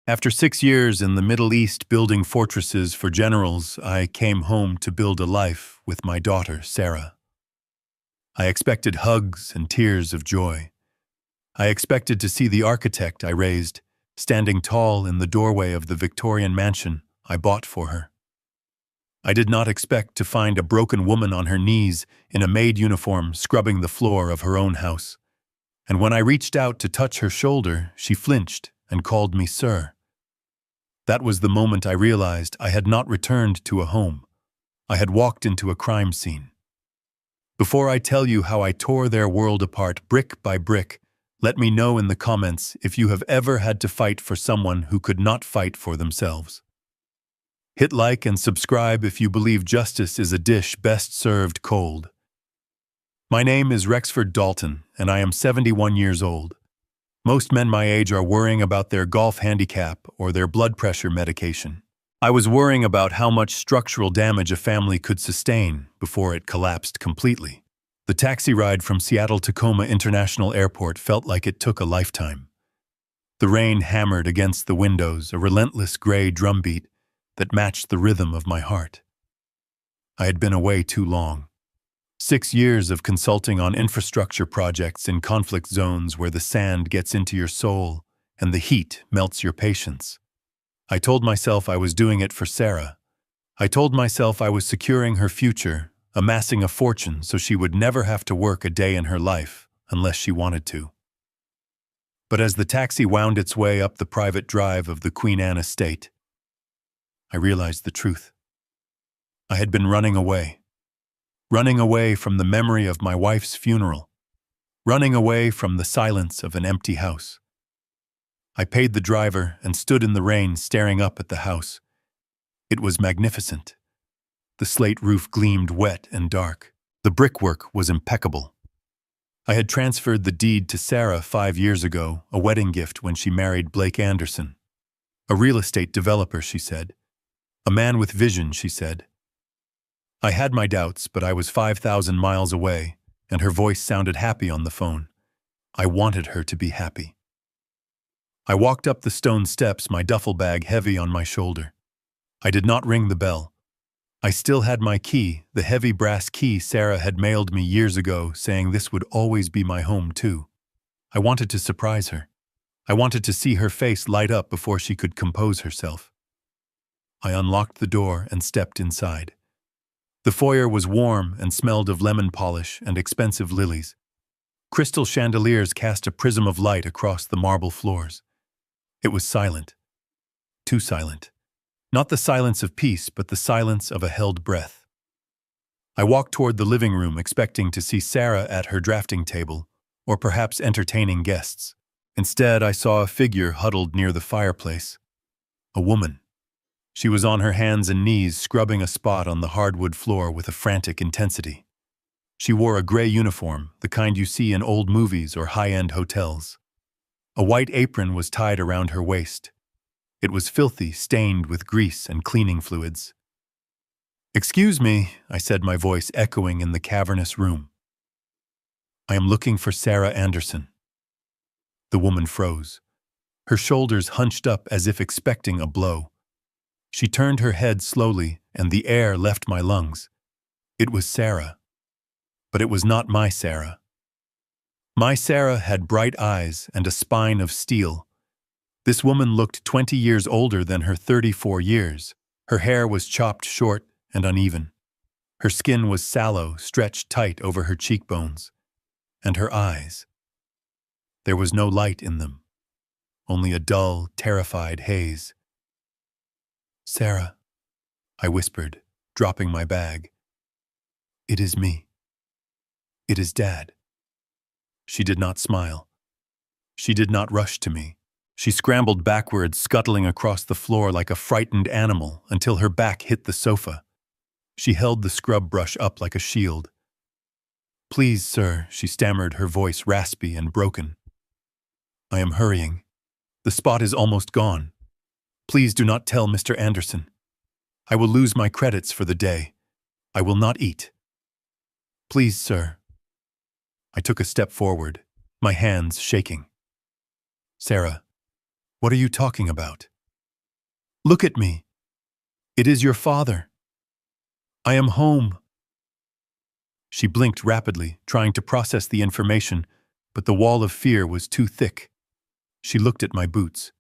After 6 years in the Middle East building fortresses for generals, I came home to build a life with my daughter, Sarah. I expected hugs and tears of joy. I expected to see the architect I raised standing tall in the doorway of the Victorian mansion I bought for her. I did not expect to find a broken woman on her knees in a maid uniform scrubbing the floor of her own house. And when I reached out to touch her shoulder, she flinched and called me sir. That was the moment I realized I had not returned to a home. I had walked into a crime scene. Before I tell you how I tore their world apart brick by brick, let me know in the comments if you have ever had to fight for someone who could not fight for themselves. Hit like and subscribe if you believe justice is a dish best served cold. My name is Rexford Dalton, and I am 71 years old. Most men my age are worrying about their golf handicap or their blood pressure medication. I was worrying about how much structural damage a family could sustain before it collapsed completely. The taxi ride from Seattle-Tacoma International Airport felt like it took a lifetime. The rain hammered against the windows, a relentless gray drumbeat that matched the rhythm of my heart. I had been away too long. 6 years of consulting on infrastructure projects in conflict zones where the sand gets into your soul and the heat melts your patience. I told myself I was doing it for Sarah. I told myself I was securing her future, amassing a fortune so she would never have to work a day in her life unless she wanted to. But as the taxi wound its way up the private drive of the Queen Anne estate, I realized the truth. I had been running away from the memory of my wife's funeral, running away from the silence of an empty house. I paid the driver and stood in the rain staring up at the house. It was magnificent. The slate roof gleamed wet and dark. The brickwork was impeccable. I had transferred the deed to Sarah 5 years ago, a wedding gift when she married Blake Anderson. A real estate developer, she said. A man with vision, she said. I had my doubts, but I was 5,000 miles away, and her voice sounded happy on the phone. I wanted her to be happy. I walked up the stone steps, my duffel bag heavy on my shoulder. I did not ring the bell. I still had my key, the heavy brass key Sarah had mailed me years ago, saying this would always be my home too. I wanted to surprise her. I wanted to see her face light up before she could compose herself. I unlocked the door and stepped inside. The foyer was warm and smelled of lemon polish and expensive lilies. Crystal chandeliers cast a prism of light across the marble floors. It was silent. Too silent. Not the silence of peace, but the silence of a held breath. I walked toward the living room, expecting to see Sarah at her drafting table, or perhaps entertaining guests. Instead, I saw a figure huddled near the fireplace. A woman. She was on her hands and knees, scrubbing a spot on the hardwood floor with a frantic intensity. She wore a gray uniform, the kind you see in old movies or high-end hotels. A white apron was tied around her waist. It was filthy, stained with grease and cleaning fluids. "Excuse me," I said, my voice echoing in the cavernous room. "I am looking for Sarah Anderson." The woman froze. Her shoulders hunched up as if expecting a blow. She turned her head slowly, and the air left my lungs. It was Sarah. But it was not my Sarah. My Sarah had bright eyes and a spine of steel. This woman looked 20 years older than her 34 years. Her hair was chopped short and uneven. Her skin was sallow, stretched tight over her cheekbones. And her eyes. There was no light in them, only a dull, terrified haze. "Sarah," I whispered, dropping my bag. "It is me. It is Dad." She did not smile. She did not rush to me. She scrambled backwards, scuttling across the floor like a frightened animal until her back hit the sofa. She held the scrub brush up like a shield. "Please, sir," she stammered, her voice raspy and broken. "I am hurrying. The spot is almost gone. Please do not tell Mr. Anderson. I will lose my credits for the day. I will not eat. Please, sir." I took a step forward, my hands shaking. "Sarah, what are you talking about?" Look at me. It is your father. I am home. She blinked rapidly, trying to process the information, but the wall of fear was too thick. She looked at my boots.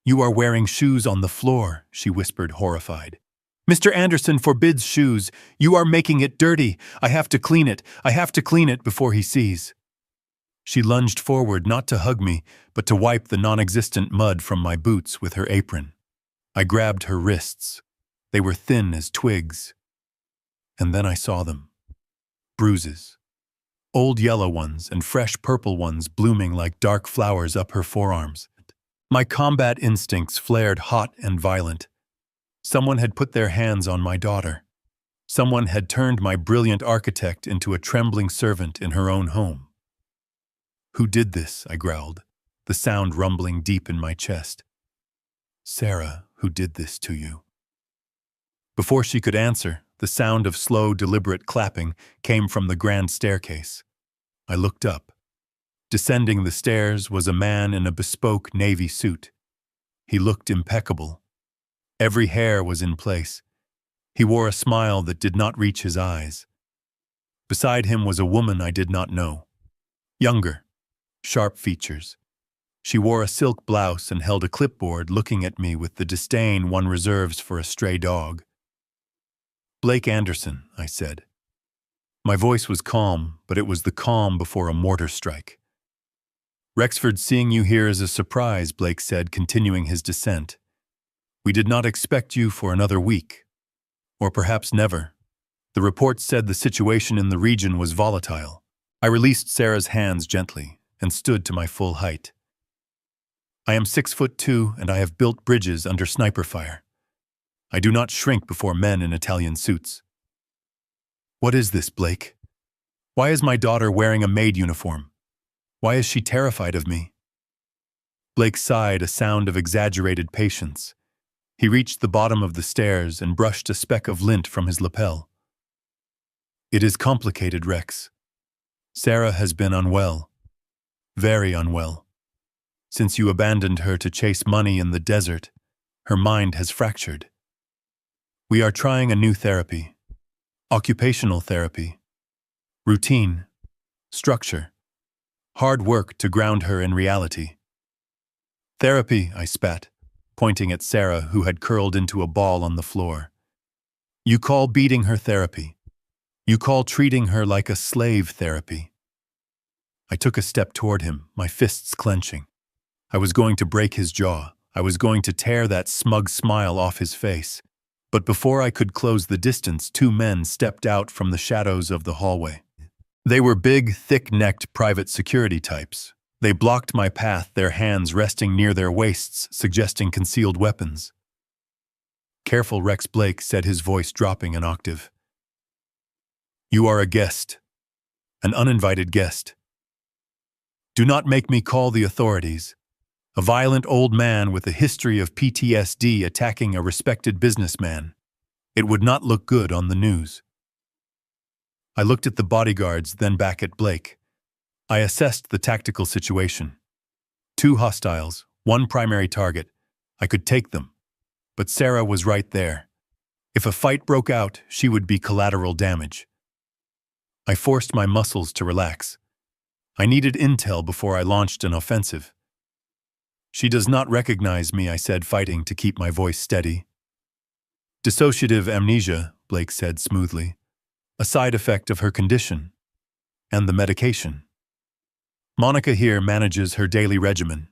You are wearing shoes on the floor, she whispered, horrified. Mr. Anderson forbids shoes. You are making it dirty. I have to clean it. I have to clean it before he sees. She lunged forward not to hug me, but to wipe the non-existent mud from my boots with her apron. I grabbed her wrists. They were thin as twigs. And then I saw them. Bruises. Old yellow ones and fresh purple ones blooming like dark flowers up her forearms. My combat instincts flared hot and violent. Someone had put their hands on my daughter. Someone had turned my brilliant architect into a trembling servant in her own home. Who did this? I growled, the sound rumbling deep in my chest. Sarah, who did this to you? Before she could answer, the sound of slow, deliberate clapping came from the grand staircase. I looked up. Descending the stairs was a man in a bespoke navy suit. He looked impeccable. Every hair was in place. He wore a smile that did not reach his eyes. Beside him was a woman I did not know. Younger, sharp features. She wore a silk blouse and held a clipboard, looking at me with the disdain one reserves for a stray dog. Blake Anderson, I said. My voice was calm, but it was the calm before a mortar strike. Rexford seeing you here is a surprise, Blake said, continuing his descent. We did not expect you for another week. Or perhaps never. The reports said the situation in the region was volatile. I released Sarah's hands gently and stood to my full height. I am 6'2" and I have built bridges under sniper fire. I do not shrink before men in Italian suits. What is this, Blake? Why is my daughter wearing a maid uniform? Why is she terrified of me? Blake sighed, a sound of exaggerated patience. He reached the bottom of the stairs and brushed a speck of lint from his lapel. It is complicated, Rex. Sarah has been unwell. Very unwell. Since you abandoned her to chase money in the desert, her mind has fractured. We are trying a new therapy. Occupational therapy. Routine. Structure. Hard work to ground her in reality. Therapy, I spat, pointing at Sarah, who had curled into a ball on the floor. You call beating her therapy. You call treating her like a slave therapy. I took a step toward him, my fists clenching. I was going to break his jaw. I was going to tear that smug smile off his face. But before I could close the distance, two men stepped out from the shadows of the hallway. They were big, thick-necked private security types. They blocked my path, their hands resting near their waists, suggesting concealed weapons. Careful, Rex, Blake said, his voice dropping an octave. You are a guest. An uninvited guest. Do not make me call the authorities. A violent old man with a history of PTSD attacking a respected businessman. It would not look good on the news. I looked at the bodyguards, then back at Blake. I assessed the tactical situation. 2 hostiles, 1 primary target. I could take them. But Sarah was right there. If a fight broke out, she would be collateral damage. I forced my muscles to relax. I needed intel before I launched an offensive. She does not recognize me, I said, fighting to keep my voice steady. Dissociative amnesia, Blake said smoothly. A side effect of her condition. And the medication. Monica here manages her daily regimen.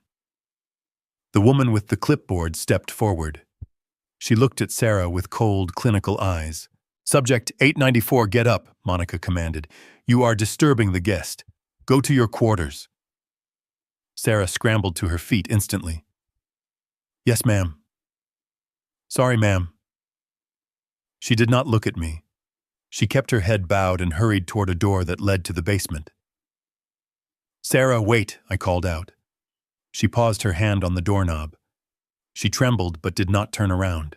The woman with the clipboard stepped forward. She looked at Sarah with cold, clinical eyes. Subject 894, get up, Monica commanded. You are disturbing the guest. Go to your quarters. Sarah scrambled to her feet instantly. Yes, ma'am. Sorry, ma'am. She did not look at me. She kept her head bowed and hurried toward a door that led to the basement. Sarah, wait, I called out. She paused, her hand on the doorknob. She trembled but did not turn around.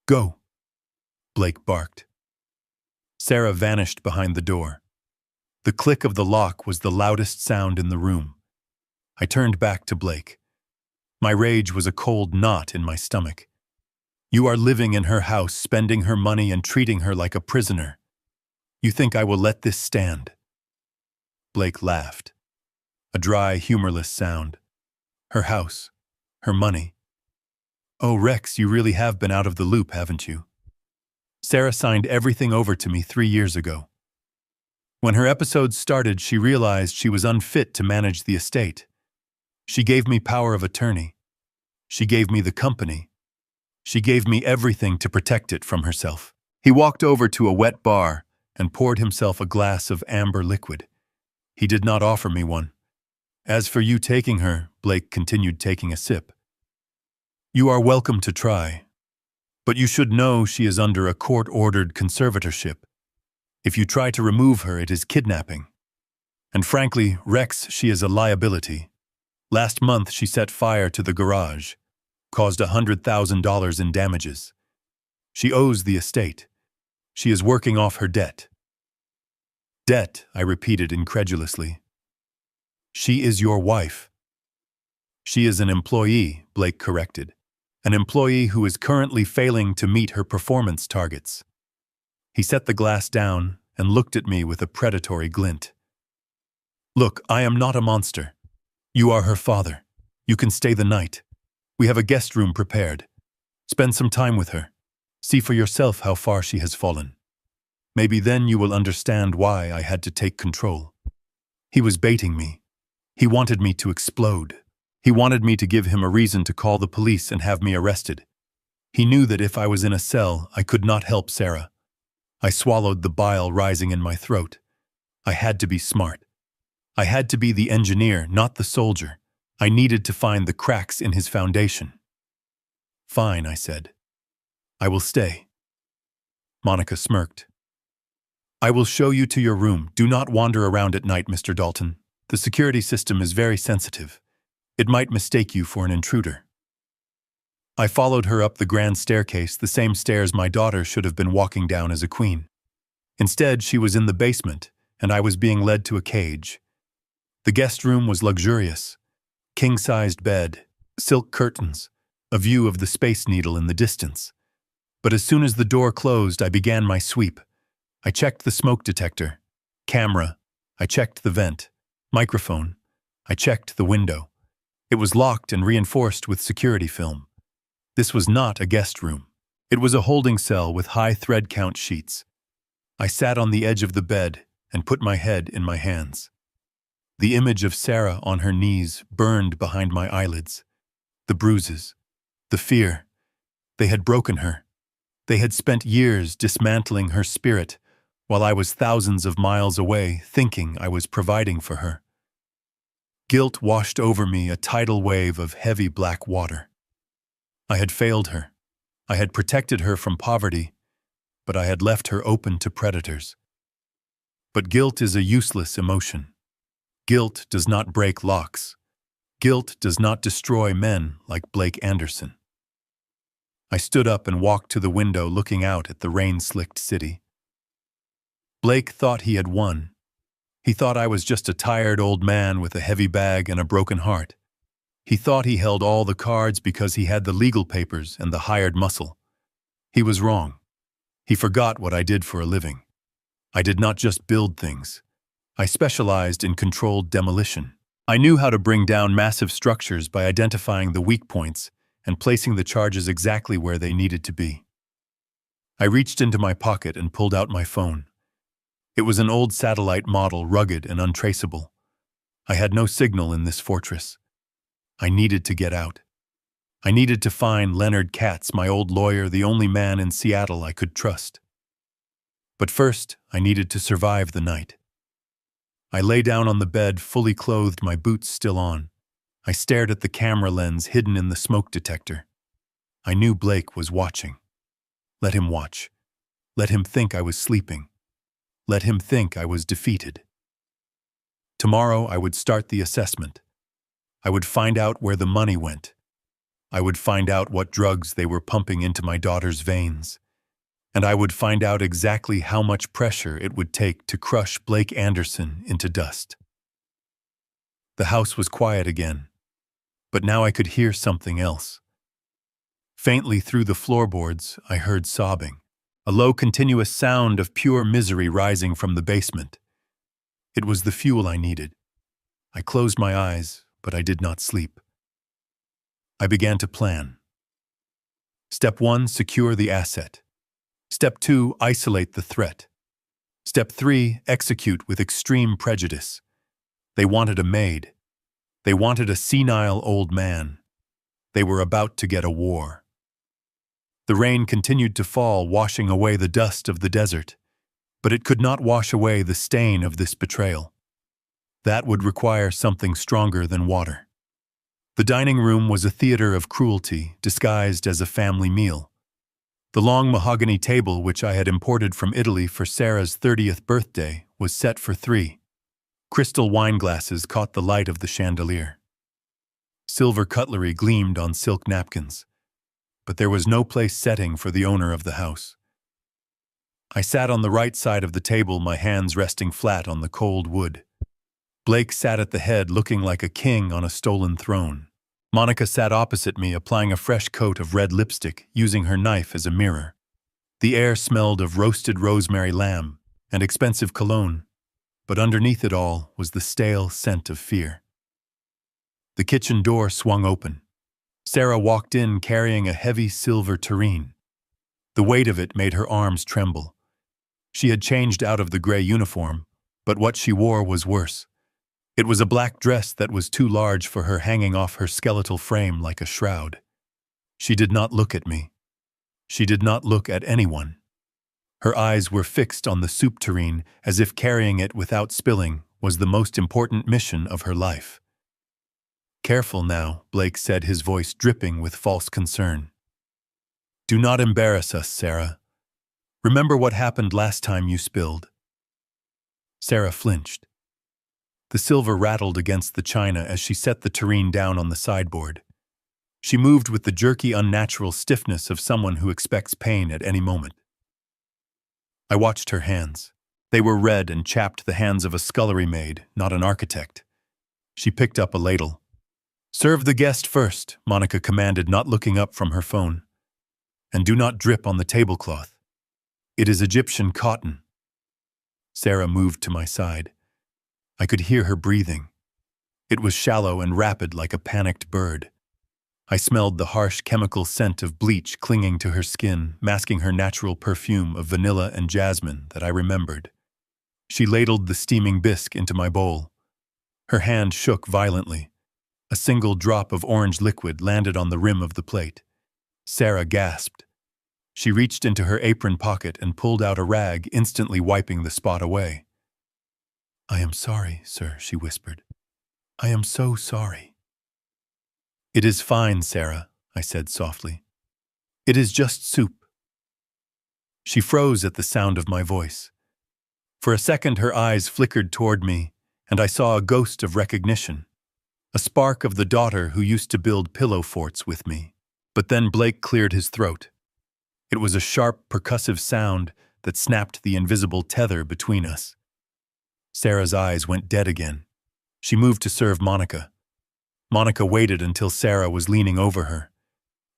Go, Blake barked. Sarah vanished behind the door. The click of the lock was the loudest sound in the room. I turned back to Blake. My rage was a cold knot in my stomach. You are living in her house, spending her money and treating her like a prisoner. You think I will let this stand? Blake laughed. A dry, humorless sound. Her house. Her money. Oh, Rex, you really have been out of the loop, haven't you? Sarah signed everything over to me 3 years ago. When her episodes started, she realized she was unfit to manage the estate. She gave me power of attorney. She gave me the company. She gave me everything to protect it from herself. He walked over to a wet bar and poured himself a glass of amber liquid. He did not offer me one. As for you taking her, Blake continued, taking a sip. You are welcome to try. But you should know she is under a court-ordered conservatorship. If you try to remove her, it is kidnapping. And frankly, Rex, she is a liability. Last month, she set fire to the garage, caused $100,000 in damages. She owes the estate. She is working off her debt. Debt, I repeated incredulously. She is your wife. She is an employee, Blake corrected. An employee who is currently failing to meet her performance targets. He set the glass down and looked at me with a predatory glint. Look, I am not a monster. You are her father. You can stay the night. We have a guest room prepared. Spend some time with her. See for yourself how far she has fallen. Maybe then you will understand why I had to take control. He was baiting me. He wanted me to explode. He wanted me to give him a reason to call the police and have me arrested. He knew that if I was in a cell, I could not help Sarah. I swallowed the bile rising in my throat. I had to be smart. I had to be the engineer, not the soldier. I needed to find the cracks in his foundation. Fine, I said. I will stay. Monica smirked. I will show you to your room. Do not wander around at night, Mr. Dalton. The security system is very sensitive. It might mistake you for an intruder. I followed her up the grand staircase, the same stairs my daughter should have been walking down as a queen. Instead, she was in the basement, and I was being led to a cage. The guest room was luxurious. King-sized bed, silk curtains, a view of the Space Needle in the distance. But as soon as the door closed, I began my sweep. I checked the smoke detector, camera, I checked the vent, microphone, I checked the window. It was locked and reinforced with security film. This was not a guest room. It was a holding cell with high thread count sheets. I sat on the edge of the bed and put my head in my hands. The image of Sarah on her knees burned behind my eyelids. The bruises, the fear. They had broken her. They had spent years dismantling her spirit, while I was thousands of miles away thinking I was providing for her. Guilt washed over me, a tidal wave of heavy black water. I had failed her. I had protected her from poverty, but I had left her open to predators. But guilt is a useless emotion. Guilt does not break locks. Guilt does not destroy men like Blake Anderson. I stood up and walked to the window, looking out at the rain-slicked city. Blake thought he had won. He thought I was just a tired old man with a heavy bag and a broken heart. He thought he held all the cards because he had the legal papers and the hired muscle. He was wrong. He forgot what I did for a living. I did not just build things. I specialized in controlled demolition. I knew how to bring down massive structures by identifying the weak points and placing the charges exactly where they needed to be. I reached into my pocket and pulled out my phone. It was an old satellite model, rugged and untraceable. I had no signal in this fortress. I needed to get out. I needed to find Leonard Katz, my old lawyer, the only man in Seattle I could trust. But first, I needed to survive the night. I lay down on the bed, fully clothed, my boots still on. I stared at the camera lens hidden in the smoke detector. I knew Blake was watching. Let him watch. Let him think I was sleeping. Let him think I was defeated. Tomorrow I would start the assessment. I would find out where the money went. I would find out what drugs they were pumping into my daughter's veins. And I would find out exactly how much pressure it would take to crush Blake Anderson into dust. The house was quiet again, But now I could hear something else. Faintly through the floorboards, I heard sobbing, a low continuous sound of pure misery rising from the basement. It was the fuel I needed. I closed my eyes, but I did not sleep. I began to plan. Step 1, secure the asset. Step 2, isolate the threat. Step 3, execute with extreme prejudice. They wanted a maid. They wanted a senile old man. They were about to get a war. The rain continued to fall, washing away the dust of the desert, but it could not wash away the stain of this betrayal. That would require something stronger than water. The dining room was a theater of cruelty, disguised as a family meal. The long mahogany table, which I had imported from Italy for Sarah's 30th birthday, was set for 3. Crystal wine glasses caught the light of the chandelier. Silver cutlery gleamed on silk napkins, but there was no place setting for the owner of the house. I sat on the right side of the table, my hands resting flat on the cold wood. Blake sat at the head, looking like a king on a stolen throne. Monica sat opposite me, applying a fresh coat of red lipstick, using her knife as a mirror. The air smelled of roasted rosemary lamb and expensive cologne, but underneath it all was the stale scent of fear. The kitchen door swung open. Sarah walked in carrying a heavy silver tureen. The weight of it made her arms tremble. She had changed out of the gray uniform, but what she wore was worse. It was a black dress that was too large for her, hanging off her skeletal frame like a shroud. She did not look at me. She did not look at anyone. Her eyes were fixed on the soup tureen, as if carrying it without spilling was the most important mission of her life. "Careful now," Blake said, his voice dripping with false concern. "Do not embarrass us, Sarah. Remember what happened last time you spilled." Sarah flinched. The silver rattled against the china as she set the tureen down on the sideboard. She moved with the jerky, unnatural stiffness of someone who expects pain at any moment. I watched her hands. They were red and chapped, the hands of a scullery maid, not an architect. She picked up a ladle. "Serve the guest first," Monica commanded, not looking up from her phone. "And do not drip on the tablecloth. It is Egyptian cotton." Sarah moved to my side. I could hear her breathing. It was shallow and rapid, like a panicked bird. I smelled the harsh chemical scent of bleach clinging to her skin, masking her natural perfume of vanilla and jasmine that I remembered. She ladled the steaming bisque into my bowl. Her hand shook violently. A single drop of orange liquid landed on the rim of the plate. Sarah gasped. She reached into her apron pocket and pulled out a rag, instantly wiping the spot away. "I am sorry, sir," she whispered. "I am so sorry." "It is fine, Sarah," I said softly. "It is just soup." She froze at the sound of my voice. For a second her eyes flickered toward me, and I saw a ghost of recognition. A spark of the daughter who used to build pillow forts with me. But then Blake cleared his throat. It was a sharp, percussive sound that snapped the invisible tether between us. Sarah's eyes went dead again. She moved to serve Monica. Monica waited until Sarah was leaning over her.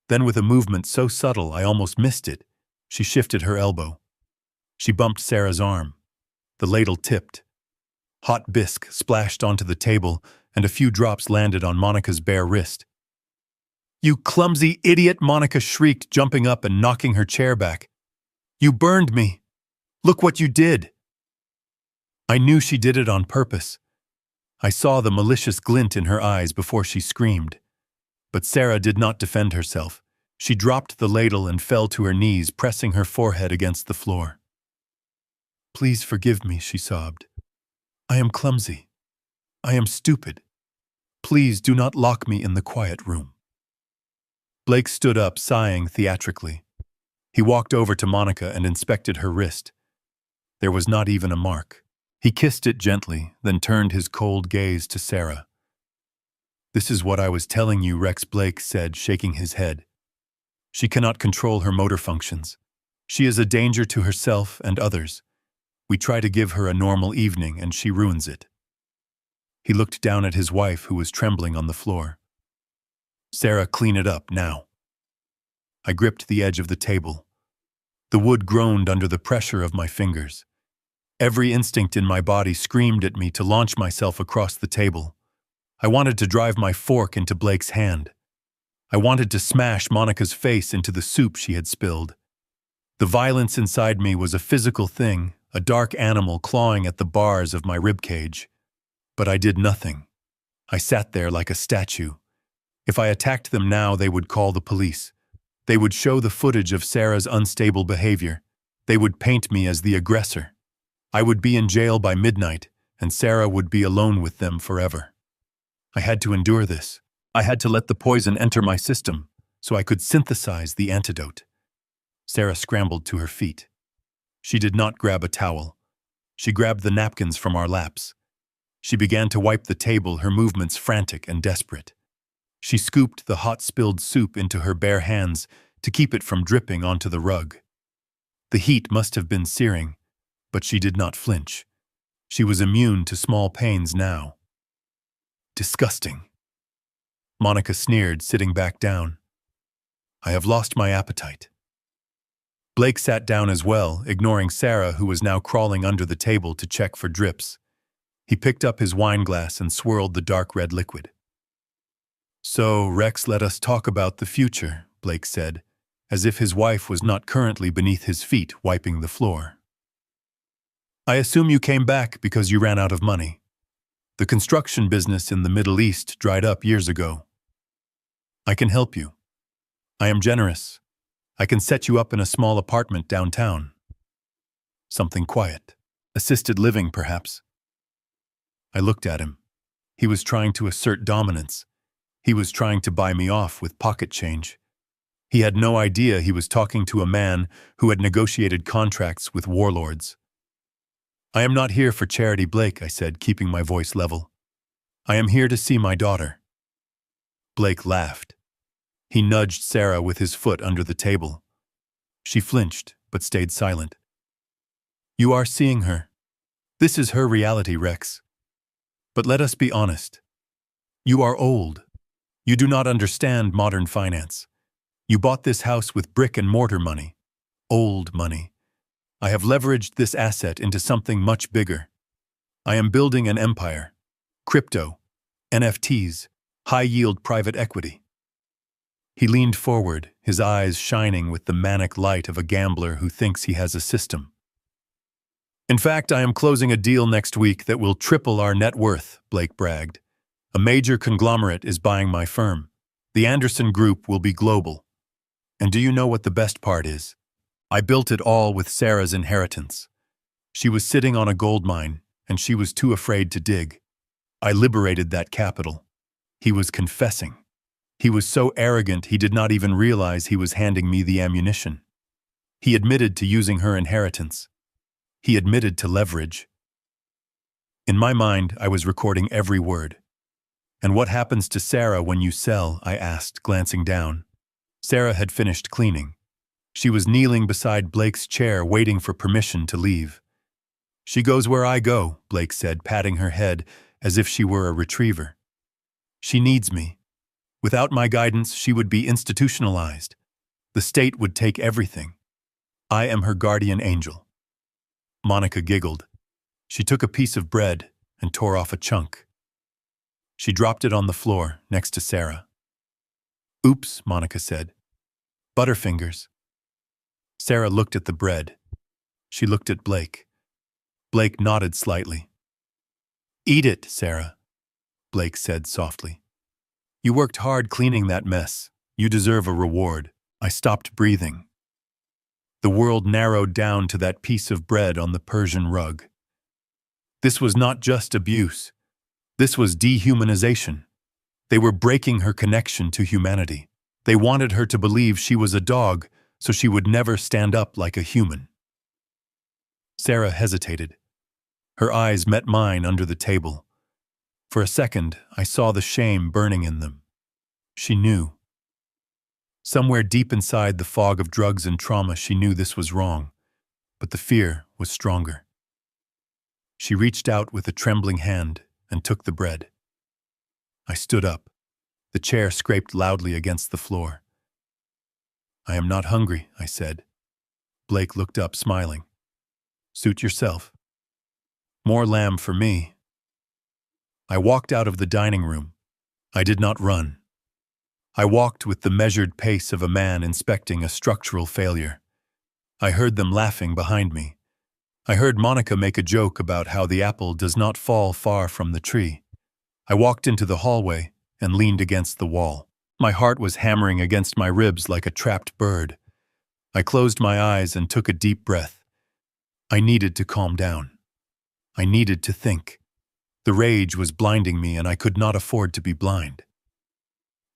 Then, with a movement so subtle I almost missed it, she shifted her elbow. She bumped Sarah's arm. The ladle tipped. Hot bisque splashed onto the table, and a few drops landed on Monica's bare wrist. "You clumsy idiot!" Monica shrieked, jumping up and knocking her chair back. "You burned me! Look what you did!" I knew she did it on purpose. I saw the malicious glint in her eyes before she screamed. But Sarah did not defend herself. She dropped the ladle and fell to her knees, pressing her forehead against the floor. "Please forgive me," she sobbed. "I am clumsy. I am stupid. Please do not lock me in the quiet room." Blake stood up, sighing theatrically. He walked over to Monica and inspected her wrist. There was not even a mark. He kissed it gently, then turned his cold gaze to Sarah. "This is what I was telling you," Rex Blake said, shaking his head. "She cannot control her motor functions. She is a danger to herself and others. We try to give her a normal evening and she ruins it." He looked down at his wife, who was trembling on the floor. Sarah, clean it up, now. I gripped the edge of the table. The wood groaned under the pressure of my fingers. Every instinct in my body screamed at me to launch myself across the table. I wanted to drive my fork into Blake's hand. I wanted to smash Monica's face into the soup she had spilled. The violence inside me was a physical thing, a dark animal clawing at the bars of my ribcage. But I did nothing. I sat there like a statue. If I attacked them now, they would call the police. They would show the footage of Sarah's unstable behavior. They would paint me as the aggressor. I would be in jail by midnight, and Sarah would be alone with them forever. I had to endure this. I had to let the poison enter my system, so I could synthesize the antidote. Sarah scrambled to her feet. She did not grab a towel. She grabbed the napkins from our laps. She began to wipe the table, her movements frantic and desperate. She scooped the hot spilled soup into her bare hands to keep it from dripping onto the rug. The heat must have been searing, but she did not flinch. She was immune to small pains now. Disgusting. Monica sneered, sitting back down. I have lost my appetite. Blake sat down as well, ignoring Sarah, who was now crawling under the table to check for drips. He picked up his wine glass and swirled the dark red liquid. So, Rex, let us talk about the future, Blake said, as if his wife was not currently beneath his feet wiping the floor. I assume you came back because you ran out of money. The construction business in the Middle East dried up years ago. I can help you. I am generous. I can set you up in a small apartment downtown. Something quiet. Assisted living, perhaps. I looked at him. He was trying to assert dominance. He was trying to buy me off with pocket change. He had no idea he was talking to a man who had negotiated contracts with warlords. I am not here for charity, Blake, I said, keeping my voice level. I am here to see my daughter. Blake laughed. He nudged Sarah with his foot under the table. She flinched, but stayed silent. You are seeing her. This is her reality, Rex. But let us be honest. You are old. You do not understand modern finance. You bought this house with brick and mortar money. Old money. I have leveraged this asset into something much bigger. I am building an empire. Crypto, NFTs, high-yield private equity. He leaned forward, his eyes shining with the manic light of a gambler who thinks he has a system. In fact, I am closing a deal next week that will triple our net worth, Blake bragged. A major conglomerate is buying my firm. The Anderson Group will be global. And do you know what the best part is? I built it all with Sarah's inheritance. She was sitting on a gold mine, and she was too afraid to dig. I liberated that capital. He was confessing. He was so arrogant he did not even realize he was handing me the ammunition. He admitted to using her inheritance. He admitted to leverage. In my mind, I was recording every word. And what happens to Sarah when you sell? I asked, glancing down. Sarah had finished cleaning. She was kneeling beside Blake's chair, waiting for permission to leave. She goes where I go, Blake said, patting her head as if she were a retriever. She needs me. Without my guidance, she would be institutionalized. The state would take everything. I am her guardian angel. Monica giggled. She took a piece of bread and tore off a chunk. She dropped it on the floor next to Sarah. Oops, Monica said. Butterfingers. Sarah looked at the bread. She looked at Blake. Blake nodded slightly. Eat it, Sarah, Blake said softly. You worked hard cleaning that mess. You deserve a reward. I stopped breathing. The world narrowed down to that piece of bread on the Persian rug. This was not just abuse. This was dehumanization. They were breaking her connection to humanity. They wanted her to believe she was a dog, so she would never stand up like a human. Sarah hesitated. Her eyes met mine under the table. For a second, I saw the shame burning in them. She knew. Somewhere deep inside the fog of drugs and trauma, she knew this was wrong, but the fear was stronger. She reached out with a trembling hand and took the bread. I stood up. The chair scraped loudly against the floor. "I am not hungry," I said. Blake looked up, smiling. "Suit yourself." "More lamb for me." I walked out of the dining room. I did not run. I walked with the measured pace of a man inspecting a structural failure. I heard them laughing behind me. I heard Monica make a joke about how the apple does not fall far from the tree. I walked into the hallway and leaned against the wall. My heart was hammering against my ribs like a trapped bird. I closed my eyes and took a deep breath. I needed to calm down. I needed to think. The rage was blinding me, and I could not afford to be blind.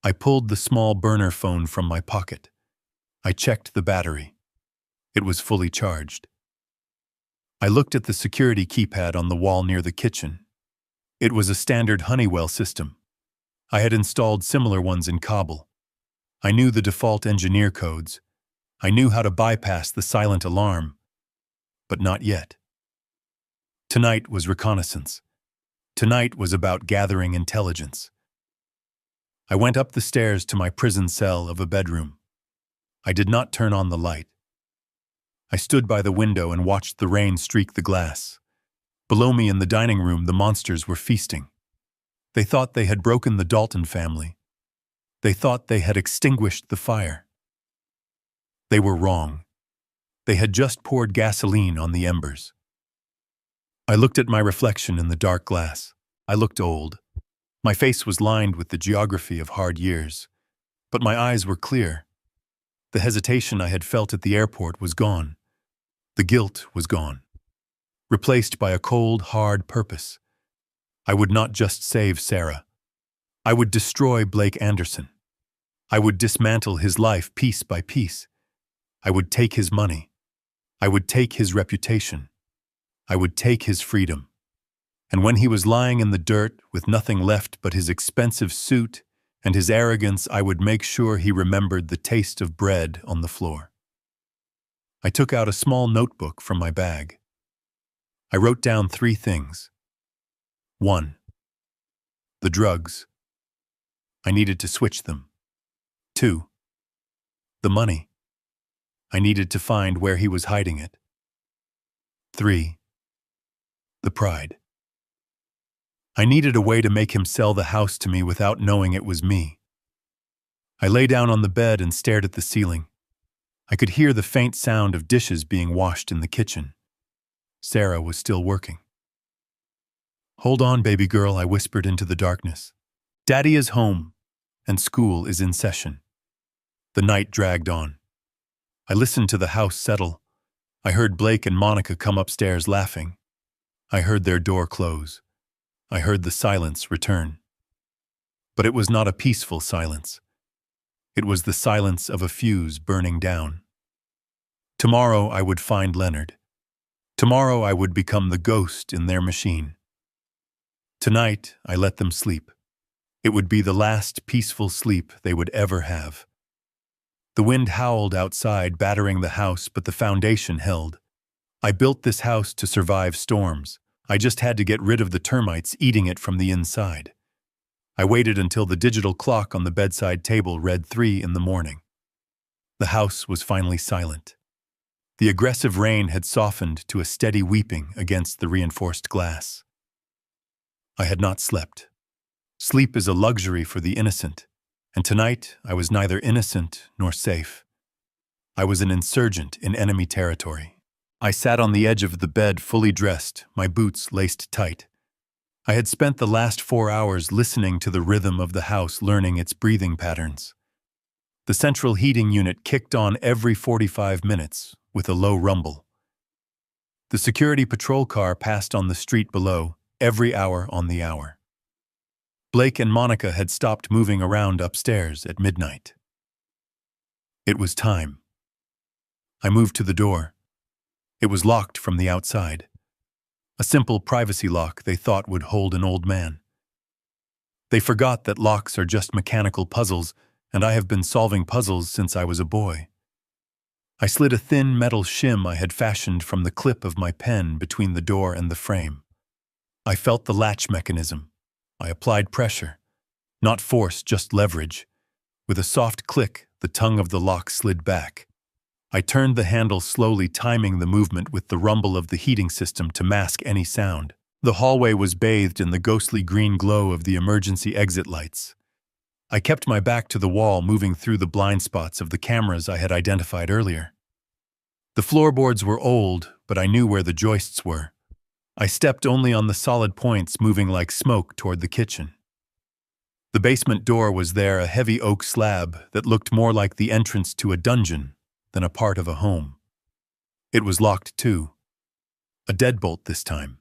I pulled the small burner phone from my pocket. I checked the battery. It was fully charged. I looked at the security keypad on the wall near the kitchen. It was a standard Honeywell system. I had installed similar ones in Kabul. I knew the default engineer codes. I knew how to bypass the silent alarm. But not yet. Tonight was reconnaissance. Tonight was about gathering intelligence. I went up the stairs to my prison cell of a bedroom. I did not turn on the light. I stood by the window and watched the rain streak the glass. Below me in the dining room, the monsters were feasting. They thought they had broken the Dalton family. They thought they had extinguished the fire. They were wrong. They had just poured gasoline on the embers. I looked at my reflection in the dark glass. I looked old. My face was lined with the geography of hard years, but my eyes were clear. The hesitation I had felt at the airport was gone. The guilt was gone, replaced by a cold, hard purpose. I would not just save Sarah. I would destroy Blake Anderson. I would dismantle his life piece by piece. I would take his money. I would take his reputation. I would take his freedom. And when he was lying in the dirt with nothing left but his expensive suit and his arrogance, I would make sure he remembered the taste of bread on the floor. I took out a small notebook from my bag. I wrote down 3 things. 1. The drugs. I needed to switch them. 2. The money. I needed to find where he was hiding it. 3. The pride. I needed a way to make him sell the house to me without knowing it was me. I lay down on the bed and stared at the ceiling. I could hear the faint sound of dishes being washed in the kitchen. Sarah was still working. "Hold on, baby girl," I whispered into the darkness. "Daddy is home, and school is in session." The night dragged on. I listened to the house settle. I heard Blake and Monica come upstairs laughing. I heard their door close. I heard the silence return. But it was not a peaceful silence. It was the silence of a fuse burning down. Tomorrow I would find Leonard. Tomorrow I would become the ghost in their machine. Tonight I let them sleep. It would be the last peaceful sleep they would ever have. The wind howled outside, battering the house, but the foundation held. I built this house to survive storms. I just had to get rid of the termites eating it from the inside. I waited until the digital clock on the bedside table read 3 in the morning. The house was finally silent. The aggressive rain had softened to a steady weeping against the reinforced glass. I had not slept. Sleep is a luxury for the innocent, and tonight I was neither innocent nor safe. I was an insurgent in enemy territory. I sat on the edge of the bed, fully dressed, my boots laced tight. I had spent the last 4 hours listening to the rhythm of the house, learning its breathing patterns. The central heating unit kicked on every 45 minutes with a low rumble. The security patrol car passed on the street below, every hour on the hour. Blake and Monica had stopped moving around upstairs at midnight. It was time. I moved to the door. It was locked from the outside. A simple privacy lock they thought would hold an old man. They forgot that locks are just mechanical puzzles, and I have been solving puzzles since I was a boy. I slid a thin metal shim I had fashioned from the clip of my pen between the door and the frame. I felt the latch mechanism. I applied pressure. Not force, just leverage. With a soft click, the tongue of the lock slid back. I turned the handle slowly, timing the movement with the rumble of the heating system to mask any sound. The hallway was bathed in the ghostly green glow of the emergency exit lights. I kept my back to the wall, moving through the blind spots of the cameras I had identified earlier. The floorboards were old, but I knew where the joists were. I stepped only on the solid points, moving like smoke toward the kitchen. The basement door was there, a heavy oak slab that looked more like the entrance to a dungeon than a part of a home. It was locked too. A deadbolt this time.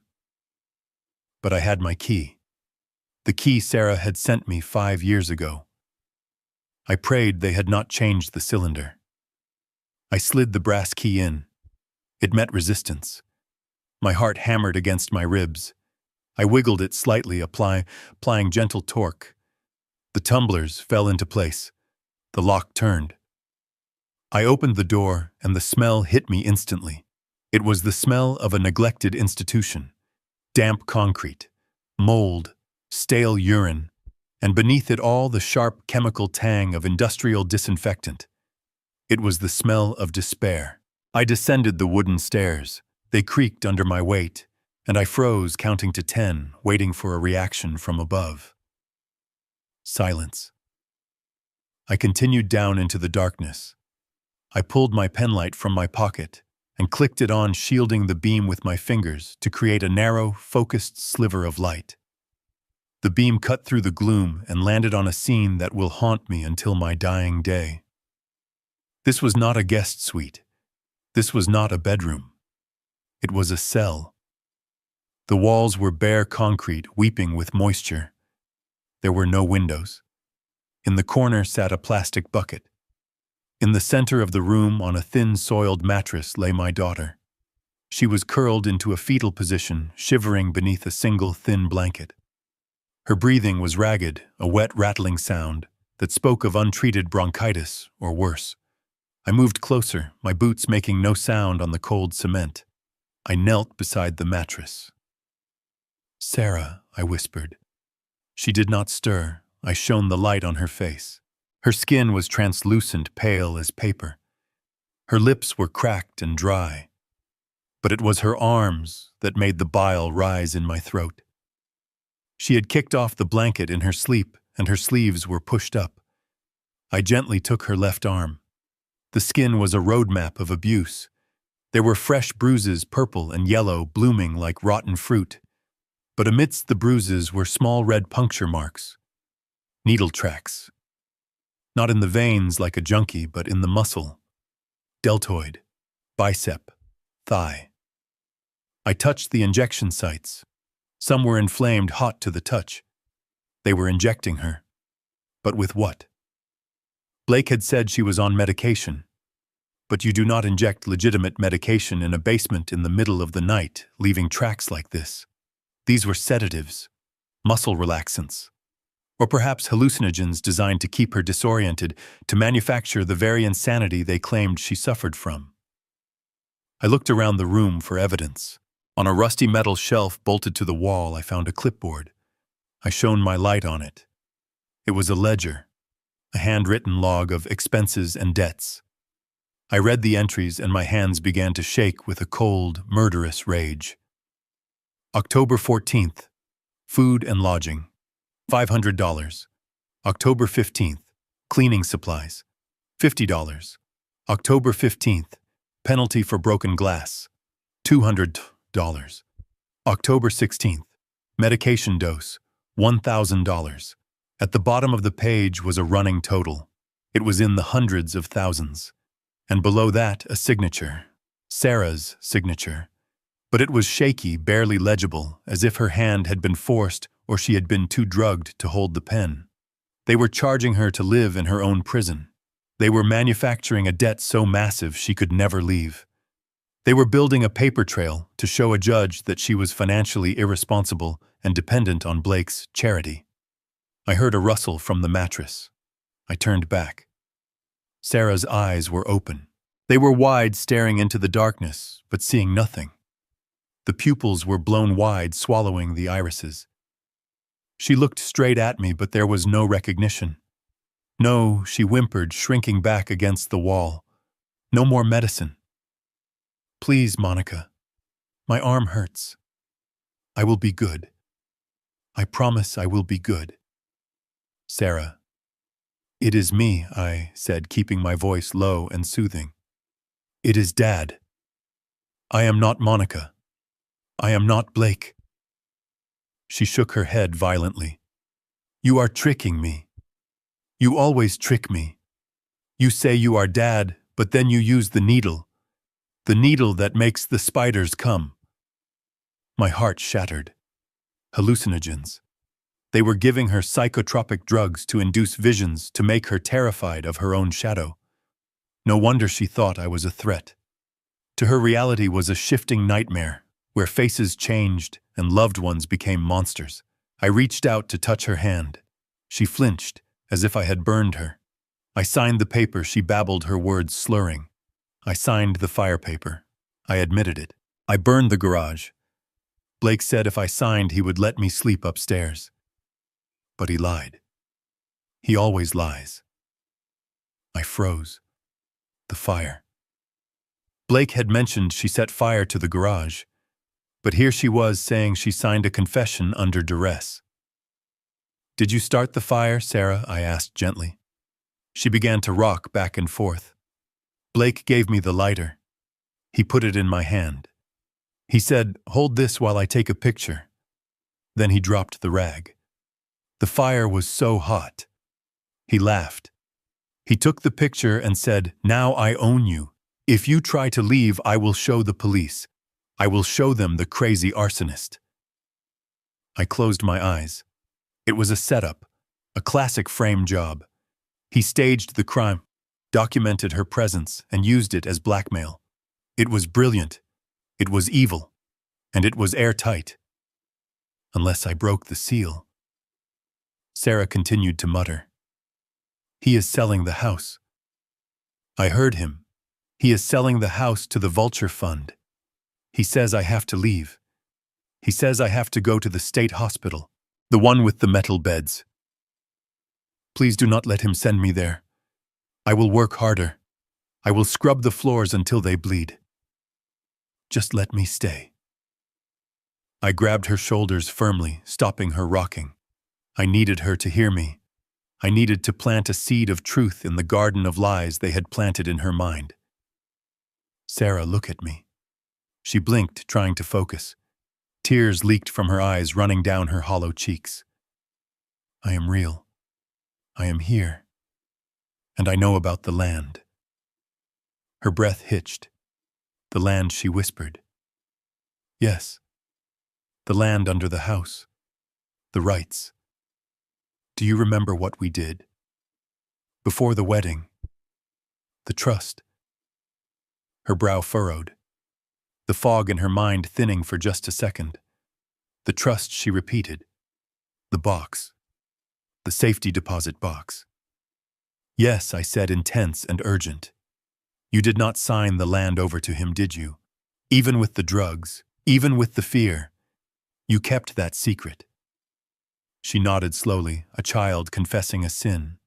But I had my key. The key Sarah had sent me 5 years ago. I prayed they had not changed the cylinder. I slid the brass key in. It met resistance. My heart hammered against my ribs. I wiggled it slightly, applying gentle torque. The tumblers fell into place. The lock turned. I opened the door, and the smell hit me instantly. It was the smell of a neglected institution. Damp concrete, mold, stale urine, and beneath it all the sharp chemical tang of industrial disinfectant. It was the smell of despair. I descended the wooden stairs. They creaked under my weight, and I froze, counting to 10, waiting for a reaction from above. Silence. I continued down into the darkness. I pulled my penlight from my pocket and clicked it on, shielding the beam with my fingers to create a narrow, focused sliver of light. The beam cut through the gloom and landed on a scene that will haunt me until my dying day. This was not a guest suite. This was not a bedroom. It was a cell. The walls were bare concrete, weeping with moisture. There were no windows. In the corner sat a plastic bucket. In the center of the room, on a thin, soiled mattress, lay my daughter. She was curled into a fetal position, shivering beneath a single thin blanket. Her breathing was ragged, a wet, rattling sound that spoke of untreated bronchitis or worse. I moved closer, my boots making no sound on the cold cement. I knelt beside the mattress. "Sarah," I whispered. She did not stir. I shone the light on her face. Her skin was translucent, pale as paper. Her lips were cracked and dry. But it was her arms that made the bile rise in my throat. She had kicked off the blanket in her sleep, and her sleeves were pushed up. I gently took her left arm. The skin was a roadmap of abuse. There were fresh bruises, purple and yellow, blooming like rotten fruit. But amidst the bruises were small red puncture marks. Needle tracks. Not in the veins like a junkie, but in the muscle. Deltoid, bicep, thigh. I touched the injection sites. Some were inflamed, hot to the touch. They were injecting her. But with what? Blake had said she was on medication. But you do not inject legitimate medication in a basement in the middle of the night, leaving tracks like this. These were sedatives, muscle relaxants, or perhaps hallucinogens designed to keep her disoriented, to manufacture the very insanity they claimed she suffered from. I looked around the room for evidence. On a rusty metal shelf bolted to the wall, I found a clipboard. I shone my light on it. It was a ledger, a handwritten log of expenses and debts. I read the entries and my hands began to shake with a cold, murderous rage. October 14th, food and lodging, $500. October 15th, cleaning supplies, $50. October 15th, penalty for broken glass, $200. October 16th, medication dose, $1,000. At the bottom of the page was a running total. It was in the hundreds of thousands. And below that, a signature, Sarah's signature. But it was shaky, barely legible, as if her hand had been forced or she had been too drugged to hold the pen. They were charging her to live in her own prison. They were manufacturing a debt so massive she could never leave. They were building a paper trail to show a judge that she was financially irresponsible and dependent on Blake's charity. I heard a rustle from the mattress. I turned back. Sarah's eyes were open. They were wide, staring into the darkness, but seeing nothing. The pupils were blown wide, swallowing the irises. She looked straight at me, but there was no recognition. No, she whimpered, shrinking back against the wall. No more medicine. Please, Monica. My arm hurts. I will be good. I promise I will be good. Sarah. It is me, I said, keeping my voice low and soothing. It is Dad. I am not Monica. I am not Blake. She shook her head violently. You are tricking me. You always trick me. You say you are Dad, but then you use the needle that makes the spiders come. My heart shattered. Hallucinogens. They were giving her psychotropic drugs to induce visions, to make her terrified of her own shadow. No wonder she thought I was a threat. To her, reality was a shifting nightmare, where faces changed and loved ones became monsters. I reached out to touch her hand. She flinched, as if I had burned her. I signed the paper. She babbled, her words slurring. I signed the fire paper. I admitted it. I burned the garage. Blake said if I signed, he would let me sleep upstairs. But he lied. He always lies. I froze. The fire. Blake had mentioned she set fire to the garage, but here she was saying she signed a confession under duress. Did you start the fire, Sarah? I asked gently. She began to rock back and forth. Blake gave me the lighter. He put it in my hand. He said, "Hold this while I take a picture." Then he dropped the rag. The fire was so hot. He laughed. He took the picture and said, "Now I own you. If you try to leave, I will show the police. I will show them the crazy arsonist." I closed my eyes. It was a setup, a classic frame job. He staged the crime, documented her presence, and used it as blackmail. It was brilliant. It was evil. And it was airtight. Unless I broke the seal. Sarah continued to mutter. He is selling the house. I heard him. He is selling the house to the Vulture Fund. He says I have to leave. He says I have to go to the state hospital, the one with the metal beds. Please do not let him send me there. I will work harder. I will scrub the floors until they bleed. Just let me stay. I grabbed her shoulders firmly, stopping her rocking. I needed her to hear me. I needed to plant a seed of truth in the garden of lies they had planted in her mind. Sarah, look at me. She blinked, trying to focus. Tears leaked from her eyes, running down her hollow cheeks. I am real. I am here. And I know about the land. Her breath hitched. The land, she whispered. Yes. The land under the house. The rights. Do you remember what we did? Before the wedding. The trust. Her brow furrowed. The fog in her mind thinning for just a second. The trust, she repeated. The box. The safety deposit box. Yes, I said, intense and urgent. You did not sign the land over to him, did you? Even with the drugs, even with the fear. You kept that secret. She nodded slowly, a child confessing a sin.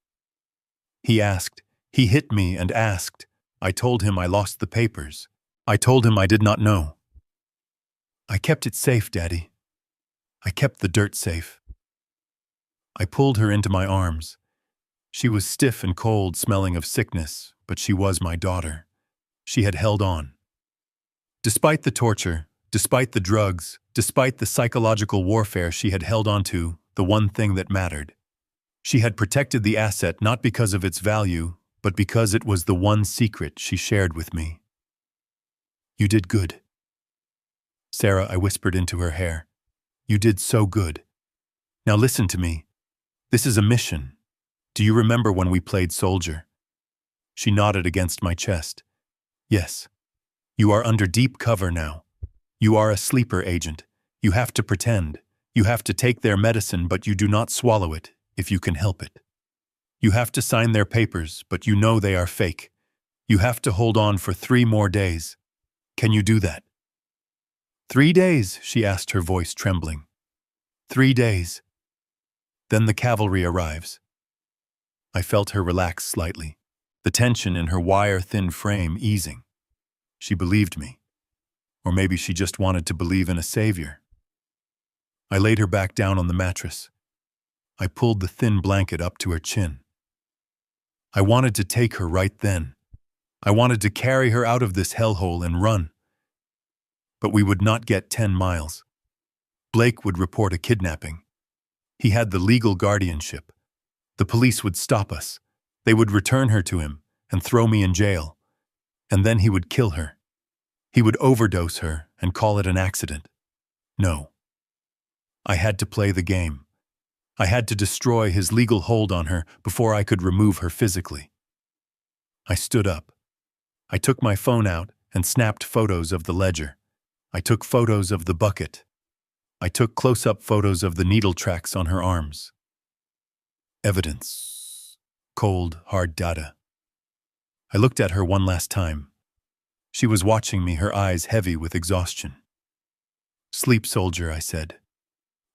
He asked. He hit me and asked. I told him I lost the papers. I told him I did not know. I kept it safe, Daddy. I kept the dirt safe. I pulled her into my arms. She was stiff and cold, smelling of sickness, but she was my daughter. She had held on. Despite the torture, despite the drugs, despite the psychological warfare, she had held on to the one thing that mattered. She had protected the asset not because of its value, but because it was the one secret she shared with me. You did good. Sarah, I whispered into her hair. You did so good. Now listen to me. This is a mission. Do you remember when we played soldier? She nodded against my chest. Yes. You are under deep cover now. You are a sleeper agent. You have to pretend. You have to take their medicine, but you do not swallow it, if you can help it. You have to sign their papers, but you know they are fake. You have to hold on for 3 more days. Can you do that? 3 days, she asked, her voice trembling. 3 days. Then the cavalry arrives. I felt her relax slightly, the tension in her wire-thin frame easing. She believed me. Or maybe she just wanted to believe in a savior. I laid her back down on the mattress. I pulled the thin blanket up to her chin. I wanted to take her right then. I wanted to carry her out of this hellhole and run. But we would not get 10 miles. Blake would report a kidnapping. He had the legal guardianship. The police would stop us. They would return her to him and throw me in jail. And then he would kill her. He would overdose her and call it an accident. No. I had to play the game. I had to destroy his legal hold on her before I could remove her physically. I stood up. I took my phone out and snapped photos of the ledger. I took photos of the bucket. I took close-up photos of the needle tracks on her arms. Evidence. Cold, hard data. I looked at her one last time. She was watching me, her eyes heavy with exhaustion. "Sleep, soldier," I said.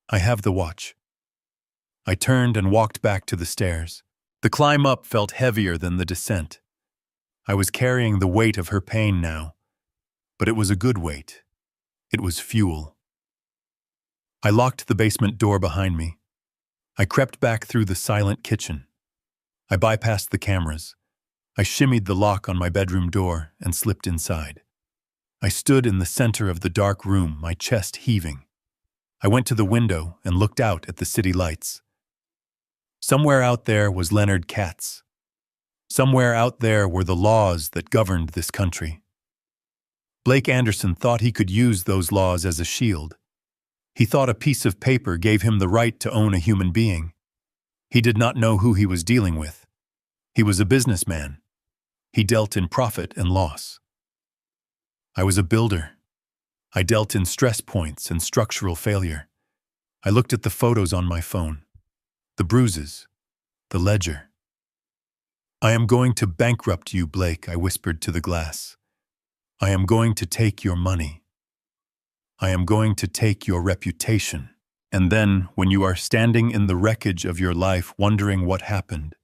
"I have the watch." I turned and walked back to the stairs. The climb up felt heavier than the descent. I was carrying the weight of her pain now, but it was a good weight. It was fuel. I locked the basement door behind me. I crept back through the silent kitchen. I bypassed the cameras. I shimmied the lock on my bedroom door and slipped inside. I stood in the center of the dark room, my chest heaving. I went to the window and looked out at the city lights. Somewhere out there was Leonard Katz. Somewhere out there were the laws that governed this country. Blake Anderson thought he could use those laws as a shield. He thought a piece of paper gave him the right to own a human being. He did not know who he was dealing with. He was a businessman. He dealt in profit and loss. I was a builder. I dealt in stress points and structural failure. I looked at the photos on my phone, the bruises, the ledger. "I am going to bankrupt you, Blake," I whispered to the glass. "I am going to take your money. I am going to take your reputation. And then, when you are standing in the wreckage of your life wondering what happened,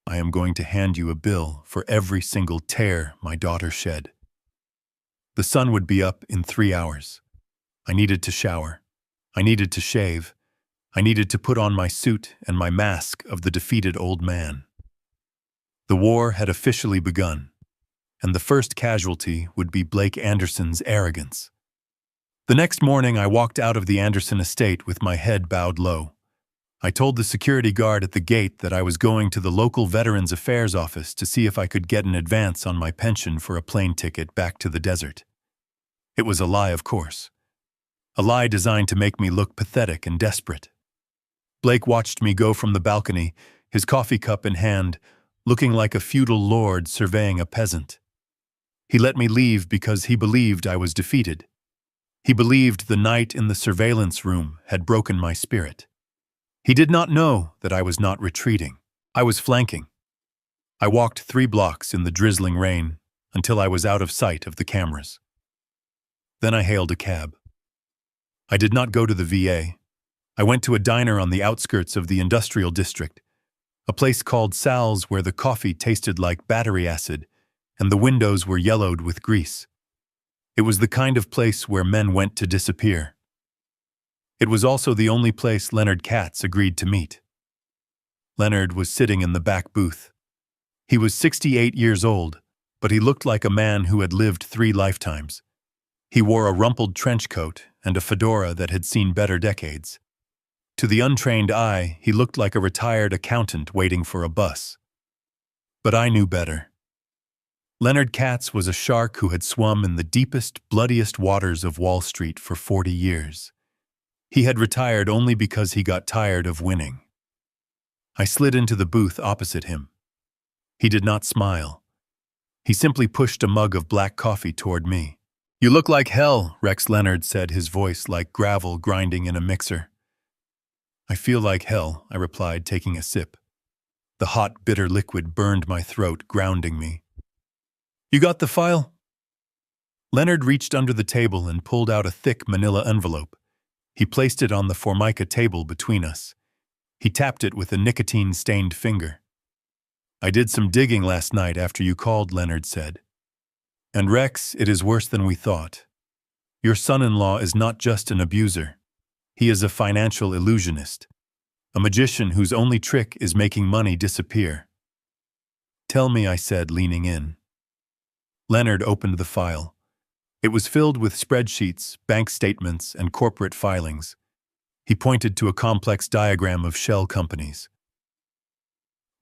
I am going to hand you a bill for every single tear my daughter shed." The sun would be up in 3 hours. I needed to shower. I needed to shave. I needed to put on my suit and my mask of the defeated old man. The war had officially begun, and the first casualty would be Blake Anderson's arrogance. The next morning, I walked out of the Anderson estate with my head bowed low. I told the security guard at the gate that I was going to the local Veterans Affairs office to see if I could get an advance on my pension for a plane ticket back to the desert. It was a lie, of course. A lie designed to make me look pathetic and desperate. Blake watched me go from the balcony, his coffee cup in hand, looking like a feudal lord surveying a peasant. He let me leave because he believed I was defeated. He believed the night in the surveillance room had broken my spirit. He did not know that I was not retreating. I was flanking. I walked 3 blocks in the drizzling rain until I was out of sight of the cameras. Then I hailed a cab. I did not go to the VA. I went to a diner on the outskirts of the industrial district, a place called Sal's where the coffee tasted like battery acid and the windows were yellowed with grease. It was the kind of place where men went to disappear. It was also the only place Leonard Katz agreed to meet. Leonard was sitting in the back booth. He was 68 years old, but he looked like a man who had lived 3 lifetimes. He wore a rumpled trench coat and a fedora that had seen better decades. To the untrained eye, he looked like a retired accountant waiting for a bus. But I knew better. Leonard Katz was a shark who had swum in the deepest, bloodiest waters of Wall Street for 40 years. He had retired only because he got tired of winning. I slid into the booth opposite him. He did not smile. He simply pushed a mug of black coffee toward me. "You look like hell," Rex Leonard said, his voice like gravel grinding in a mixer. "I feel like hell," I replied, taking a sip. The hot, bitter liquid burned my throat, grounding me. "You got the file?" Leonard reached under the table and pulled out a thick manila envelope. He placed it on the Formica table between us. He tapped it with a nicotine-stained finger. "I did some digging last night after you called," Leonard said. "And Rex, it is worse than we thought. Your son-in-law is not just an abuser. He is a financial illusionist, a magician whose only trick is making money disappear." "Tell me," I said, leaning in. Leonard opened the file. It was filled with spreadsheets, bank statements, and corporate filings. He pointed to a complex diagram of shell companies.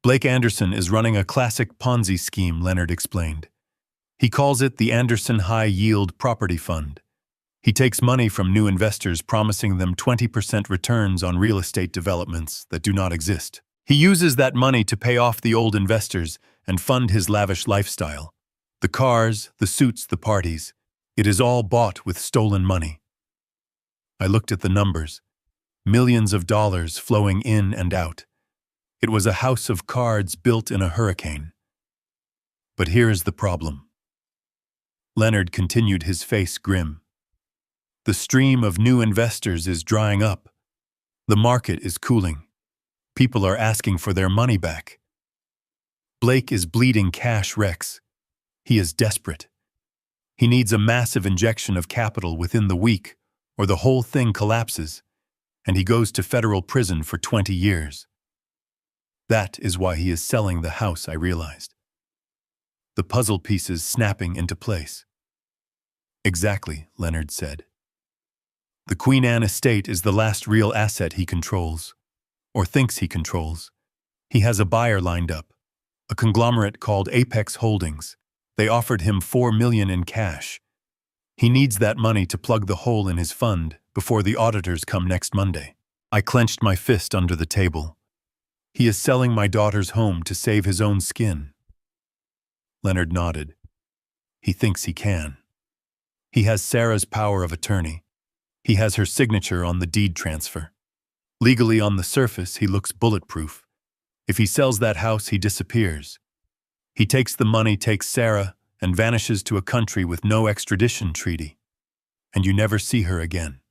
"Blake Anderson is running a classic Ponzi scheme," Leonard explained. "He calls it the Anderson High Yield Property Fund. He takes money from new investors, promising them 20% returns on real estate developments that do not exist. He uses that money to pay off the old investors and fund his lavish lifestyle. The cars, the suits, the parties. It is all bought with stolen money." I looked at the numbers. Millions of dollars flowing in and out. It was a house of cards built in a hurricane. But here is the problem. Leonard continued, his face grim. The stream of new investors is drying up. The market is cooling. People are asking for their money back. Blake is bleeding cash, Rex. He is desperate. He needs a massive injection of capital within the week, or the whole thing collapses, and he goes to federal prison for 20 years. That is why he is selling the house, I realized. The puzzle pieces snapping into place. "Exactly," Leonard said. "The Queen Anne estate is the last real asset he controls, or thinks he controls. He has a buyer lined up, a conglomerate called Apex Holdings. They offered him $4 million in cash. He needs that money to plug the hole in his fund before the auditors come next Monday." I clenched my fist under the table. "He is selling my daughter's home to save his own skin." Leonard nodded. "He thinks he can. He has Sarah's power of attorney. He has her signature on the deed transfer. Legally, on the surface, he looks bulletproof. If he sells that house, he disappears. He takes the money, takes Sarah, and vanishes to a country with no extradition treaty. And you never see her again."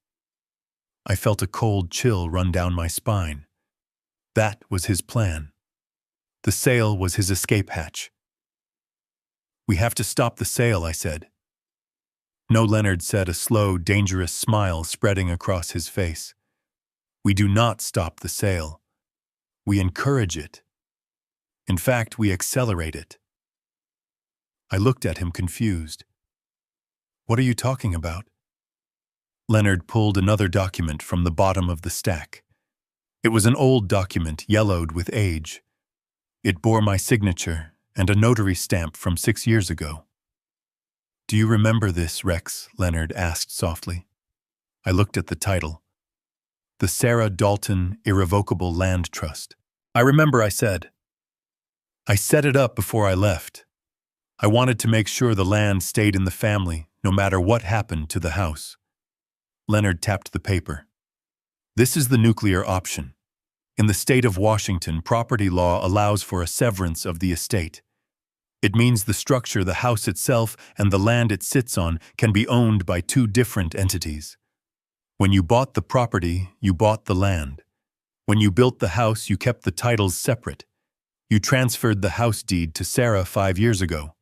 I felt a cold chill run down my spine. That was his plan. The sale was his escape hatch. "We have to stop the sale," I said. "No," Leonard said, a slow, dangerous smile spreading across his face. "We do not stop the sale. We encourage it. In fact, we accelerate it." I looked at him confused. "What are you talking about?" Leonard pulled another document from the bottom of the stack. It was an old document, yellowed with age. It bore my signature and a notary stamp from 6 years ago. "Do you remember this, Rex?" Leonard asked softly. I looked at the title. "The Sarah Dalton Irrevocable Land Trust." "I remember," I said. "I set it up before I left. I wanted to make sure the land stayed in the family, no matter what happened to the house." Leonard tapped the paper. "This is the nuclear option. In the state of Washington, property law allows for a severance of the estate. It means the structure, the house itself, and the land it sits on can be owned by two different entities. When you bought the property, you bought the land. When you built the house, you kept the titles separate. You transferred the house deed to Sarah 5 years ago.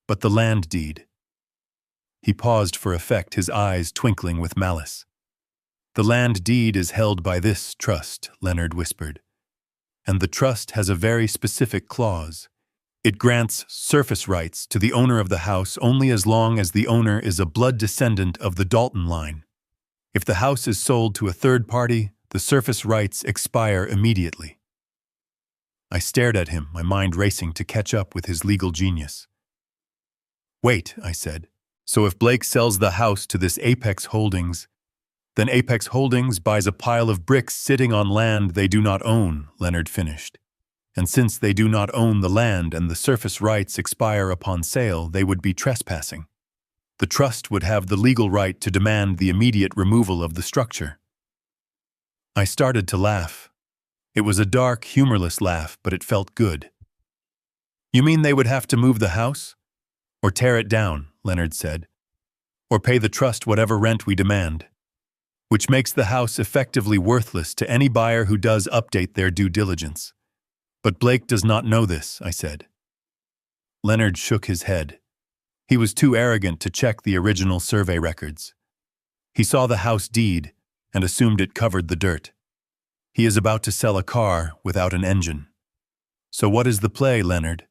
But the land deed—" He paused for effect, his eyes twinkling with malice. "The land deed is held by this trust," Leonard whispered. "And the trust has a very specific clause. It grants surface rights to the owner of the house only as long as the owner is a blood descendant of the Dalton line. If the house is sold to a third party, the surface rights expire immediately." I stared at him, my mind racing to catch up with his legal genius. "Wait," I said. "So if Blake sells the house to this Apex Holdings, then Apex Holdings buys a pile of bricks sitting on land they do not own," Leonard finished. "And since they do not own the land and the surface rights expire upon sale, they would be trespassing. The trust would have the legal right to demand the immediate removal of the structure." I started to laugh. It was a dark, humorless laugh, but it felt good. "You mean they would have to move the house? Or tear it down," Leonard said. "Or pay the trust whatever rent we demand. which makes the house effectively worthless to any buyer who does update their due diligence. But Blake does not know this, I said. Leonard shook his head. He was too arrogant to check the original survey records. He saw the house deed and assumed it covered the dirt. He is about to sell a car without an engine. So what is the play, Leonard?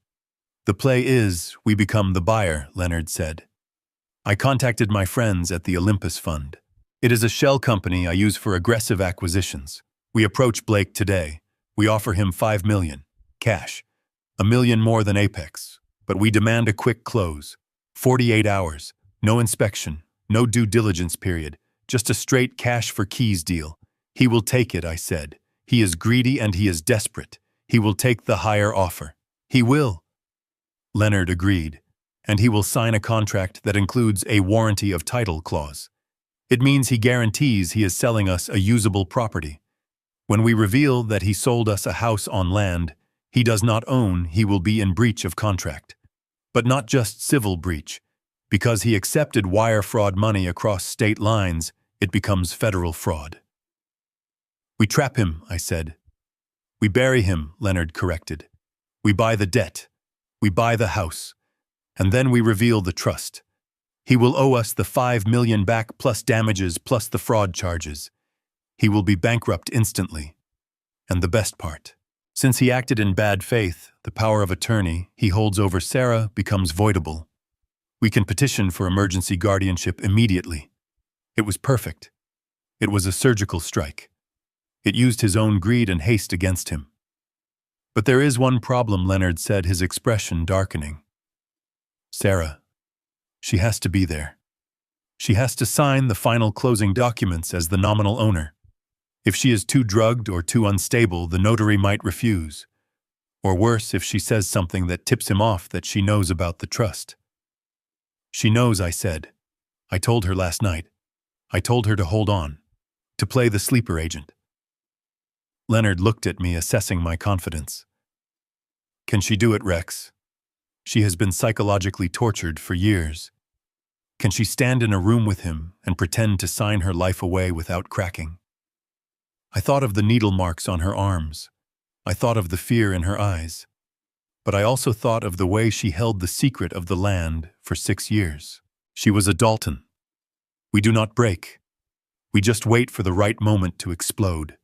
The play is we become the buyer, Leonard said. I contacted my friends at the Olympus Fund. It is a shell company I use for aggressive acquisitions. We approach Blake today. We offer him $5 million, cash, $1 million more than Apex, but we demand a quick close. 48 hours, no inspection, no due diligence period, just a straight cash for keys deal. He will take it, I said. He is greedy and he is desperate. He will take the higher offer. He will. Leonard agreed, and he will sign a contract that includes a warranty of title clause. It means he guarantees he is selling us a usable property. When we reveal that he sold us a house on land he does not own, he will be in breach of contract. But not just civil breach. Because he accepted wire fraud money across state lines, it becomes federal fraud. We trap him, I said. We bury him, Leonard corrected. We buy the debt. We buy the house. And then we reveal the trust. He will owe us the $5 million back plus damages plus the fraud charges. He will be bankrupt instantly. And the best part, since he acted in bad faith, the power of attorney he holds over Sarah becomes voidable. We can petition for emergency guardianship immediately. It was perfect. It was a surgical strike. It used his own greed and haste against him. But there is one problem, Leonard said, his expression darkening. Sarah. She has to be there. She has to sign the final closing documents as the nominal owner. If she is too drugged or too unstable, the notary might refuse. Or worse, if she says something that tips him off that she knows about the trust. She knows, I said. I told her last night. I told her to hold on, to play the sleeper agent. Leonard looked at me, assessing my confidence. Can she do it, Rex? She has been psychologically tortured for years. Can she stand in a room with him and pretend to sign her life away without cracking? I thought of the needle marks on her arms. I thought of the fear in her eyes. But I also thought of the way she held the secret of the land for 6 years. She was a Dalton. We do not break. We just wait for the right moment to explode.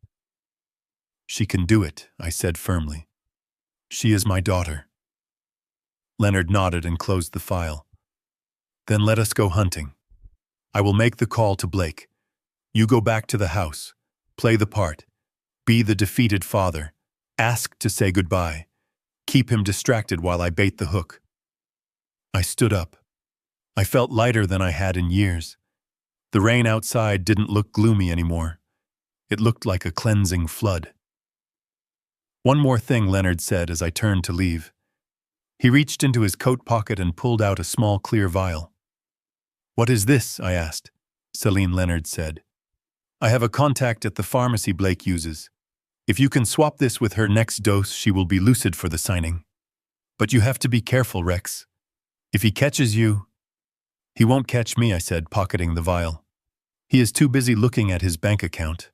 She can do it, I said firmly. She is my daughter. Leonard nodded and closed the file. Then let us go hunting. I will make the call to Blake. You go back to the house. Play the part. Be the defeated father. Ask to say goodbye. Keep him distracted while I bait the hook. I stood up. I felt lighter than I had in years. The rain outside didn't look gloomy anymore. It looked like a cleansing flood. One more thing, Leonard said as I turned to leave. He reached into his coat pocket and pulled out a small clear vial. What is this? I asked. Celine, Leonard said. I have a contact at the pharmacy Blake uses. If you can swap this with her next dose, she will be lucid for the signing. But you have to be careful, Rex. If he catches you... He won't catch me, I said, pocketing the vial. He is too busy looking at his bank account.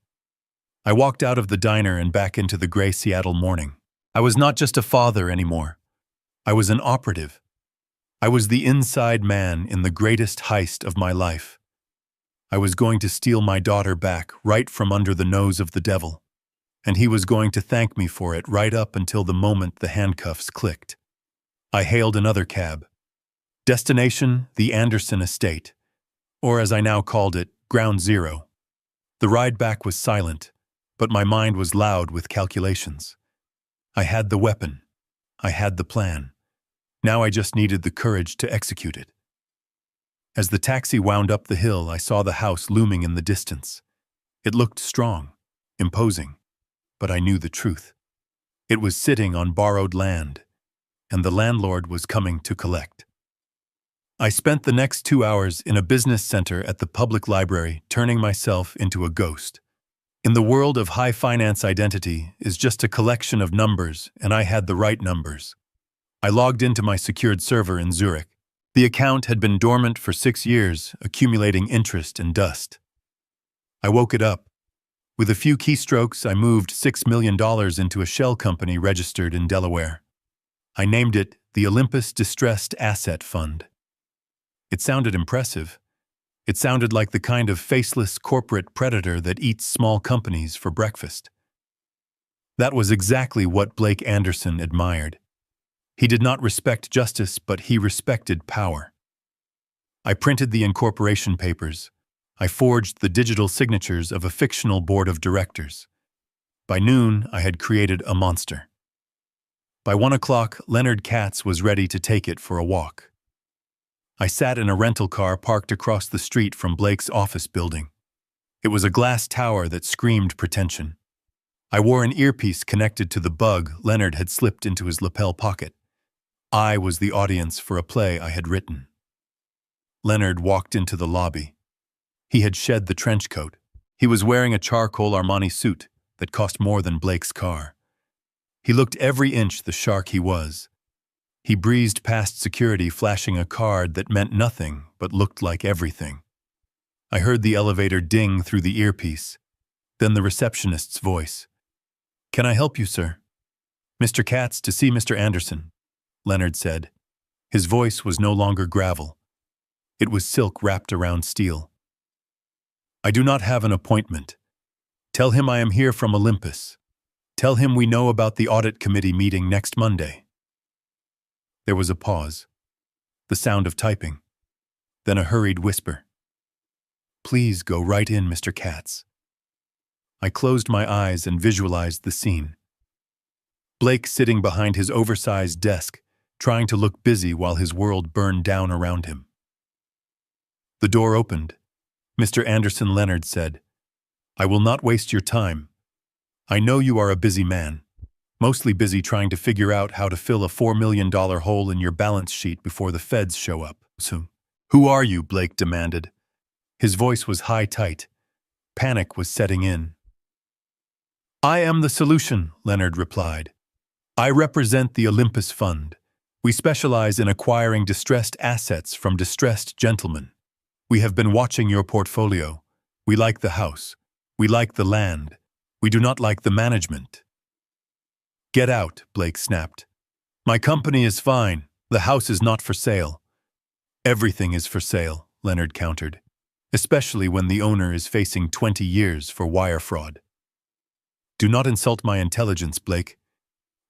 I walked out of the diner and back into the gray Seattle morning. I was not just a father anymore. I was an operative. I was the inside man in the greatest heist of my life. I was going to steal my daughter back right from under the nose of the devil. And he was going to thank me for it right up until the moment the handcuffs clicked. I hailed another cab. Destination, the Anderson estate, or as I now called it, Ground Zero. The ride back was silent, but my mind was loud with calculations. I had the weapon. I had the plan. Now I just needed the courage to execute it. As the taxi wound up the hill, I saw the house looming in the distance. It looked strong, imposing, but I knew the truth. It was sitting on borrowed land, and the landlord was coming to collect. I spent the next 2 hours in a business center at the public library, turning myself into a ghost. In the world of high finance, identity is just a collection of numbers, and I had the right numbers. I logged into my secured server in Zurich. The account had been dormant for 6 years, accumulating interest and dust. I woke it up. With a few keystrokes, I moved $6 million into a shell company registered in Delaware. I named it the Olympus Distressed Asset Fund. It sounded impressive. It sounded like the kind of faceless corporate predator that eats small companies for breakfast. That was exactly what Blake Anderson admired. He did not respect justice, but he respected power. I printed the incorporation papers. I forged the digital signatures of a fictional board of directors. By noon, I had created a monster. By 1 o'clock, Leonard Katz was ready to take it for a walk. I sat in a rental car parked across the street from Blake's office building. It was a glass tower that screamed pretension. I wore an earpiece connected to the bug Leonard had slipped into his lapel pocket. I was the audience for a play I had written. Leonard walked into the lobby. He had shed the trench coat. He was wearing a charcoal Armani suit that cost more than Blake's car. He looked every inch the shark he was. He breezed past security, flashing a card that meant nothing but looked like everything. I heard the elevator ding through the earpiece, then the receptionist's voice. "Can I help you, sir?" "Mr. Katz, to see Mr. Anderson," Leonard said. His voice was no longer gravel. It was silk wrapped around steel. "I do not have an appointment. Tell him I am here from Olympus. Tell him we know about the audit committee meeting next Monday." There was a pause, the sound of typing, then a hurried whisper. "Please go right in, Mr. Katz." I closed my eyes and visualized the scene. Blake sitting behind his oversized desk, trying to look busy while his world burned down around him. The door opened. "Mr. Anderson," Leonard said, "I will not waste your time. I know you are a busy man, mostly busy trying to figure out how to fill a $4 million hole in your balance sheet before the feds show up. So, who are you?" Blake demanded. His voice was high-tight. Panic was setting in. "I am the solution," Leonard replied. "I represent the Olympus Fund. We specialize in acquiring distressed assets from distressed gentlemen. We have been watching your portfolio. We like the house. We like the land. We do not like the management." "Get out," Blake snapped. "My company is fine. The house is not for sale." "Everything is for sale," Leonard countered, "especially when the owner is facing 20 years for wire fraud." "Do not insult my intelligence, Blake.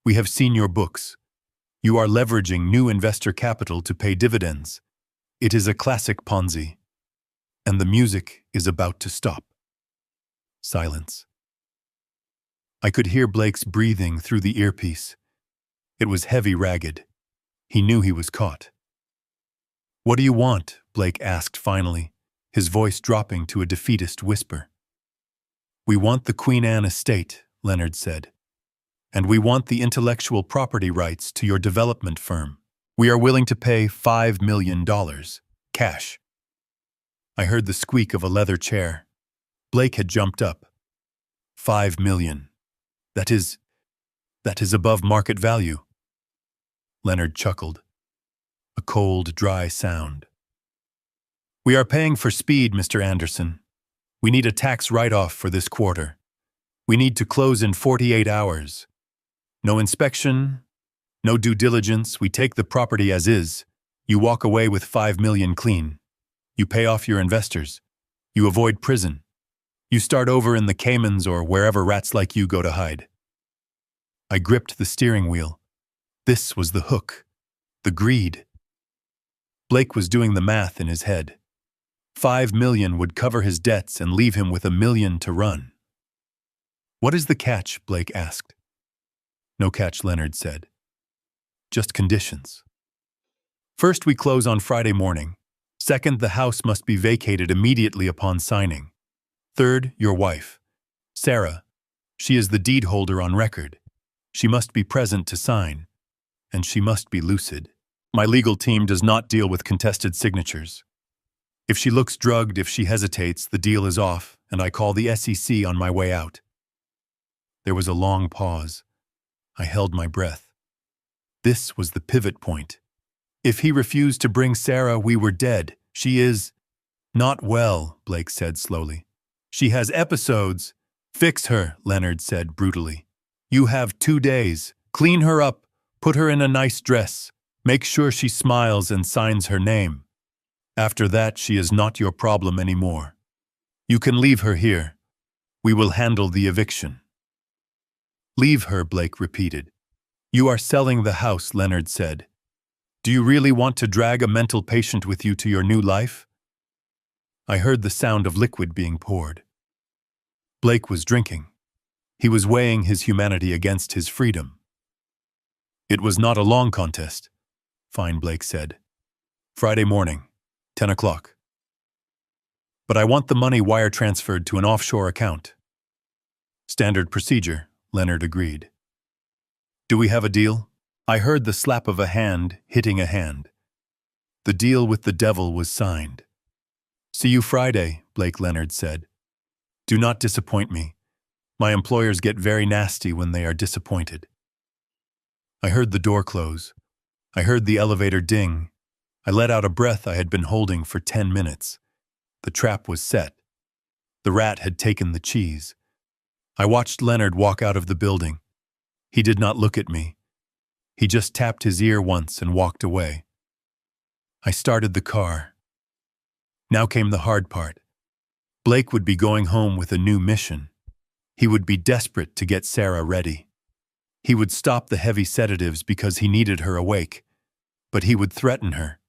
We have seen your books. You are leveraging new investor capital to pay dividends. It is a classic Ponzi. And the music is about to stop." Silence. I could hear Blake's breathing through the earpiece. It was heavy, ragged. He knew he was caught. "What do you want?" Blake asked finally, his voice dropping to a defeatist whisper. "We want the Queen Anne estate," Leonard said. "And we want the intellectual property rights to your development firm. We are willing to pay $5 million, cash." I heard the squeak of a leather chair. Blake had jumped up. $5 million. That is above market value." Leonard chuckled. A cold, dry sound. "We are paying for speed, Mr. Anderson. We need a tax write-off for this quarter. We need to close in 48 hours. No inspection, no due diligence. We take the property as is. You walk away with $5 million clean. You pay off your investors. You avoid prison. You start over in the Caymans or wherever rats like you go to hide." I gripped the steering wheel. This was the hook. The greed. Blake was doing the math in his head. $5 million would cover his debts and leave him with $1 million to run. "What is the catch?" Blake asked. "No catch," Leonard said. "Just conditions. First, we close on Friday morning. Second, the house must be vacated immediately upon signing. Third, your wife, Sarah. She is the deed holder on record. She must be present to sign. And she must be lucid. My legal team does not deal with contested signatures. If she looks drugged, if she hesitates, the deal is off, and I call the SEC on my way out." There was a long pause. I held my breath. This was the pivot point. If he refused to bring Sarah, we were dead. "She is not well," Blake said slowly. She has episodes. Fix her, Leonard said brutally. You have 2 days. Clean her up, put her in a nice dress, make sure she smiles and signs her name. After that, she is not your problem anymore. You can leave her here. We will handle the eviction. Leave her, Blake repeated. You are selling the house, Leonard said. Do you really want to drag a mental patient with you to your new life? I heard the sound of liquid being poured. Blake was drinking. He was weighing his humanity against his freedom. It was not a long contest, Fine, Blake said. Friday morning, 10 o'clock. But I want the money wire transferred to an offshore account. Standard procedure, Leonard agreed. Do we have a deal? I heard the slap of a hand hitting a hand. The deal with the devil was signed. See you Friday, Blake Leonard said. Do not disappoint me. My employers get very nasty when they are disappointed. I heard the door close. I heard the elevator ding. I let out a breath I had been holding for 10 minutes. The trap was set. The rat had taken the cheese. I watched Leonard walk out of the building. He did not look at me. He just tapped his ear once and walked away. I started the car. Now came the hard part. Blake would be going home with a new mission. He would be desperate to get Sarah ready. He would stop the heavy sedatives because he needed her awake, but he would threaten her.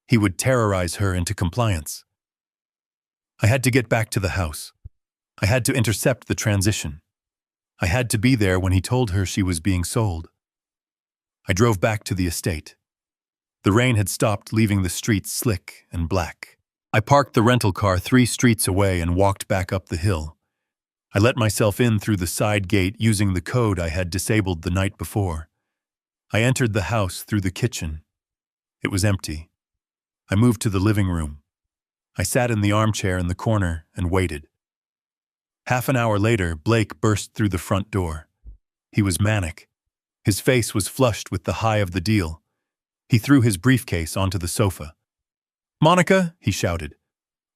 He would terrorize her into compliance. I had to get back to the house. I had to intercept the transition. I had to be there when he told her she was being sold. I drove back to the estate. The rain had stopped, leaving the streets slick and black. I parked the rental car 3 streets away and walked back up the hill. I let myself in through the side gate using the code I had disabled the night before. I entered the house through the kitchen. It was empty. I moved to the living room. I sat in the armchair in the corner and waited. Half an hour later, Blake burst through the front door. He was manic. His face was flushed with the high of the deal. He threw his briefcase onto the sofa. "Monica," he shouted.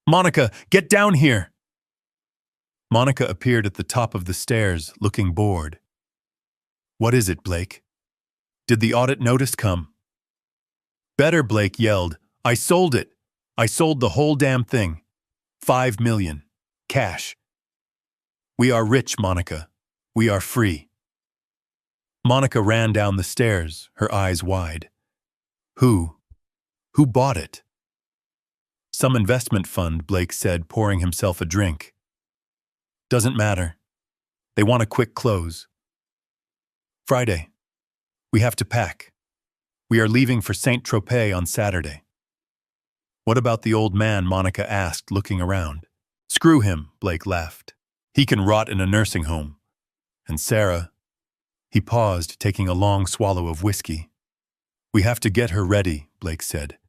"Monica, get down here!" Monica appeared at the top of the stairs, looking bored. "What is it, Blake? Did the audit notice come?" "Better," Blake yelled. "I sold it. I sold the whole damn thing. 5 million. Cash. We are rich, Monica. We are free." Monica ran down the stairs, her eyes wide. Who bought it?" "Some investment fund," Blake said, pouring himself a drink. "Doesn't matter. They want a quick close." "Friday. We have to pack. We are leaving for Saint-Tropez on Saturday." "What about the old man?" Monica asked, looking around. "Screw him," Blake laughed. "He can rot in a nursing home. And Sarah..." He paused, taking a long swallow of whiskey. "We have to get her ready," Blake said.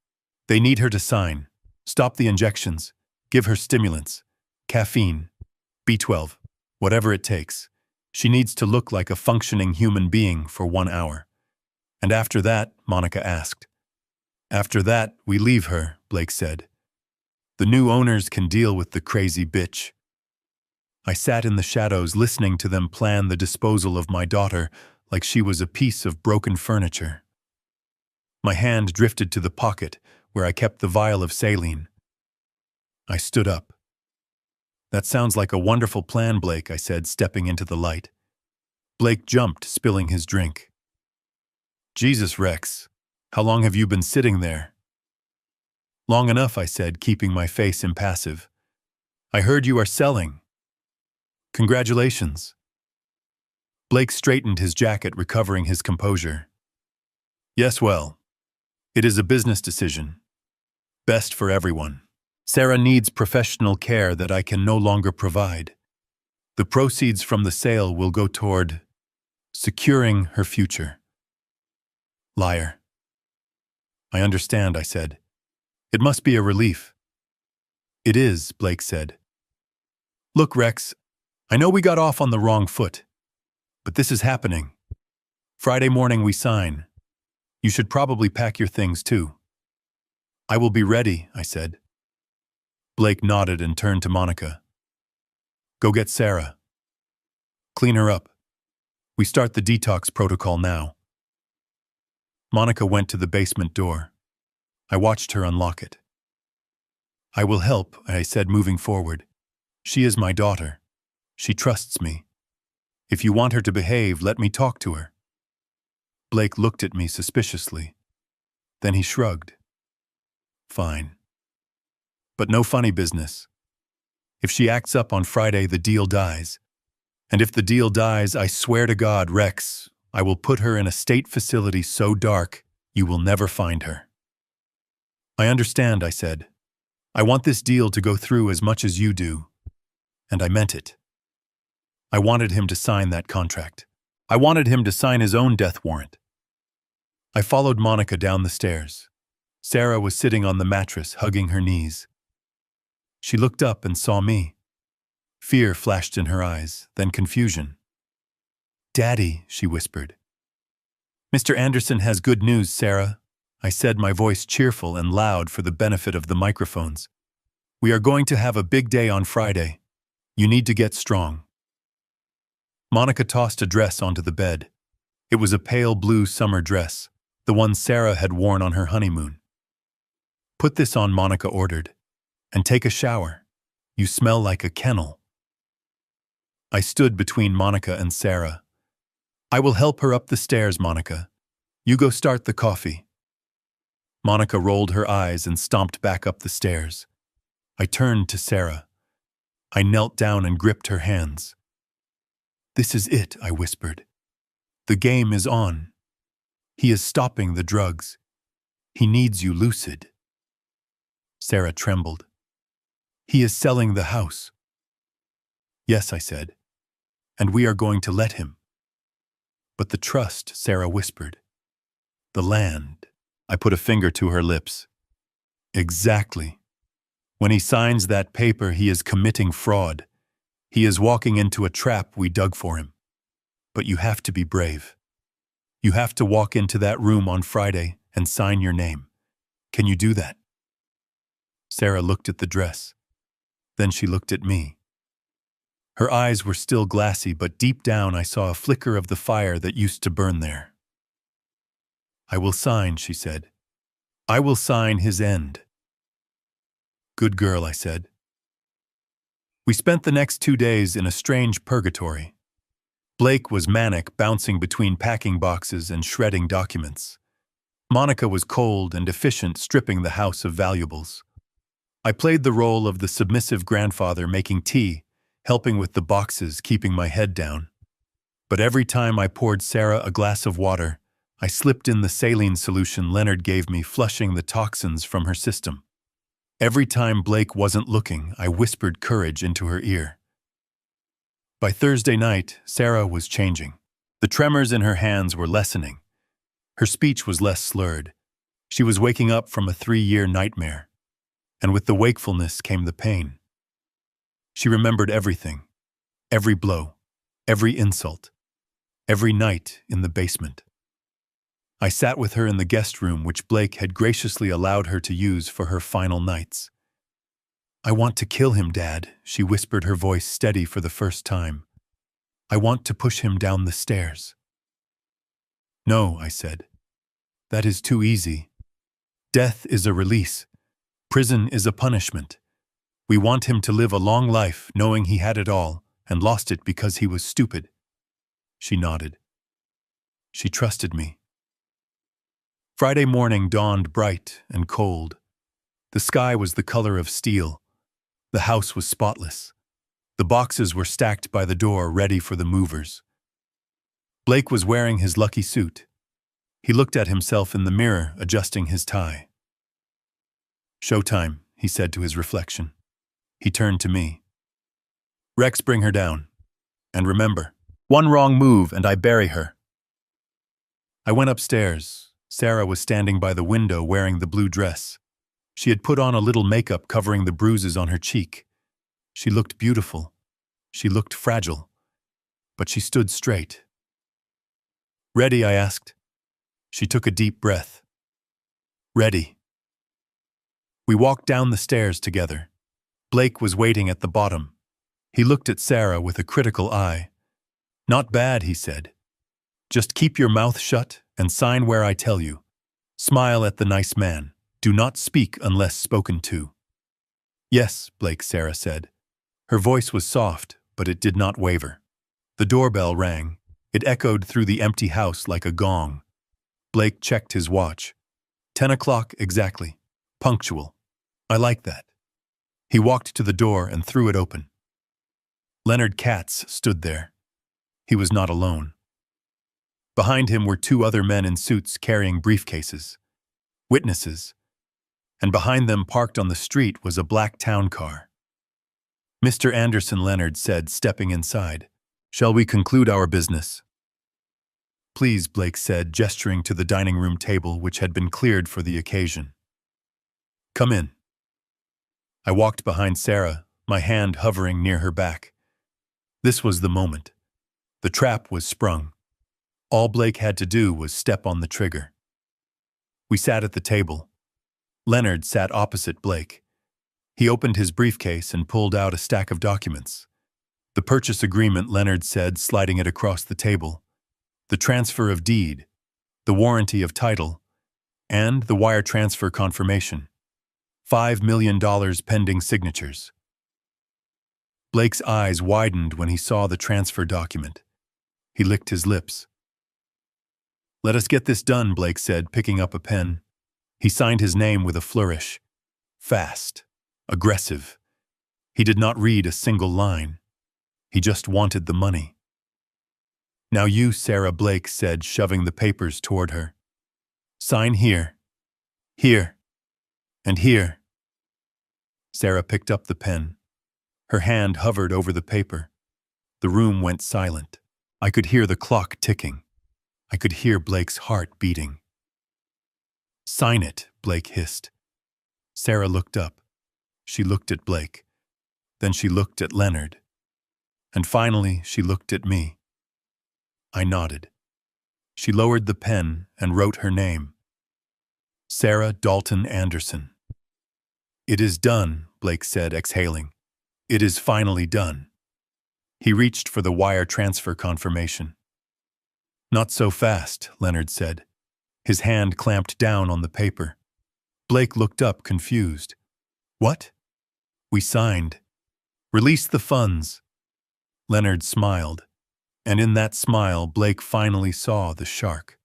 "They need her to sign. Stop the injections. Give her stimulants. Caffeine. B12. Whatever it takes. She needs to look like a functioning human being for 1 hour." "And after that?" Monica asked. "After that, we leave her," Blake said. "The new owners can deal with the crazy bitch." I sat in the shadows listening to them plan the disposal of my daughter like she was a piece of broken furniture. My hand drifted to the pocket where I kept the vial of saline. I stood up. "That sounds like a wonderful plan, Blake," I said, stepping into the light. Blake jumped, spilling his drink. "Jesus, Rex, how long have you been sitting there?" "Long enough," I said, keeping my face impassive. "I heard you are selling." "Congratulations." Blake straightened his jacket, recovering his composure. "Yes, well, it is a business decision. Best for everyone. Sarah needs professional care that I can no longer provide. The proceeds from the sale will go toward securing her future." "Liar." "I understand," I said. "It must be a relief." "It is," Blake said. "Look, Rex, I know we got off on the wrong foot, but this is happening. Friday morning we sign. You should probably pack your things too." "I will be ready," I said. Blake nodded and turned to Monica. Go get Sarah. Clean her up. We start the detox protocol now. Monica went to the basement door. I watched her unlock it. I will help, I said, moving forward. She is my daughter. She trusts me. If you want her to behave, let me talk to her. Blake looked at me suspiciously. Then he shrugged. Fine. But no funny business. If she acts up on Friday, the deal dies. And if the deal dies, I swear to God, Rex, I will put her in a state facility so dark, you will never find her. I understand, I said. I want this deal to go through as much as you do. And I meant it. I wanted him to sign that contract. I wanted him to sign his own death warrant. I followed Monica down the stairs. Sarah was sitting on the mattress, hugging her knees. She looked up and saw me. Fear flashed in her eyes, then confusion. Daddy, she whispered. Mr. Anderson has good news, Sarah, I said, my voice cheerful and loud for the benefit of the microphones. We are going to have a big day on Friday. You need to get strong. Monica tossed a dress onto the bed. It was a pale blue summer dress, the one Sarah had worn on her honeymoon. Put this on, Monica ordered, and take a shower. You smell like a kennel. I stood between Monica and Sarah. I will help her up the stairs, Monica. You go start the coffee. Monica rolled her eyes and stomped back up the stairs. I turned to Sarah. I knelt down and gripped her hands. This is it, I whispered. The game is on. He is stopping the drugs. He needs you lucid. Sarah trembled. He is selling the house. Yes, I said. And we are going to let him. But the trust, Sarah whispered. The land. I put a finger to her lips. Exactly. When he signs that paper, he is committing fraud. He is walking into a trap we dug for him. But you have to be brave. You have to walk into that room on Friday and sign your name. Can you do that? Sarah looked at the dress. Then she looked at me. Her eyes were still glassy, but deep down I saw a flicker of the fire that used to burn there. I will sign, she said. I will sign his end. Good girl, I said. We spent the next 2 days in a strange purgatory. Blake was manic, bouncing between packing boxes and shredding documents. Monica was cold and efficient, stripping the house of valuables. I played the role of the submissive grandfather, making tea, helping with the boxes, keeping my head down. But every time I poured Sarah a glass of water, I slipped in the saline solution Leonard gave me, flushing the toxins from her system. Every time Blake wasn't looking, I whispered courage into her ear. By Thursday night, Sarah was changing. The tremors in her hands were lessening. Her speech was less slurred. She was waking up from a 3-year nightmare. And with the wakefulness came the pain. She remembered everything, every blow, every insult, every night in the basement. I sat with her in the guest room, which Blake had graciously allowed her to use for her final nights. I want to kill him, Dad, she whispered, her voice steady for the first time. I want to push him down the stairs. No, I said. That is too easy. Death is a release. Prison is a punishment. We want him to live a long life, knowing he had it all and lost it because he was stupid. She nodded. She trusted me. Friday morning dawned bright and cold. The sky was the color of steel. The house was spotless. The boxes were stacked by the door, ready for the movers. Blake was wearing his lucky suit. He looked at himself in the mirror, adjusting his tie. Showtime, he said to his reflection. He turned to me. Rex, bring her down. And remember, one wrong move and I bury her. I went upstairs. Sarah was standing by the window wearing the blue dress. She had put on a little makeup covering the bruises on her cheek. She looked beautiful. She looked fragile. But she stood straight. Ready, I asked. She took a deep breath. Ready. We walked down the stairs together. Blake was waiting at the bottom. He looked at Sarah with a critical eye. "Not bad," he said. "Just keep your mouth shut and sign where I tell you. Smile at the nice man. Do not speak unless spoken to." "Yes," Sarah said. Her voice was soft, but it did not waver. The doorbell rang. It echoed through the empty house like a gong. Blake checked his watch. 10 o'clock exactly. Punctual. I like that. He walked to the door and threw it open. Leonard Katz stood there. He was not alone. Behind him were 2 other men in suits carrying briefcases. Witnesses. And behind them, parked on the street, was a black town car. "Mr. Anderson," Leonard said, stepping inside. "Shall we conclude our business?" "Please," Blake said, gesturing to the dining room table which had been cleared for the occasion. "Come in." I walked behind Sarah, my hand hovering near her back. This was the moment. The trap was sprung. All Blake had to do was step on the trigger. We sat at the table. Leonard sat opposite Blake. He opened his briefcase and pulled out a stack of documents. "The purchase agreement," Leonard said, sliding it across the table. "The transfer of deed, the warranty of title, and the wire transfer confirmation. $5 million pending signatures." Blake's eyes widened when he saw the transfer document. He licked his lips. "Let us get this done," Blake said, picking up a pen. He signed his name with a flourish. Fast. Aggressive. He did not read a single line. He just wanted the money. "Now you, Sarah," Blake said, shoving the papers toward her. "Sign here, here, and here." Sarah picked up the pen. Her hand hovered over the paper. The room went silent. I could hear the clock ticking. I could hear Blake's heart beating. "Sign it," Blake hissed. Sarah looked up. She looked at Blake. Then she looked at Leonard. And finally, she looked at me. I nodded. She lowered the pen and wrote her name. Sarah Dalton Anderson. "It is done," Blake said, exhaling. "It is finally done." He reached for the wire transfer confirmation. "Not so fast," Leonard said. His hand clamped down on the paper. Blake looked up, confused. "What?" "We signed. Release the funds." Leonard smiled, and in that smile, Blake finally saw the shark.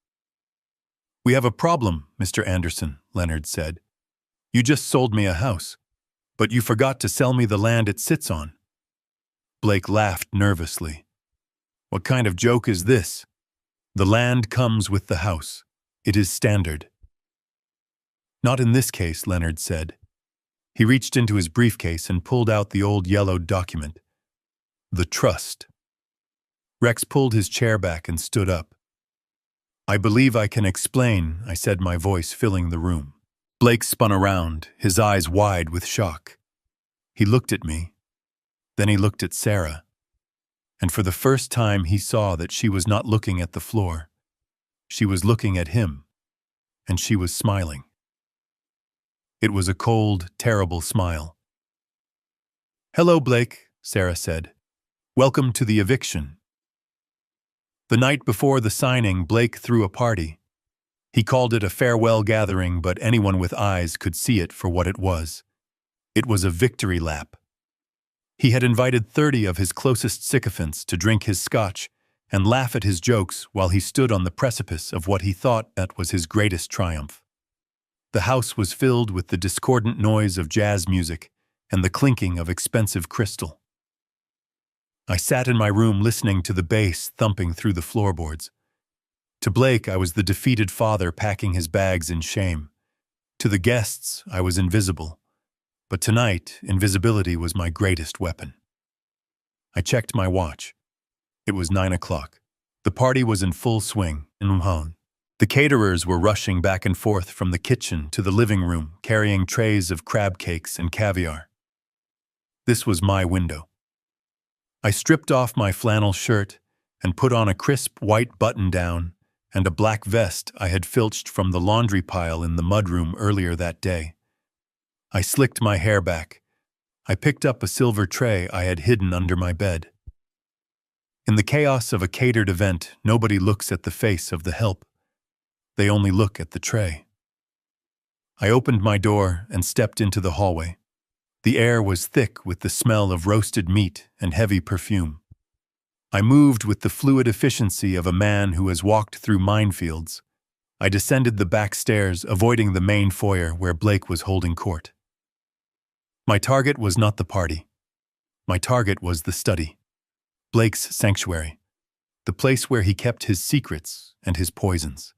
"We have a problem, Mr. Anderson," Leonard said. "You just sold me a house, but you forgot to sell me the land it sits on." Blake laughed nervously. "What kind of joke is this? The land comes with the house. It is standard." "Not in this case," Leonard said. He reached into his briefcase and pulled out the old yellowed document. The trust. Rex pulled his chair back and stood up. "I believe I can explain," I said, my voice filling the room. Blake spun around, his eyes wide with shock. He looked at me. Then he looked at Sarah. And for the first time he saw that she was not looking at the floor. She was looking at him. And she was smiling. It was a cold, terrible smile. "Hello, Blake," Sarah said. "Welcome to the eviction." The night before the signing, Blake threw a party. He called it a farewell gathering, but anyone with eyes could see it for what it was. It was a victory lap. He had invited 30 of his closest sycophants to drink his scotch and laugh at his jokes while he stood on the precipice of what he thought that was his greatest triumph. The house was filled with the discordant noise of jazz music and the clinking of expensive crystal. I sat in my room listening to the bass thumping through the floorboards. To Blake, I was the defeated father packing his bags in shame. To the guests, I was invisible. But tonight, invisibility was my greatest weapon. I checked my watch. It was 9 o'clock. The party was in full swing in Wuhan. The caterers were rushing back and forth from the kitchen to the living room, carrying trays of crab cakes and caviar. This was my window. I stripped off my flannel shirt and put on a crisp white button-down and a black vest I had filched from the laundry pile in the mudroom earlier that day. I slicked my hair back. I picked up a silver tray I had hidden under my bed. In the chaos of a catered event, nobody looks at the face of the help. They only look at the tray. I opened my door and stepped into the hallway. The air was thick with the smell of roasted meat and heavy perfume. I moved with the fluid efficiency of a man who has walked through minefields. I descended the back stairs, avoiding the main foyer where Blake was holding court. My target was not the party. My target was the study. Blake's sanctuary. The place where he kept his secrets and his poisons.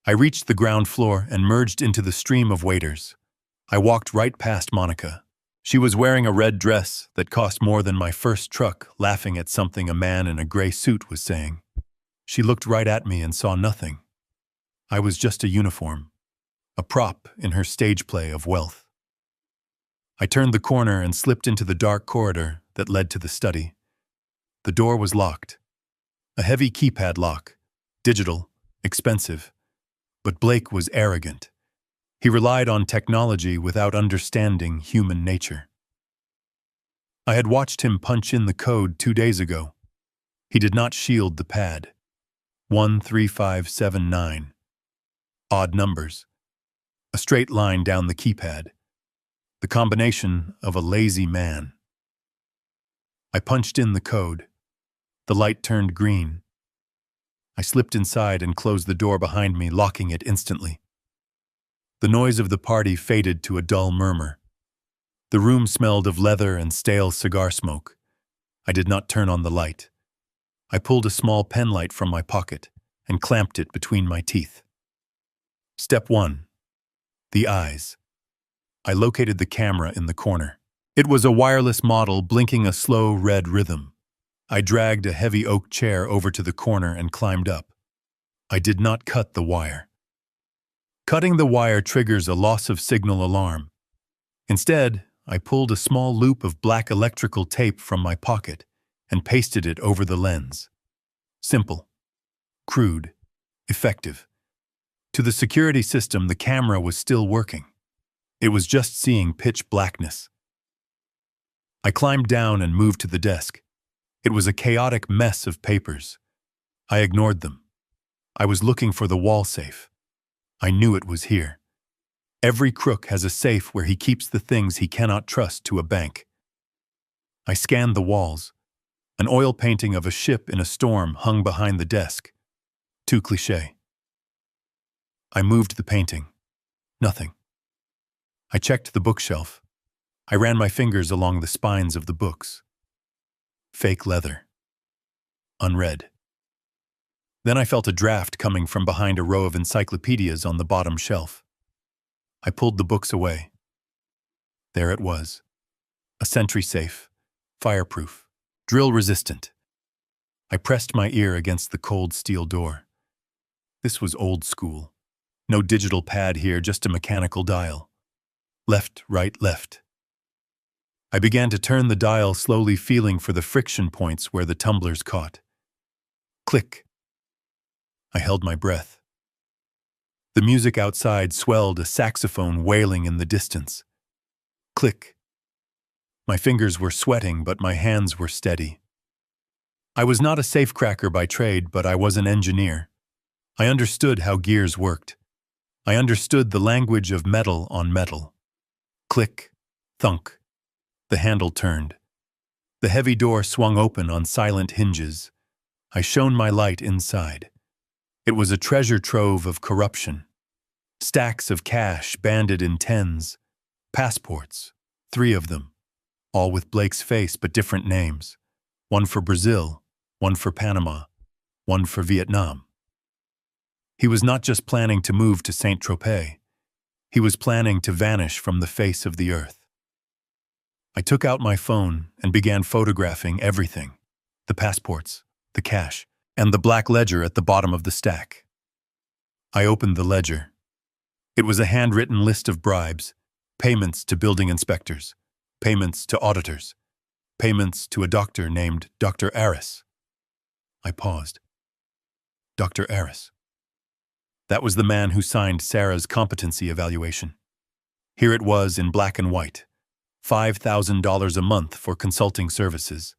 I reached the ground floor and merged into the stream of waiters. I walked right past Monica. She was wearing a red dress that cost more than my first truck, laughing at something a man in a gray suit was saying. She looked right at me and saw nothing. I was just a uniform, a prop in her stage play of wealth. I turned the corner and slipped into the dark corridor that led to the study. The door was locked. A heavy keypad lock, digital, expensive. But Blake was arrogant. He relied on technology without understanding human nature. I had watched him punch in the code 2 days ago. He did not shield the pad. 13579. Odd numbers. A straight line down the keypad. The combination of a lazy man. I punched in the code. The light turned green. I slipped inside and closed the door behind me, locking it instantly. The noise of the party faded to a dull murmur. The room smelled of leather and stale cigar smoke. I did not turn on the light. I pulled a small pen light from my pocket and clamped it between my teeth. Step 1. The eyes. I located the camera in the corner. It was a wireless model blinking a slow red rhythm. I dragged a heavy oak chair over to the corner and climbed up. I did not cut the wire. Cutting the wire triggers a loss of signal alarm. Instead, I pulled a small loop of black electrical tape from my pocket and pasted it over the lens. Simple, crude, effective. To the security system, the camera was still working. It was just seeing pitch blackness. I climbed down and moved to the desk. It was a chaotic mess of papers. I ignored them. I was looking for the wall safe. I knew it was here. Every crook has a safe where he keeps the things he cannot trust to a bank. I scanned the walls. An oil painting of a ship in a storm hung behind the desk. Too cliché. I moved the painting. Nothing. I checked the bookshelf. I ran my fingers along the spines of the books. Fake leather. Unread. Then I felt a draft coming from behind a row of encyclopedias on the bottom shelf. I pulled the books away. There it was. A sentry safe, fireproof, drill-resistant. I pressed my ear against the cold steel door. This was old school. No digital pad here, just a mechanical dial. Left, right, left. I began to turn the dial, slowly feeling for the friction points where the tumblers caught. Click. I held my breath. The music outside swelled, a saxophone wailing in the distance. Click. My fingers were sweating, but my hands were steady. I was not a safecracker by trade, but I was an engineer. I understood how gears worked. I understood the language of metal on metal. Click, thunk. The handle turned. The heavy door swung open on silent hinges. I shone my light inside. It was a treasure trove of corruption. Stacks of cash banded in tens. Passports, 3 of them, all with Blake's face but different names. One for Brazil, one for Panama, one for Vietnam. He was not just planning to move to Saint-Tropez. He was planning to vanish from the face of the earth. I took out my phone and began photographing everything. The passports, the cash, and the black ledger at the bottom of the stack. I opened the ledger. It was a handwritten list of bribes, payments to building inspectors, payments to auditors, payments to a doctor named Dr. Aris. I paused. Dr. Aris. That was the man who signed Sarah's competency evaluation. Here it was in black and white. $5,000 a month for consulting services.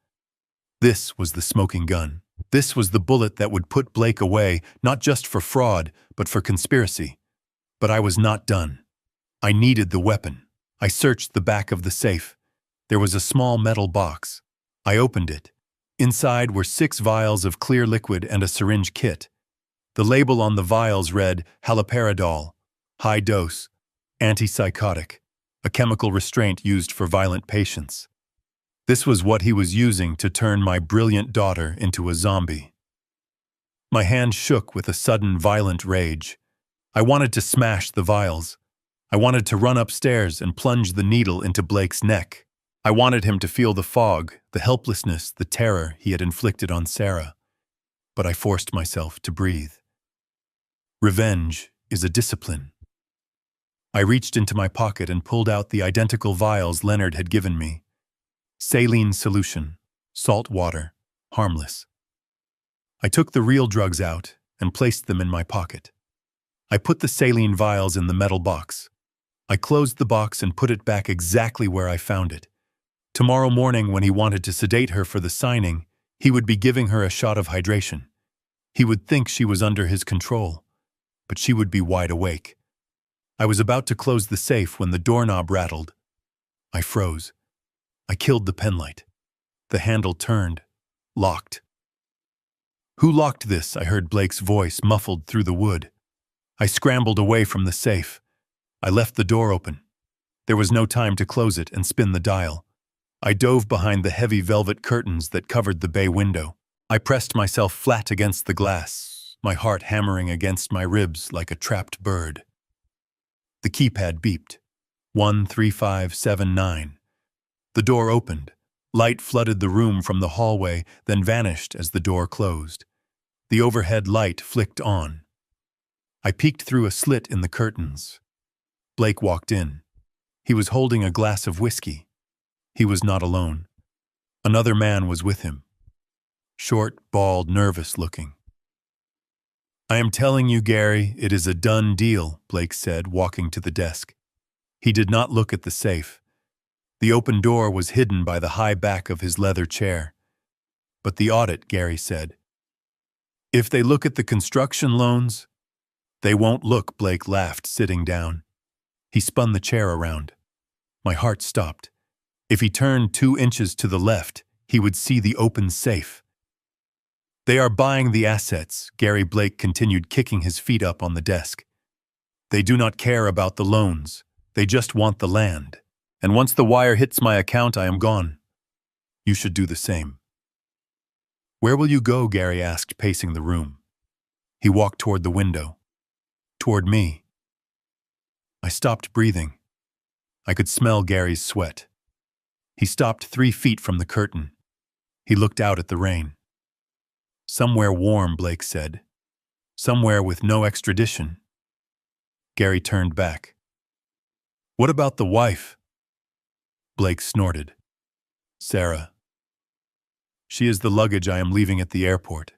This was the smoking gun. This was the bullet that would put Blake away, not just for fraud, but for conspiracy. But I was not done. I needed the weapon. I searched the back of the safe. There was a small metal box. I opened it. Inside were 6 vials of clear liquid and a syringe kit. The label on the vials read haloperidol, high dose, antipsychotic, a chemical restraint used for violent patients. This was what he was using to turn my brilliant daughter into a zombie. My hand shook with a sudden violent rage. I wanted to smash the vials. I wanted to run upstairs and plunge the needle into Blake's neck. I wanted him to feel the fog, the helplessness, the terror he had inflicted on Sarah. But I forced myself to breathe. Revenge is a discipline. I reached into my pocket and pulled out the identical vials Leonard had given me. Saline solution, salt water, harmless. I took the real drugs out and placed them in my pocket. I put the saline vials in the metal box. I closed the box and put it back exactly where I found it. Tomorrow morning, when he wanted to sedate her for the signing, he would be giving her a shot of hydration. He would think she was under his control, but she would be wide awake. I was about to close the safe when the doorknob rattled. I froze. I killed the penlight. The handle turned, locked. "Who locked this?" I heard Blake's voice muffled through the wood. I scrambled away from the safe. I left the door open. There was no time to close it and spin the dial. I dove behind the heavy velvet curtains that covered the bay window. I pressed myself flat against the glass, my heart hammering against my ribs like a trapped bird. The keypad beeped. 13579. The door opened. Light flooded the room from the hallway, then vanished as the door closed. The overhead light flicked on. I peeked through a slit in the curtains. Blake walked in. He was holding a glass of whiskey. He was not alone. Another man was with him. Short, bald, nervous-looking. "I am telling you, Gary, it is a done deal," Blake said, walking to the desk. He did not look at the safe. The open door was hidden by the high back of his leather chair. "But the audit," Gary said. "If they look at the construction loans—" "They won't look," Blake laughed, sitting down. He spun the chair around. My heart stopped. If he turned 2 inches to the left, he would see the open safe. "They are buying the assets," Gary Blake continued, kicking his feet up on the desk. "They do not care about the loans. They just want the land. And once the wire hits my account, I am gone. You should do the same." "Where will you go?" Gary asked, pacing the room. He walked toward the window. Toward me. I stopped breathing. I could smell Gary's sweat. He stopped 3 feet from the curtain. He looked out at the rain. "Somewhere warm," Blake said. "Somewhere with no extradition." Gary turned back. "What about the wife?" Blake snorted. "Sarah. She is the luggage I am leaving at the airport.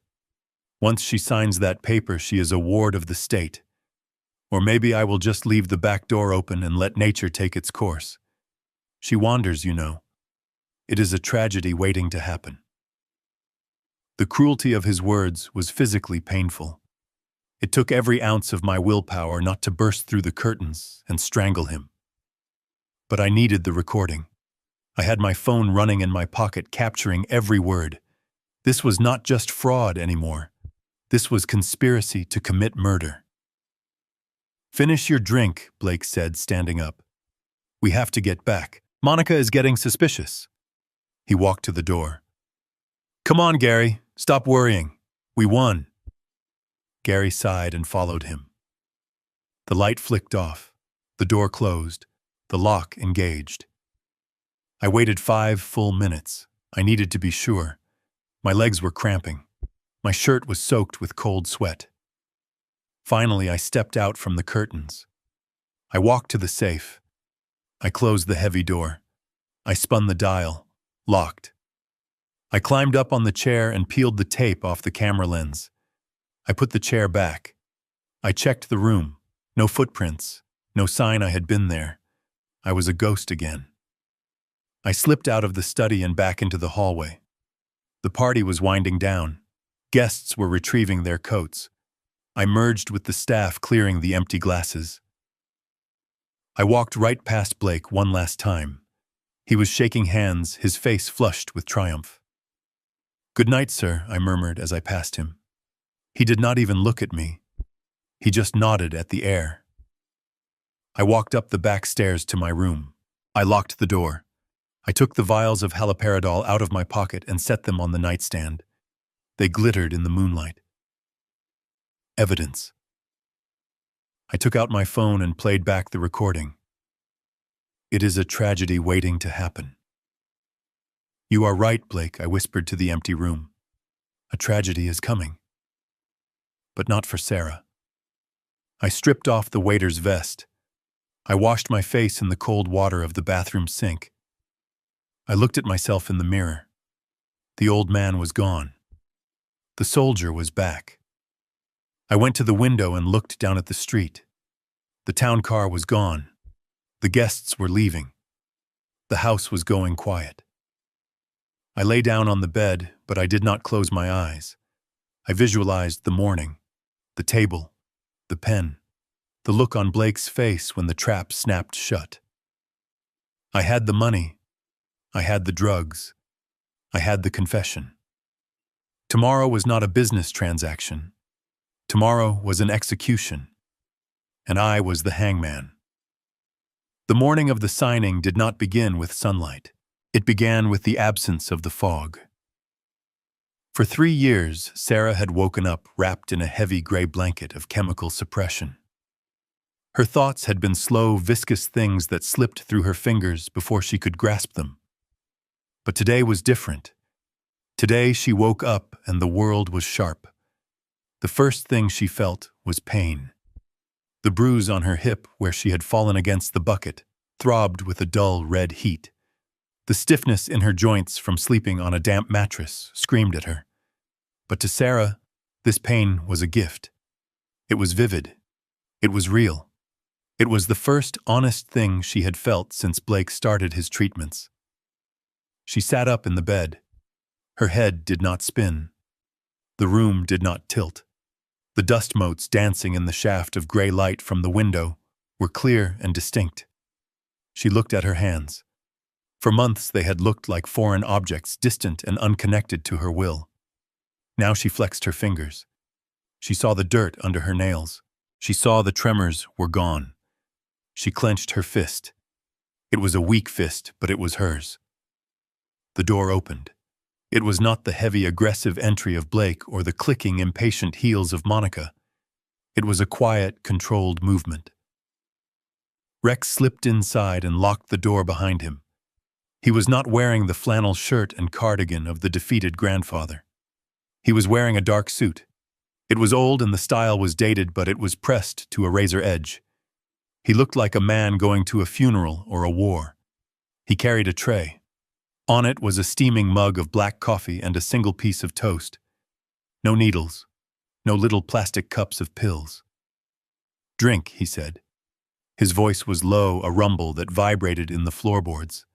Once she signs that paper, she is a ward of the state. Or maybe I will just leave the back door open and let nature take its course. She wanders, you know. It is a tragedy waiting to happen." The cruelty of his words was physically painful. It took every ounce of my willpower not to burst through the curtains and strangle him. But I needed the recording. I had my phone running in my pocket, capturing every word. This was not just fraud anymore. This was conspiracy to commit murder. "Finish your drink," Blake said, standing up. "We have to get back. Monica is getting suspicious." He walked to the door. "Come on, Gary. Stop worrying. We won." Gary sighed and followed him. The light flicked off. The door closed. The lock engaged. I waited 5 full minutes. I needed to be sure. My legs were cramping. My shirt was soaked with cold sweat. Finally, I stepped out from the curtains. I walked to the safe. I closed the heavy door. I spun the dial. Locked. I climbed up on the chair and peeled the tape off the camera lens. I put the chair back. I checked the room. No footprints. No sign I had been there. I was a ghost again. I slipped out of the study and back into the hallway. The party was winding down. Guests were retrieving their coats. I merged with the staff clearing the empty glasses. I walked right past Blake one last time. He was shaking hands, his face flushed with triumph. "Good night, sir," I murmured as I passed him. He did not even look at me. He just nodded at the air. I walked up the back stairs to my room. I locked the door. I took the vials of haloperidol out of my pocket and set them on the nightstand. They glittered in the moonlight. Evidence. I took out my phone and played back the recording. It is a tragedy waiting to happen. "You are right, Blake," I whispered to the empty room. "A tragedy is coming. But not for Sarah." I stripped off the waiter's vest. I washed my face in the cold water of the bathroom sink. I looked at myself in the mirror. The old man was gone. The soldier was back. I went to the window and looked down at the street. The town car was gone. The guests were leaving. The house was going quiet. I lay down on the bed, but I did not close my eyes. I visualized the morning, the table, the pen, the look on Blake's face when the trap snapped shut. I had the money. I had the drugs. I had the confession. Tomorrow was not a business transaction. Tomorrow was an execution. And I was the hangman. The morning of the signing did not begin with sunlight. It began with the absence of the fog. For 3 years, Sarah had woken up wrapped in a heavy gray blanket of chemical suppression. Her thoughts had been slow, viscous things that slipped through her fingers before she could grasp them. But today was different. Today she woke up and the world was sharp. The first thing she felt was pain. The bruise on her hip where she had fallen against the bucket throbbed with a dull red heat. The stiffness in her joints from sleeping on a damp mattress screamed at her. But to Sarah, this pain was a gift. It was vivid. It was real. It was the first honest thing she had felt since Blake started his treatments. She sat up in the bed. Her head did not spin. The room did not tilt. The dust motes dancing in the shaft of gray light from the window were clear and distinct. She looked at her hands. For months they had looked like foreign objects, distant and unconnected to her will. Now she flexed her fingers. She saw the dirt under her nails. She saw the tremors were gone. She clenched her fist. It was a weak fist, but it was hers. The door opened. It was not the heavy, aggressive entry of Blake or the clicking, impatient heels of Monica. It was a quiet, controlled movement. Rex slipped inside and locked the door behind him. He was not wearing the flannel shirt and cardigan of the defeated grandfather. He was wearing a dark suit. It was old and the style was dated, but it was pressed to a razor edge. He looked like a man going to a funeral or a war. He carried a tray. On it was a steaming mug of black coffee and a single piece of toast. No needles. No little plastic cups of pills. "Drink," he said. His voice was low, a rumble that vibrated in the floorboards.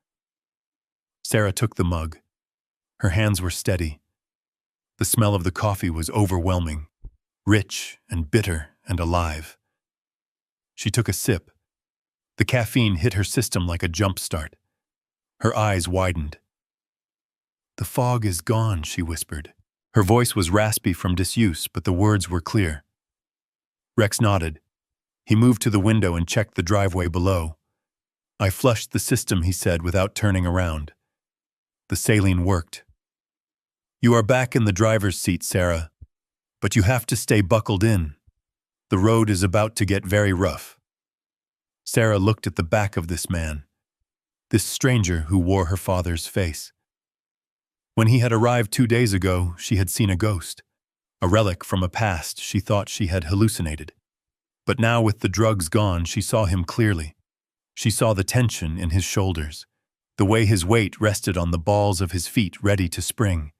Sarah took the mug. Her hands were steady. The smell of the coffee was overwhelming, rich and bitter and alive. She took a sip. The caffeine hit her system like a jump start. Her eyes widened. "The fog is gone," she whispered. Her voice was raspy from disuse, but the words were clear. Rex nodded. He moved to the window and checked the driveway below. "I flushed the system," he said without turning around. The saline worked. "You are back in the driver's seat, Sarah. But you have to stay buckled in. The road is about to get very rough." Sarah looked at the back of this man, this stranger who wore her father's face. When he had arrived 2 days ago, she had seen a ghost, a relic from a past she thought she had hallucinated. But now with the drugs gone, she saw him clearly. She saw the tension in his shoulders, the way his weight rested on the balls of his feet ready to spring.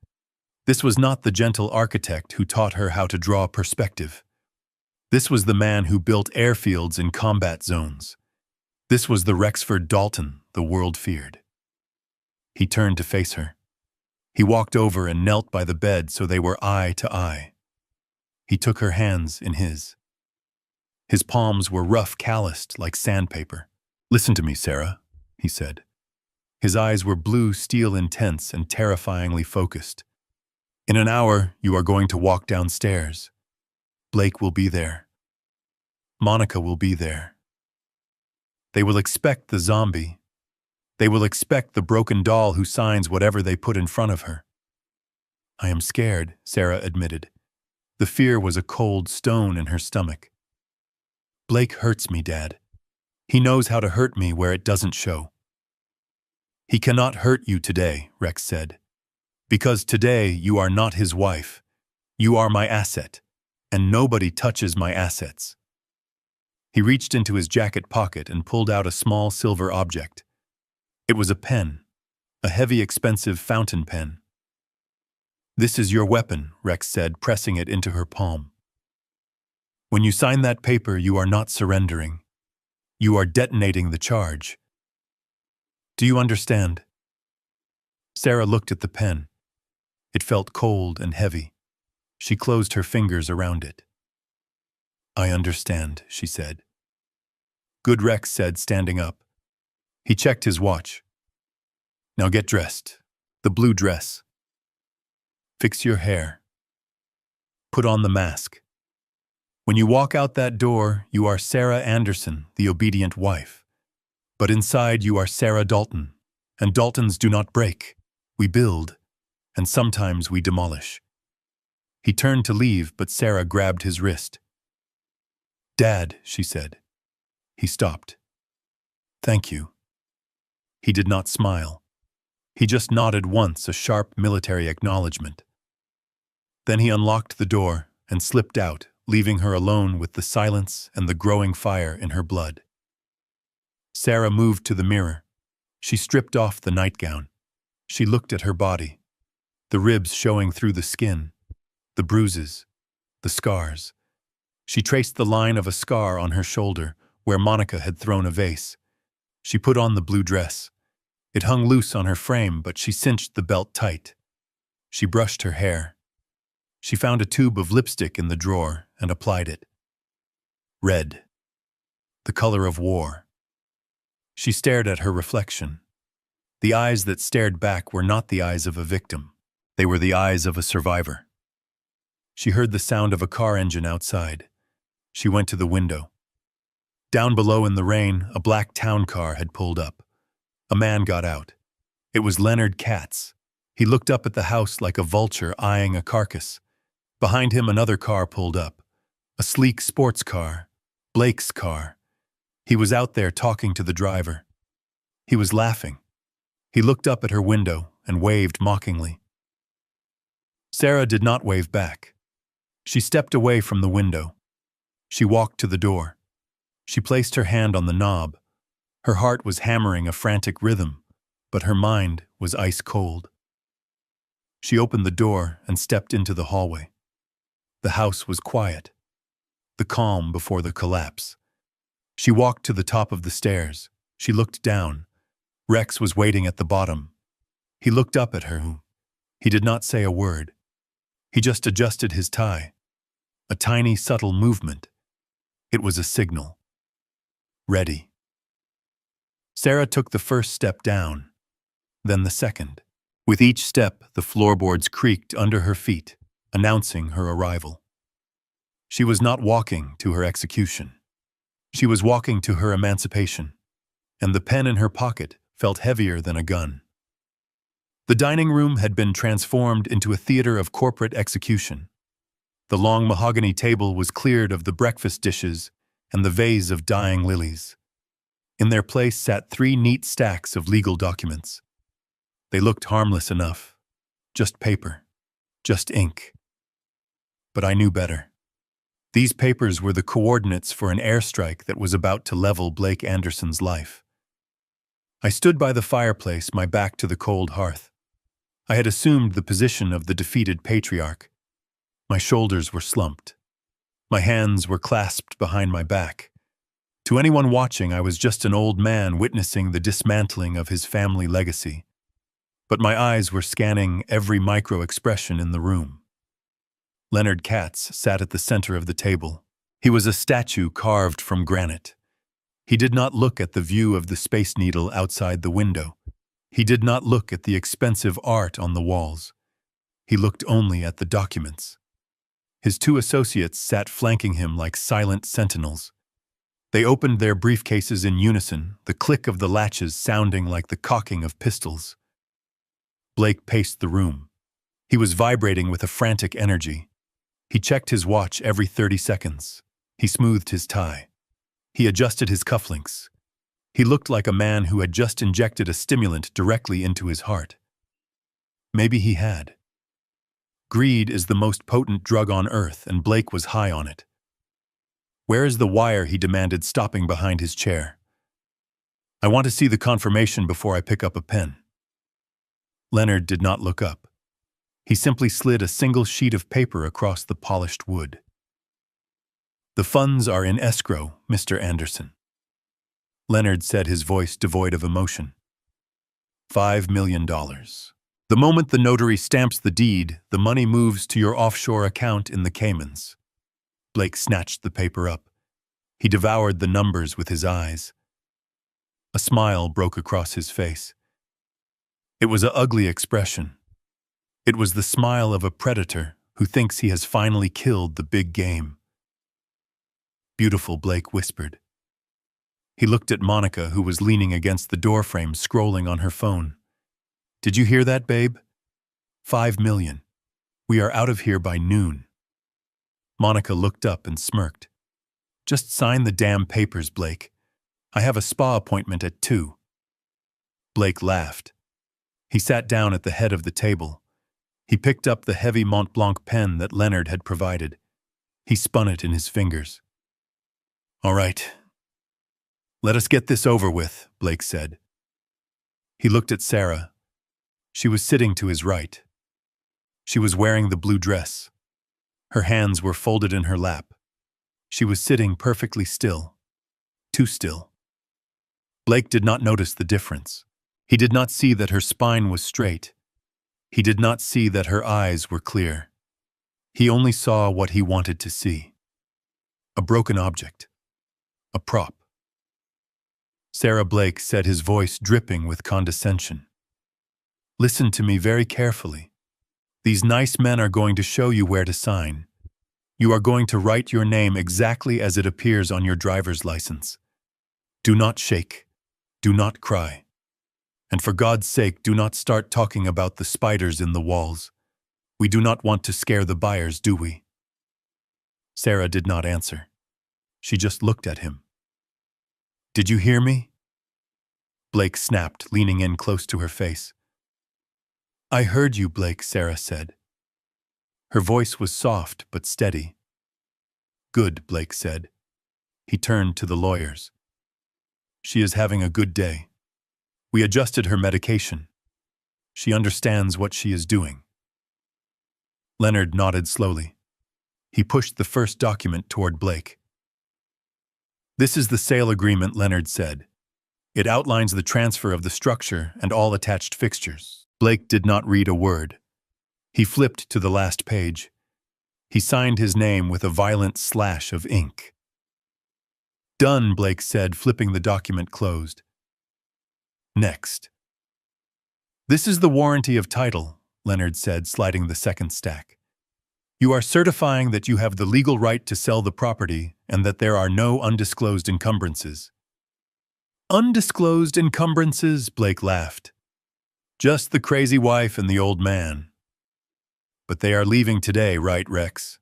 This was not the gentle architect who taught her how to draw perspective. This was the man who built airfields in combat zones. This was the Rexford Dalton the world feared. He turned to face her. He walked over and knelt by the bed so they were eye to eye. He took her hands in his. His palms were rough, calloused like sandpaper. "Listen to me, Sarah," he said. His eyes were blue steel, intense and terrifyingly focused. "In an hour, you are going to walk downstairs. Blake will be there. Monica will be there. They will expect the zombie. They will expect the broken doll who signs whatever they put in front of her." "I am scared," Sarah admitted. The fear was a cold stone in her stomach. "Blake hurts me, Dad. He knows how to hurt me where it doesn't show." "He cannot hurt you today," Rex said. "Because today you are not his wife. You are my asset, and nobody touches my assets." He reached into his jacket pocket and pulled out a small silver object. It was a pen, a heavy, expensive fountain pen. "This is your weapon," Rex said, pressing it into her palm. "When you sign that paper, you are not surrendering. You are detonating the charge. Do you understand?" Sarah looked at the pen. It felt cold and heavy. She closed her fingers around it. "I understand," she said. "Good," Rex said, standing up. He checked his watch. "Now get dressed. The blue dress. Fix your hair. Put on the mask. When you walk out that door, you are Sarah Anderson, the obedient wife. But inside you are Sarah Dalton, and Daltons do not break. We build, and sometimes we demolish." He turned to leave, but Sarah grabbed his wrist. "Dad," she said. He stopped. "Thank you." He did not smile. He just nodded once, a sharp military acknowledgement. Then he unlocked the door and slipped out, leaving her alone with the silence and the growing fire in her blood. Sarah moved to the mirror. She stripped off the nightgown. She looked at her body, the ribs showing through the skin, the bruises, the scars. She traced the line of a scar on her shoulder where Monica had thrown a vase. She put on the blue dress. It hung loose on her frame, but she cinched the belt tight. She brushed her hair. She found a tube of lipstick in the drawer and applied it. Red. The color of war. She stared at her reflection. The eyes that stared back were not the eyes of a victim. They were the eyes of a survivor. She heard the sound of a car engine outside. She went to the window. Down below in the rain, a black town car had pulled up. A man got out. It was Leonard Katz. He looked up at the house like a vulture eyeing a carcass. Behind him, another car pulled up. A sleek sports car. Blake's car. He was out there talking to the driver. He was laughing. He looked up at her window and waved mockingly. Sarah did not wave back. She stepped away from the window. She walked to the door. She placed her hand on the knob. Her heart was hammering a frantic rhythm, but her mind was ice cold. She opened the door and stepped into the hallway. The house was quiet, the calm before the collapse. She walked to the top of the stairs. She looked down. Rex was waiting at the bottom. He looked up at her. He did not say a word. He just adjusted his tie. A tiny, subtle movement. It was a signal. Ready. Sarah took the first step down, then the second. With each step, the floorboards creaked under her feet, announcing her arrival. She was not walking to her execution. She was walking to her emancipation, and the pen in her pocket felt heavier than a gun. The dining room had been transformed into a theater of corporate execution. The long mahogany table was cleared of the breakfast dishes and the vase of dying lilies. In their place sat 3 neat stacks of legal documents. They looked harmless enough. Just paper. Just ink. But I knew better. These papers were the coordinates for an airstrike that was about to level Blake Anderson's life. I stood by the fireplace, my back to the cold hearth. I had assumed the position of the defeated patriarch. My shoulders were slumped. My hands were clasped behind my back. To anyone watching, I was just an old man witnessing the dismantling of his family legacy. but my eyes were scanning every micro-expression in the room. Leonard Katz sat at the center of the table. He was a statue carved from granite. He did not look at the view of the Space Needle outside the window. He did not look at the expensive art on the walls. He looked only at the documents. His two associates sat flanking him like silent sentinels. They opened their briefcases in unison, the click of the latches sounding like the cocking of pistols. Blake paced the room. He was vibrating with a frantic energy. He checked his watch every 30 seconds. He smoothed his tie. He adjusted his cufflinks. He looked like a man who had just injected a stimulant directly into his heart. Maybe he had. Greed is the most potent drug on earth, and Blake was high on it. "Where is the wire?" he demanded, stopping behind his chair. "I want to see the confirmation before I pick up a pen." Leonard did not look up. He simply slid a single sheet of paper across the polished wood. "The funds are in escrow, Mr. Anderson," Leonard said, his voice devoid of emotion. $5 million. The moment the notary stamps the deed, the money moves to your offshore account in the Caymans. Blake snatched the paper up. He devoured the numbers with his eyes. A smile broke across his face. It was an ugly expression. It was the smile of a predator who thinks he has finally killed the big game. "Beautiful," Blake whispered. He looked at Monica, who was leaning against the doorframe, scrolling on her phone. "Did you hear that, babe? 5 million. We are out of here by noon." Monica looked up and smirked. "Just sign the damn papers, Blake. I have a spa appointment at 2. Blake laughed. He sat down at the head of the table. He picked up the heavy Mont Blanc pen that Leonard had provided. He spun it in his fingers. "All right. Let us get this over with," Blake said. He looked at Sarah. She was sitting to his right. She was wearing the blue dress. Her hands were folded in her lap. She was sitting perfectly still. Too still. Blake did not notice the difference. He did not see that her spine was straight. He did not see that her eyes were clear. He only saw what he wanted to see. A broken object. A prop. Sarah, Blake said, his voice dripping with condescension. "Listen to me very carefully. These nice men are going to show you where to sign. You are going to write your name exactly as it appears on your driver's license. Do not shake. Do not cry. And for God's sake, do not start talking about the spiders in the walls. We do not want to scare the buyers, do we?" Sarah did not answer. She just looked at him. "Did you hear me?" Blake snapped, leaning in close to her face. "I heard you, Blake," Sarah said. Her voice was soft but steady. "Good," Blake said. He turned to the lawyers. "She is having a good day. We adjusted her medication. She understands what she is doing." Leonard nodded slowly. He pushed the first document toward Blake. "This is the sale agreement," Leonard said. "It outlines the transfer of the structure and all attached fixtures." Blake did not read a word. He flipped to the last page. He signed his name with a violent slash of ink. "Done," Blake said, flipping the document closed. "Next." "This is the warranty of title," Leonard said, sliding the second stack. "You are certifying that you have the legal right to sell the property and that there are no undisclosed encumbrances." "Undisclosed encumbrances?" Blake laughed. "Just the crazy wife and the old man. But they are leaving today, right, Rex?"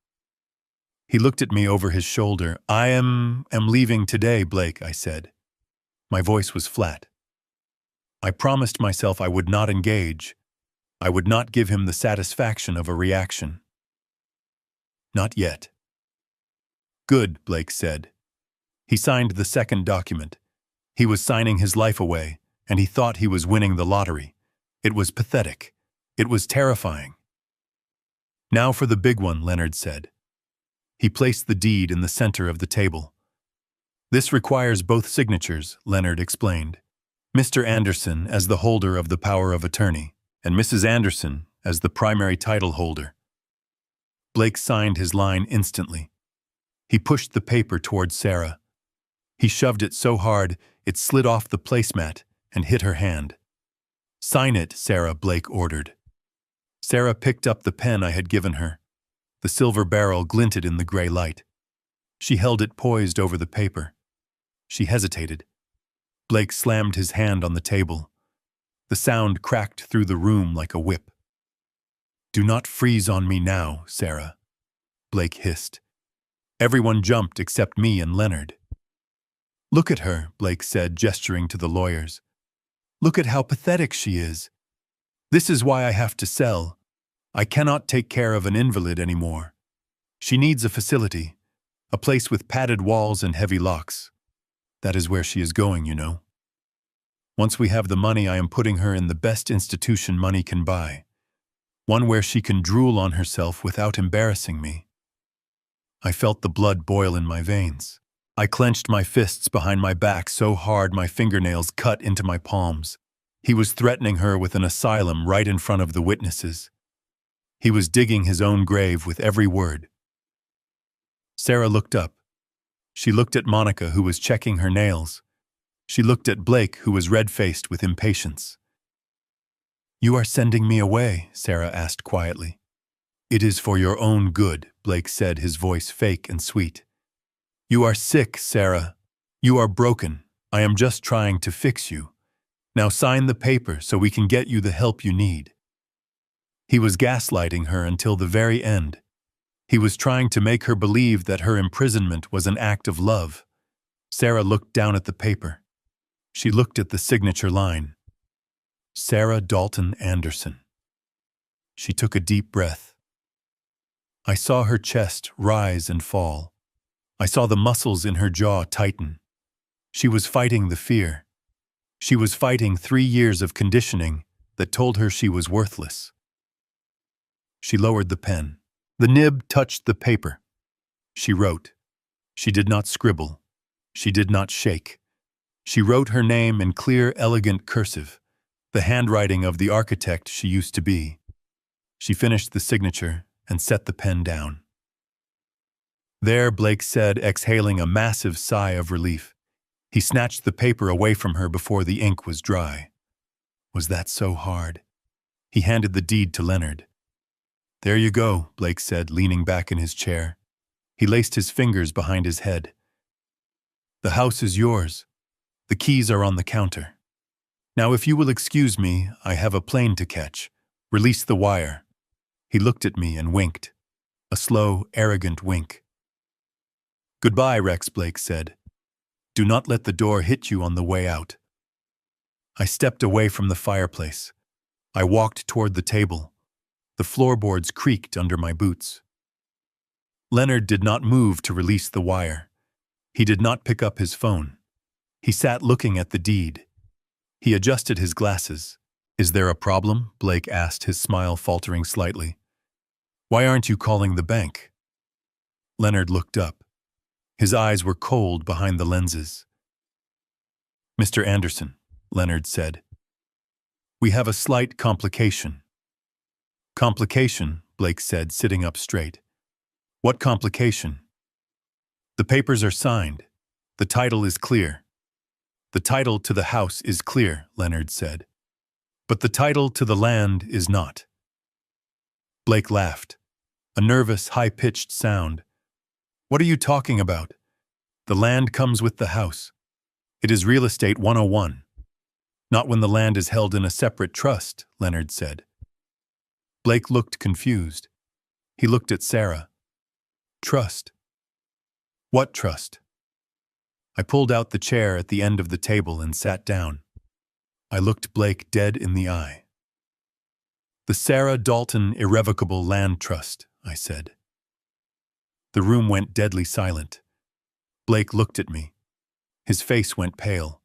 He looked at me over his shoulder. I am leaving today, Blake," I said. My voice was flat. I promised myself I would not engage. I would not give him the satisfaction of a reaction. "Not yet." "Good," Blake said. He signed the second document. He was signing his life away, and he thought he was winning the lottery. It was pathetic. It was terrifying. "Now for the big one," Leonard said. He placed the deed in the center of the table. "This requires both signatures," Leonard explained. "Mr. Anderson as the holder of the power of attorney, and Mrs. Anderson as the primary title holder. Blake signed his line instantly. He pushed the paper towards Sarah. He shoved it so hard it slid off the placemat and hit her hand. "Sign it, Sarah," Blake ordered. Sarah picked up the pen I had given her. The silver barrel glinted in the gray light. She held it poised over the paper. She hesitated. Blake slammed his hand on the table. The sound cracked through the room like a whip. "Do not freeze on me now, Sarah," Blake hissed. Everyone jumped except me and Leonard. "Look at her," Blake said, gesturing to the lawyers. "Look at how pathetic she is. This is why I have to sell. I cannot take care of an invalid anymore. She needs a facility, a place with padded walls and heavy locks. That is where she is going, you know. Once we have the money, I am putting her in the best institution money can buy. One where she can drool on herself without embarrassing me." I felt the blood boil in my veins. I clenched my fists behind my back so hard my fingernails cut into my palms. He was threatening her with an asylum right in front of the witnesses. He was digging his own grave with every word. Sarah looked up. She looked at Monica, who was checking her nails. She looked at Blake, who was red-faced with impatience. "You are sending me away?" Sarah asked quietly. "It is for your own good," Blake said, his voice fake and sweet. "You are sick, Sarah. You are broken. I am just trying to fix you. Now sign the paper so we can get you the help you need." He was gaslighting her until the very end. He was trying to make her believe that her imprisonment was an act of love. Sarah looked down at the paper. She looked at the signature line. Sarah Dalton Anderson. She took a deep breath. I saw her chest rise and fall. I saw the muscles in her jaw tighten. She was fighting the fear. She was fighting 3 years of conditioning that told her she was worthless. She lowered the pen. The nib touched the paper. She wrote. She did not scribble. She did not shake. She wrote her name in clear, elegant cursive, the handwriting of the architect she used to be. She finished the signature and set the pen down. "There," Blake said, exhaling a massive sigh of relief. He snatched the paper away from her before the ink was dry. Was that so hard? He handed the deed to Leonard. "There you go," Blake said, leaning back in his chair. He laced his fingers behind his head. "The house is yours. The keys are on the counter. Now, if you will excuse me, I have a plane to catch. Release the wire." He looked at me and winked. A slow, arrogant wink. "Goodbye, Rex," Blake said. "Do not let the door hit you on the way out." I stepped away from the fireplace. I walked toward the table. The floorboards creaked under my boots. Leonard did not move to release the wire. He did not pick up his phone. He sat looking at the deed. He adjusted his glasses. "Is there a problem?" Blake asked, his smile faltering slightly. "Why aren't you calling the bank?" Leonard looked up. His eyes were cold behind the lenses. "Mr. Anderson," Leonard said, "we have a slight complication." "Complication?" Blake said, sitting up straight. "What complication?" "The papers are signed. The title is clear." "The title to the house is clear," Leonard said. "But the title to the land is not." Blake laughed. A nervous, high-pitched sound. "What are you talking about? The land comes with the house. It is real estate 101. Not when the land is held in a separate trust," Leonard said. Blake looked confused. He looked at Sarah. "Trust? What trust?" I pulled out the chair at the end of the table and sat down. I looked Blake dead in the eye. "The Sarah Dalton Irrevocable Land Trust," I said. The room went deadly silent. Blake looked at me. His face went pale.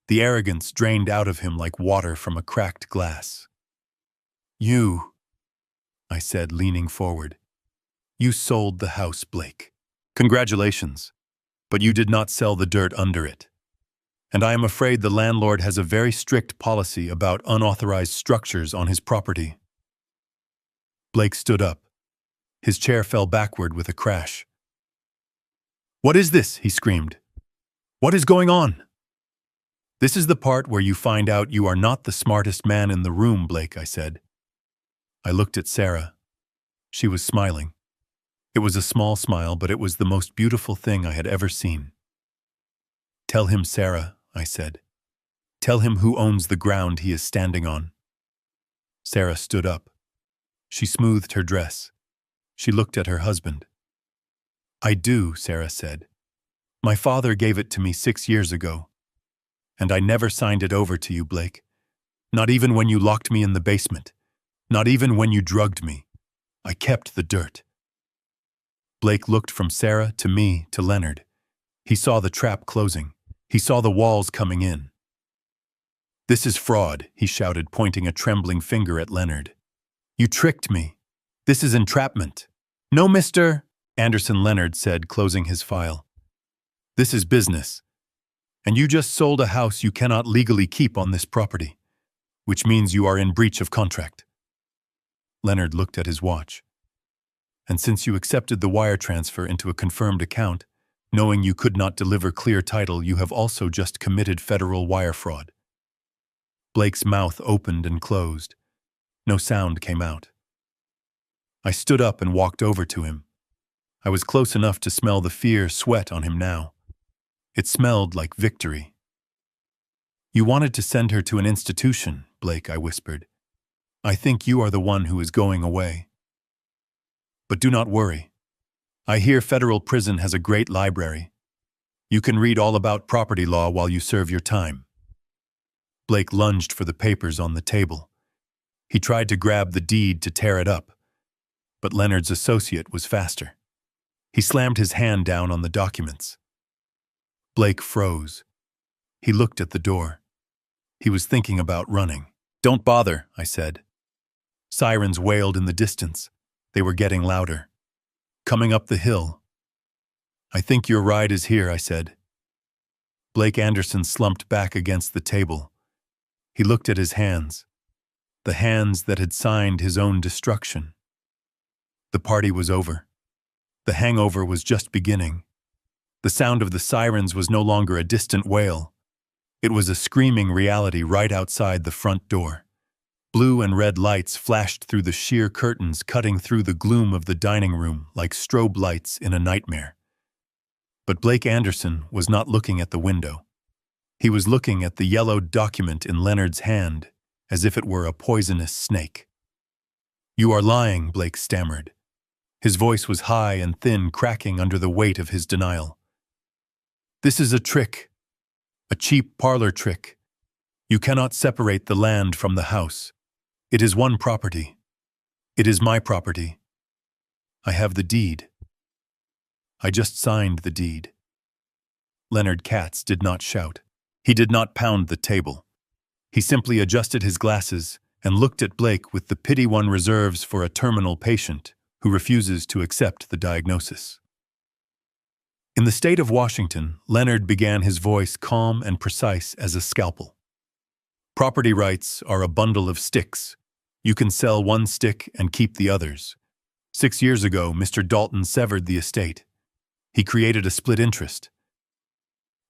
The arrogance drained out of him like water from a cracked glass. "You," I said, leaning forward. "You sold the house, Blake. Congratulations. But you did not sell the dirt under it." and I am afraid the landlord has a very strict policy about unauthorized structures on his property." Blake stood up. His chair fell backward with a crash. "What is this?" he screamed. "What is going on?" "This is the part where you find out you are not the smartest man in the room, Blake," I said. I looked at Sarah. She was smiling. It was a small smile, but it was the most beautiful thing I had ever seen. "Tell him, Sarah," I said. "Tell him who owns the ground he is standing on." Sarah stood up. She smoothed her dress. She looked at her husband. "I do," Sarah said. "My father gave it to me 6 years ago. And I never signed it over to you, Blake. Not even when you locked me in the basement. Not even when you drugged me. I kept the dirt." Blake looked from Sarah to me to Leonard. He saw the trap closing. He saw the walls coming in. "This is fraud," he shouted, pointing a trembling finger at Leonard. "You tricked me. This is entrapment." "No, Mr. Anderson," Leonard said, closing his file. "This is business. And you just sold a house you cannot legally keep on this property, which means you are in breach of contract." Leonard looked at his watch. "And since you accepted the wire transfer into a confirmed account, knowing you could not deliver clear title, you have also just committed federal wire fraud." Blake's mouth opened and closed. No sound came out. I stood up and walked over to him. I was close enough to smell the fear sweat on him now. It smelled like victory. "You wanted to send her to an institution, Blake," I whispered. "I think you are the one who is going away. But do not worry. I hear federal prison has a great library. You can read all about property law while you serve your time." Blake lunged for the papers on the table. He tried to grab the deed to tear it up, but Leonard's associate was faster. He slammed his hand down on the documents. Blake froze. He looked at the door. He was thinking about running. "Don't bother," I said. Sirens wailed in the distance. They were getting louder. Coming up the hill. "I think your ride is here," I said. Blake Anderson slumped back against the table. He looked at his hands. The hands that had signed his own destruction. The party was over. The hangover was just beginning. The sound of the sirens was no longer a distant wail. It was a screaming reality right outside the front door. Blue and red lights flashed through the sheer curtains, cutting through the gloom of the dining room like strobe lights in a nightmare. But Blake Anderson was not looking at the window. He was looking at the yellowed document in Leonard's hand, as if it were a poisonous snake. "You are lying," Blake stammered. His voice was high and thin, cracking under the weight of his denial. "This is a trick. A cheap parlor trick. You cannot separate the land from the house. It is one property. It is my property. I have the deed. I just signed the deed." Leonard Katz did not shout. He did not pound the table. He simply adjusted his glasses and looked at Blake with the pity one reserves for a terminal patient who refuses to accept the diagnosis. In the state of Washington, Leonard began, his voice calm and precise as a scalpel. "Property rights are a bundle of sticks. You can sell one stick and keep the others. 6 years ago, Mr. Dalton severed the estate. He created a split interest.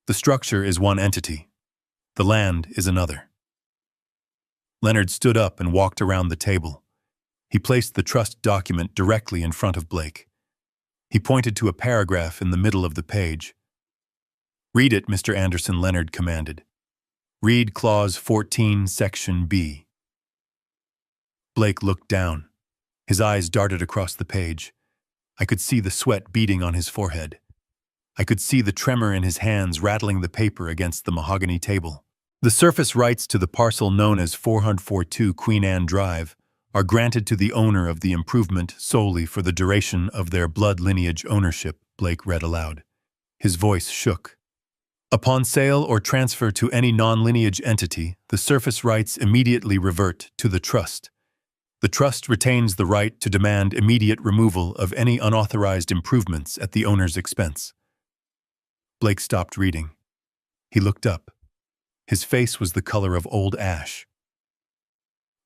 The structure is one entity. The land is another." Leonard stood up and walked around the table. He placed the trust document directly in front of Blake. He pointed to a paragraph in the middle of the page. "Read it, Mr. Anderson," Leonard commanded. "Read Clause 14, Section B." Blake looked down. His eyes darted across the page. I could see the sweat beading on his forehead. I could see the tremor in his hands rattling the paper against the mahogany table. "The surface rights to the parcel known as 442 Queen Anne Drive are granted to the owner of the improvement solely for the duration of their blood lineage ownership," Blake read aloud. His voice shook. "Upon sale or transfer to any non-lineage entity, the surface rights immediately revert to the trust. The trust retains the right to demand immediate removal of any unauthorized improvements at the owner's expense." Blake stopped reading. He looked up. His face was the color of old ash.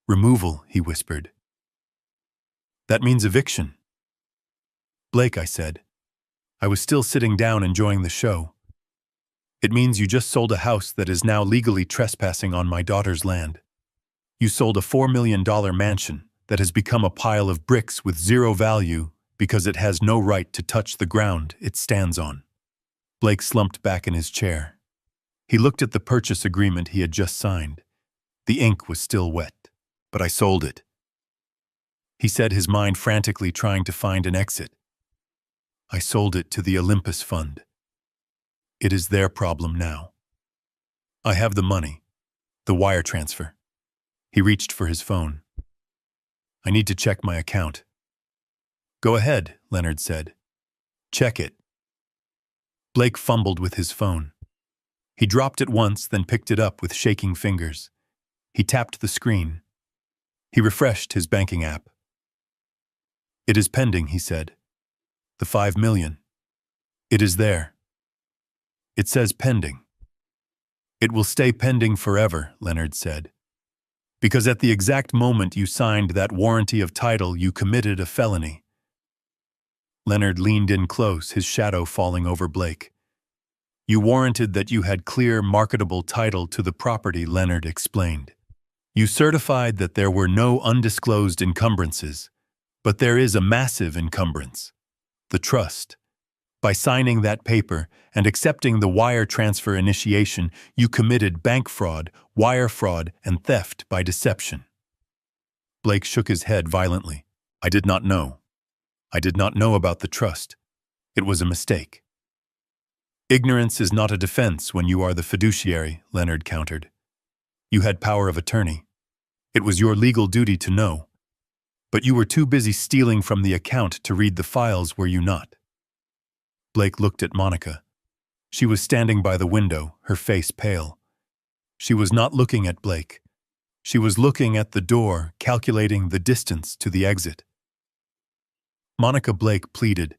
"Removal," he whispered. "That means eviction." "Blake," I said. I was still sitting down enjoying the show. "It means you just sold a house that is now legally trespassing on my daughter's land. You sold a $4 million mansion that has become a pile of bricks with zero value because it has no right to touch the ground it stands on." Blake slumped back in his chair. He looked at the purchase agreement he had just signed. The ink was still wet. "But I sold it," he said, his mind frantically trying to find an exit. "I sold it to the Olympus Fund. It is their problem now. I have the money, the wire transfer." He reached for his phone. "I need to check my account." "Go ahead," Leonard said. "Check it." Blake fumbled with his phone. He dropped it once, then picked it up with shaking fingers. He tapped the screen. He refreshed his banking app. "It is pending," he said. "The $5 million. It is there. It says pending." "It will stay pending forever," Leonard said. "Because at the exact moment you signed that warranty of title, you committed a felony." Leonard leaned in close, his shadow falling over Blake. "You warranted that you had clear, marketable title to the property," Leonard explained. "You certified that there were no undisclosed encumbrances, but there is a massive encumbrance: the trust. By signing that paper and accepting the wire transfer initiation, you committed bank fraud, wire fraud, and theft by deception." Blake shook his head violently. "I did not know. I did not know about the trust. It was a mistake." "Ignorance is not a defense when you are the fiduciary," Leonard countered. "You had power of attorney. It was your legal duty to know. But you were too busy stealing from the account to read the files, were you not?" Blake looked at Monica. She was standing by the window, her face pale. She was not looking at Blake. She was looking at the door, calculating the distance to the exit. Monica, Blake pleaded.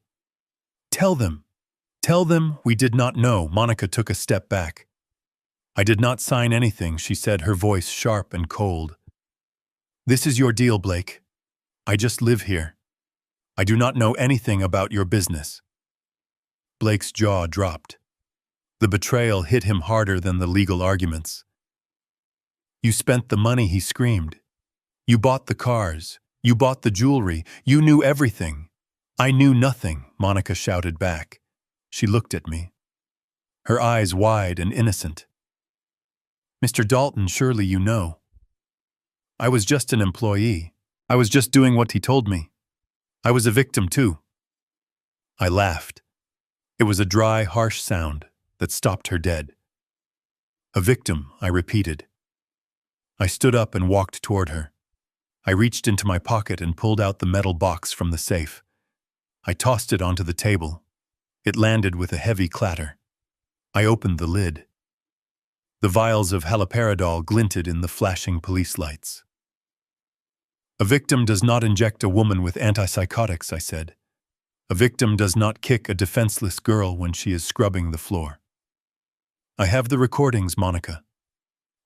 Tell them we did not know." Monica took a step back. "I did not sign anything," she said, her voice sharp and cold. "This is your deal, Blake. I just live here. I do not know anything about your business." Blake's jaw dropped. The betrayal hit him harder than the legal arguments. "You spent the money," he screamed. "You bought the cars. You bought the jewelry. You knew everything." "I knew nothing," Monica shouted back. She looked at me, her eyes wide and innocent. "Mr. Dalton, surely you know. I was just an employee. I was just doing what he told me. I was a victim too." I laughed. It was a dry, harsh sound that stopped her dead. "A victim," I repeated. I stood up and walked toward her. I reached into my pocket and pulled out the metal box from the safe. I tossed it onto the table. It landed with a heavy clatter. I opened the lid. The vials of haloperidol glinted in the flashing police lights. "A victim does not inject a woman with antipsychotics," I said. "A victim does not kick a defenseless girl when she is scrubbing the floor." "I have the recordings, Monica.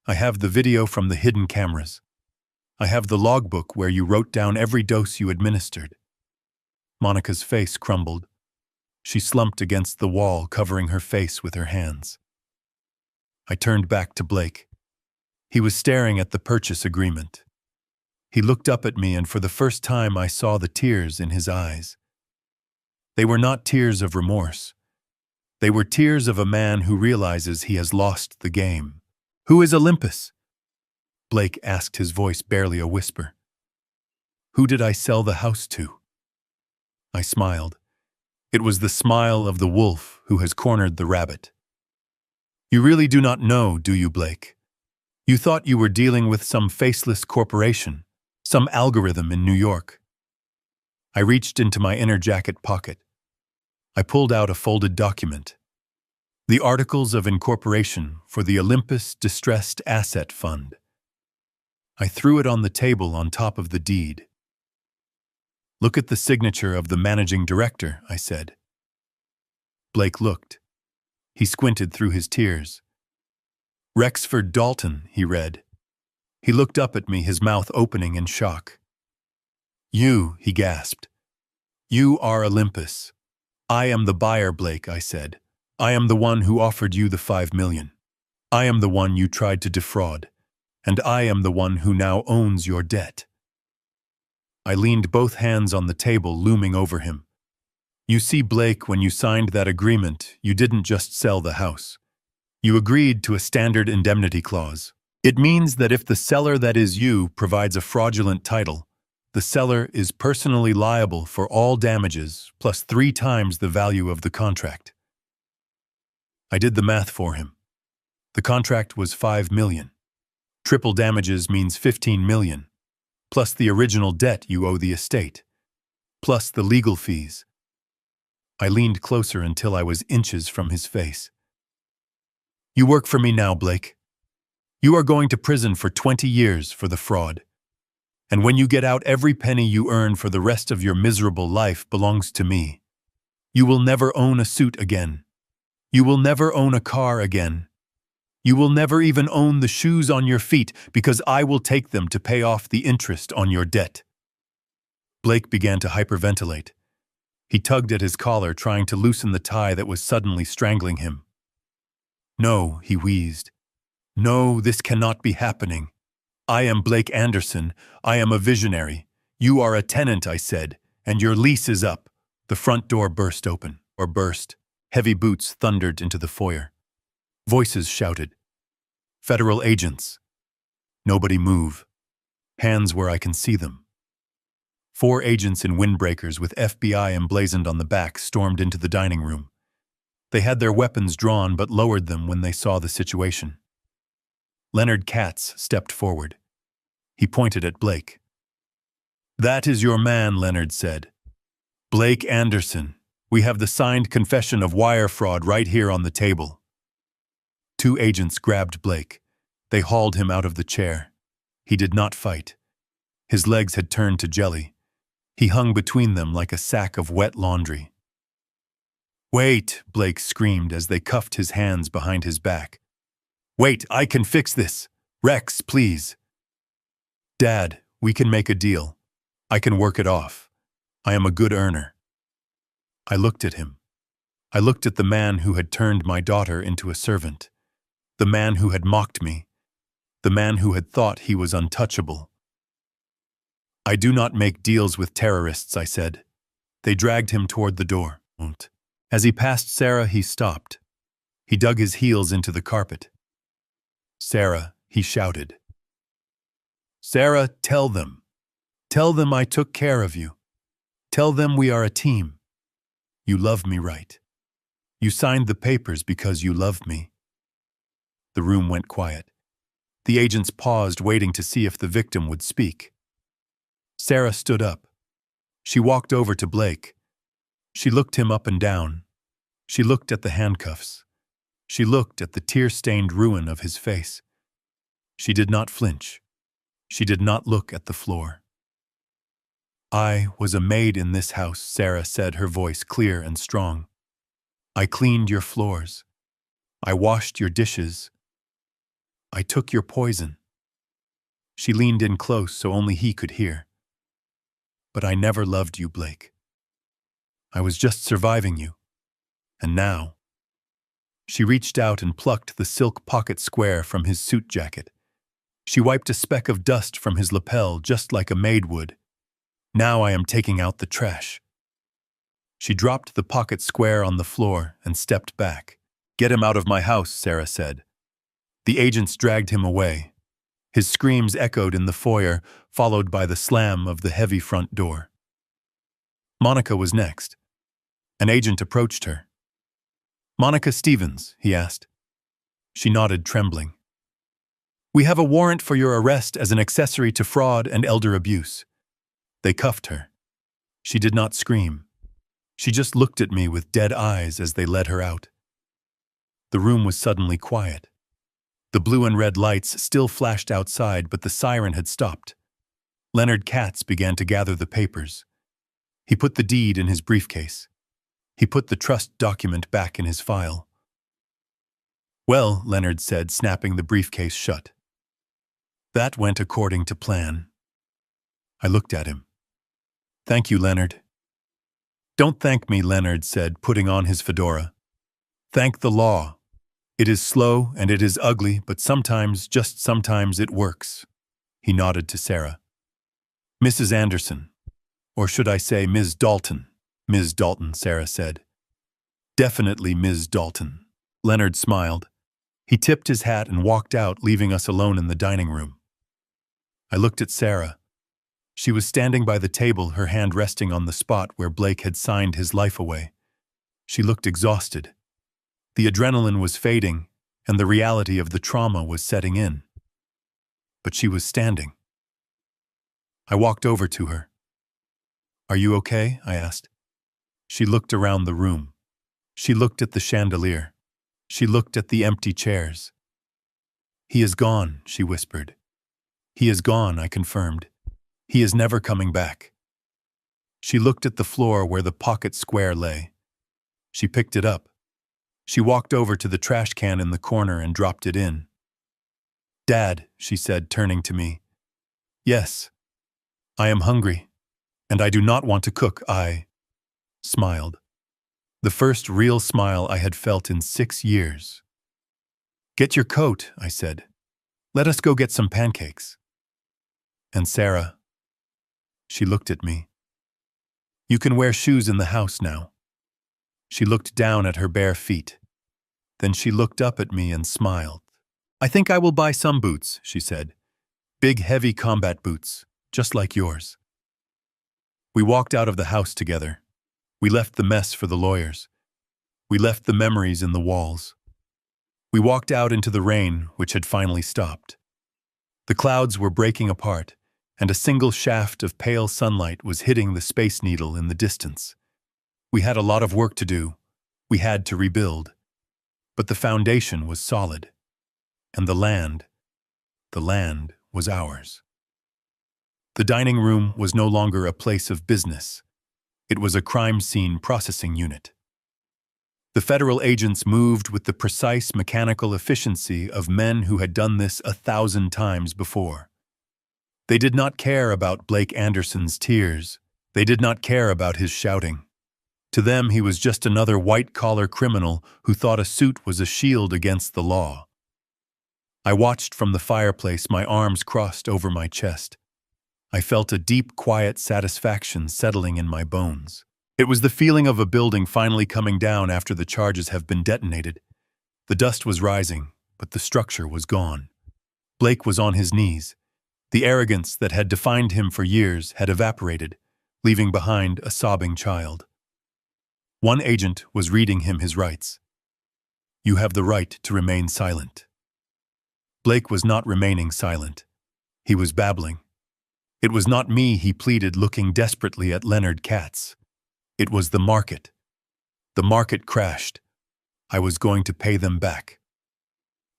I have the video from the hidden cameras. I have the logbook where you wrote down every dose you administered." Monica's face crumbled. She slumped against the wall, covering her face with her hands. I turned back to Blake. He was staring at the purchase agreement. He looked up at me, and for the first time I saw the tears in his eyes. They were not tears of remorse. They were tears of a man who realizes he has lost the game. "Who is Olympus?" Blake asked, his voice barely a whisper. "Who did I sell the house to?" I smiled. It was the smile of the wolf who has cornered the rabbit. "You really do not know, do you, Blake? You thought you were dealing with some faceless corporation, some algorithm in New York." I reached into my inner jacket pocket. I pulled out a folded document. The Articles of Incorporation for the Olympus Distressed Asset Fund. I threw it on the table on top of the deed. "Look at the signature of the managing director," I said. Blake looked. He squinted through his tears. Rexford Dalton, he read. He looked up at me, his mouth opening in shock. You, he gasped. You are Olympus. I am the buyer, Blake, I said. I am the one who offered you the 5 million. I am the one you tried to defraud. And I am the one who now owns your debt. I leaned both hands on the table, looming over him. You see, Blake, when you signed that agreement, you didn't just sell the house. You agreed to a standard indemnity clause. It means that if the seller, that is you, provides a fraudulent title, the seller is personally liable for all damages plus 3 times the value of the contract. I did the math for him. The contract was 5 million. Triple damages means 15 million, plus the original debt you owe the estate, plus the legal fees. I leaned closer until I was inches from his face. You work for me now, Blake. You are going to prison for 20 years for the fraud. And when you get out, every penny you earn for the rest of your miserable life belongs to me. You will never own a suit again. You will never own a car again. You will never even own the shoes on your feet because I will take them to pay off the interest on your debt. Blake began to hyperventilate. He tugged at his collar, trying to loosen the tie that was suddenly strangling him. No, he wheezed. No, this cannot be happening. I am Blake Anderson. I am a visionary. You are a tenant, I said, and your lease is up. The front door burst open, or burst. Heavy boots thundered into the foyer. Voices shouted. Federal agents. Nobody move. Hands where I can see them. 4 agents in windbreakers with FBI emblazoned on the back stormed into the dining room. They had their weapons drawn but lowered them when they saw the situation. Leonard Katz stepped forward. He pointed at Blake. That is your man, Leonard said. Blake Anderson. We have the signed confession of wire fraud right here on the table. 2 agents grabbed Blake. They hauled him out of the chair. He did not fight. His legs had turned to jelly. He hung between them like a sack of wet laundry. Wait, Blake screamed as they cuffed his hands behind his back. Wait, I can fix this. Rex, please. Dad, we can make a deal. I can work it off. I am a good earner. I looked at him. I looked at the man who had turned my daughter into a servant. The man who had mocked me. The man who had thought he was untouchable. I do not make deals with terrorists, I said. They dragged him toward the door. As he passed Sarah, he stopped. He dug his heels into the carpet. Sarah, he shouted. Sarah, tell them. Tell them I took care of you. Tell them we are a team. You love me, right? You signed the papers because you love me. The room went quiet. The agents paused, waiting to see if the victim would speak. Sarah stood up. She walked over to Blake. She looked him up and down. She looked at the handcuffs. She looked at the tear-stained ruin of his face. She did not flinch. She did not look at the floor. I was a maid in this house, Sarah said, her voice clear and strong. I cleaned your floors. I washed your dishes. I took your poison. She leaned in close so only he could hear. But I never loved you, Blake. I was just surviving you. And now... She reached out and plucked the silk pocket square from his suit jacket. She wiped a speck of dust from his lapel just like a maid would. Now I am taking out the trash. She dropped the pocket square on the floor and stepped back. Get him out of my house, Sarah said. The agents dragged him away. His screams echoed in the foyer, followed by the slam of the heavy front door. Monica was next. An agent approached her. Monica Stevens, he asked. She nodded, trembling. We have a warrant for your arrest as an accessory to fraud and elder abuse. They cuffed her. She did not scream. She just looked at me with dead eyes as they led her out. The room was suddenly quiet. The blue and red lights still flashed outside, but the siren had stopped. Leonard Katz began to gather the papers. He put the deed in his briefcase. He put the trust document back in his file. Well, Leonard said, snapping the briefcase shut. That went according to plan. I looked at him. Thank you, Leonard. Don't thank me, Leonard said, putting on his fedora. Thank the law. It is slow and it is ugly, but sometimes, just sometimes, it works. He nodded to Sarah. Mrs. Anderson. Or should I say Ms. Dalton? Ms. Dalton, Sarah said. Definitely Ms. Dalton. Leonard smiled. He tipped his hat and walked out, leaving us alone in the dining room. I looked at Sarah. She was standing by the table, her hand resting on the spot where Blake had signed his life away. She looked exhausted. The adrenaline was fading, and the reality of the trauma was setting in. But she was standing. I walked over to her. Are you okay? I asked. She looked around the room. She looked at the chandelier. She looked at the empty chairs. He is gone, she whispered. He is gone, I confirmed. He is never coming back. She looked at the floor where the pocket square lay. She picked it up. She walked over to the trash can in the corner and dropped it in. Dad, she said, turning to me. Yes. I am hungry, and I do not want to cook. I smiled. The first real smile I had felt in 6 years. Get your coat, I said. Let us go get some pancakes. And Sarah. She looked at me. You can wear shoes in the house now. She looked down at her bare feet. Then she looked up at me and smiled. I think I will buy some boots, she said. Big, heavy combat boots, just like yours. We walked out of the house together. We left the mess for the lawyers. We left the memories in the walls. We walked out into the rain, which had finally stopped. The clouds were breaking apart, and a single shaft of pale sunlight was hitting the Space Needle in the distance. We had a lot of work to do. We had to rebuild. But the foundation was solid. And the land was ours. The dining room was no longer a place of business. It was a crime scene processing unit. The federal agents moved with the precise mechanical efficiency of men who had done this 1,000 times before. They did not care about Blake Anderson's tears. They did not care about his shouting. To them, he was just another white-collar criminal who thought a suit was a shield against the law. I watched from the fireplace, my arms crossed over my chest. I felt a deep, quiet satisfaction settling in my bones. It was the feeling of a building finally coming down after the charges have been detonated. The dust was rising, but the structure was gone. Blake was on his knees. The arrogance that had defined him for years had evaporated, leaving behind a sobbing child. One agent was reading him his rights. You have the right to remain silent. Blake was not remaining silent. He was babbling. It was not me, he pleaded, looking desperately at Leonard Katz. It was the market. The market crashed. I was going to pay them back.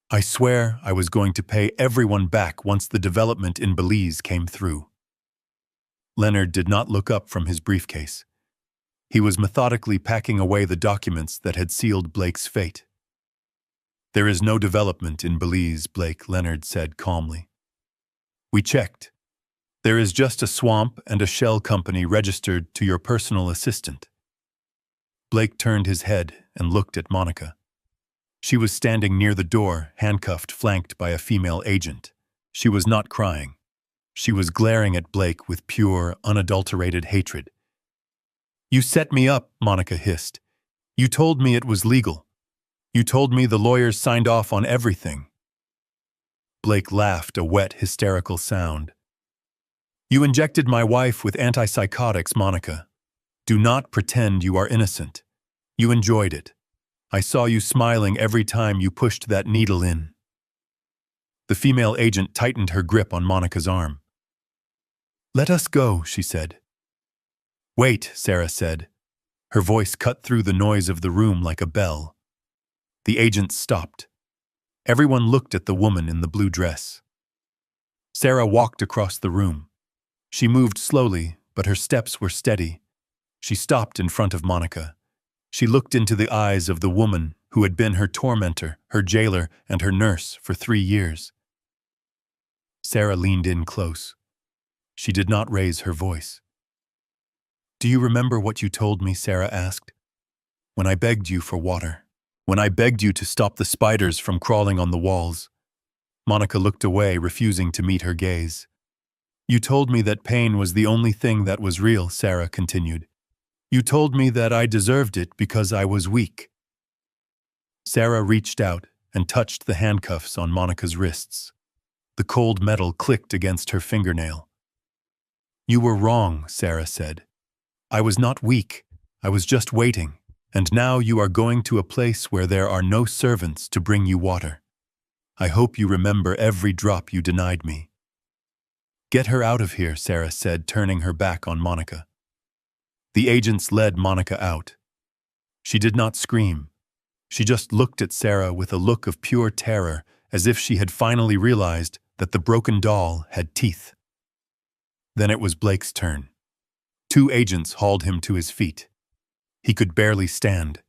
I swear I was going to pay everyone back once the development in Belize came through. Leonard did not look up from his briefcase. He was methodically packing away the documents that had sealed Blake's fate. There is no development in Belize, Blake, Leonard said calmly. We checked. There is just a swamp and a shell company registered to your personal assistant. Blake turned his head and looked at Monica. She was standing near the door, handcuffed, flanked by a female agent. She was not crying. She was glaring at Blake with pure, unadulterated hatred. You set me up, Monica hissed. You told me it was legal. You told me the lawyers signed off on everything. Blake laughed, a wet, hysterical sound. You injected my wife with antipsychotics, Monica. Do not pretend you are innocent. You enjoyed it. I saw you smiling every time you pushed that needle in. The female agent tightened her grip on Monica's arm. Let us go, she said. Wait, Sarah said. Her voice cut through the noise of the room like a bell. The agent stopped. Everyone looked at the woman in the blue dress. Sarah walked across the room. She moved slowly, but her steps were steady. She stopped in front of Monica. She looked into the eyes of the woman who had been her tormentor, her jailer, and her nurse for 3 years. Sarah leaned in close. She did not raise her voice. "Do you remember what you told me?" Sarah asked. "When I begged you for water. When I begged you to stop the spiders from crawling on the walls." Monica looked away, refusing to meet her gaze. "You told me that pain was the only thing that was real," Sarah continued. "You told me that I deserved it because I was weak." Sarah reached out and touched the handcuffs on Monica's wrists. The cold metal clicked against her fingernail. "You were wrong," Sarah said. "I was not weak. I was just waiting. And now you are going to a place where there are no servants to bring you water. I hope you remember every drop you denied me." "Get her out of here," Sarah said, turning her back on Monica. The agents led Monica out. She did not scream. She just looked at Sarah with a look of pure terror, as if she had finally realized that the broken doll had teeth. Then it was Blake's turn. 2 agents hauled him to his feet. He could barely stand.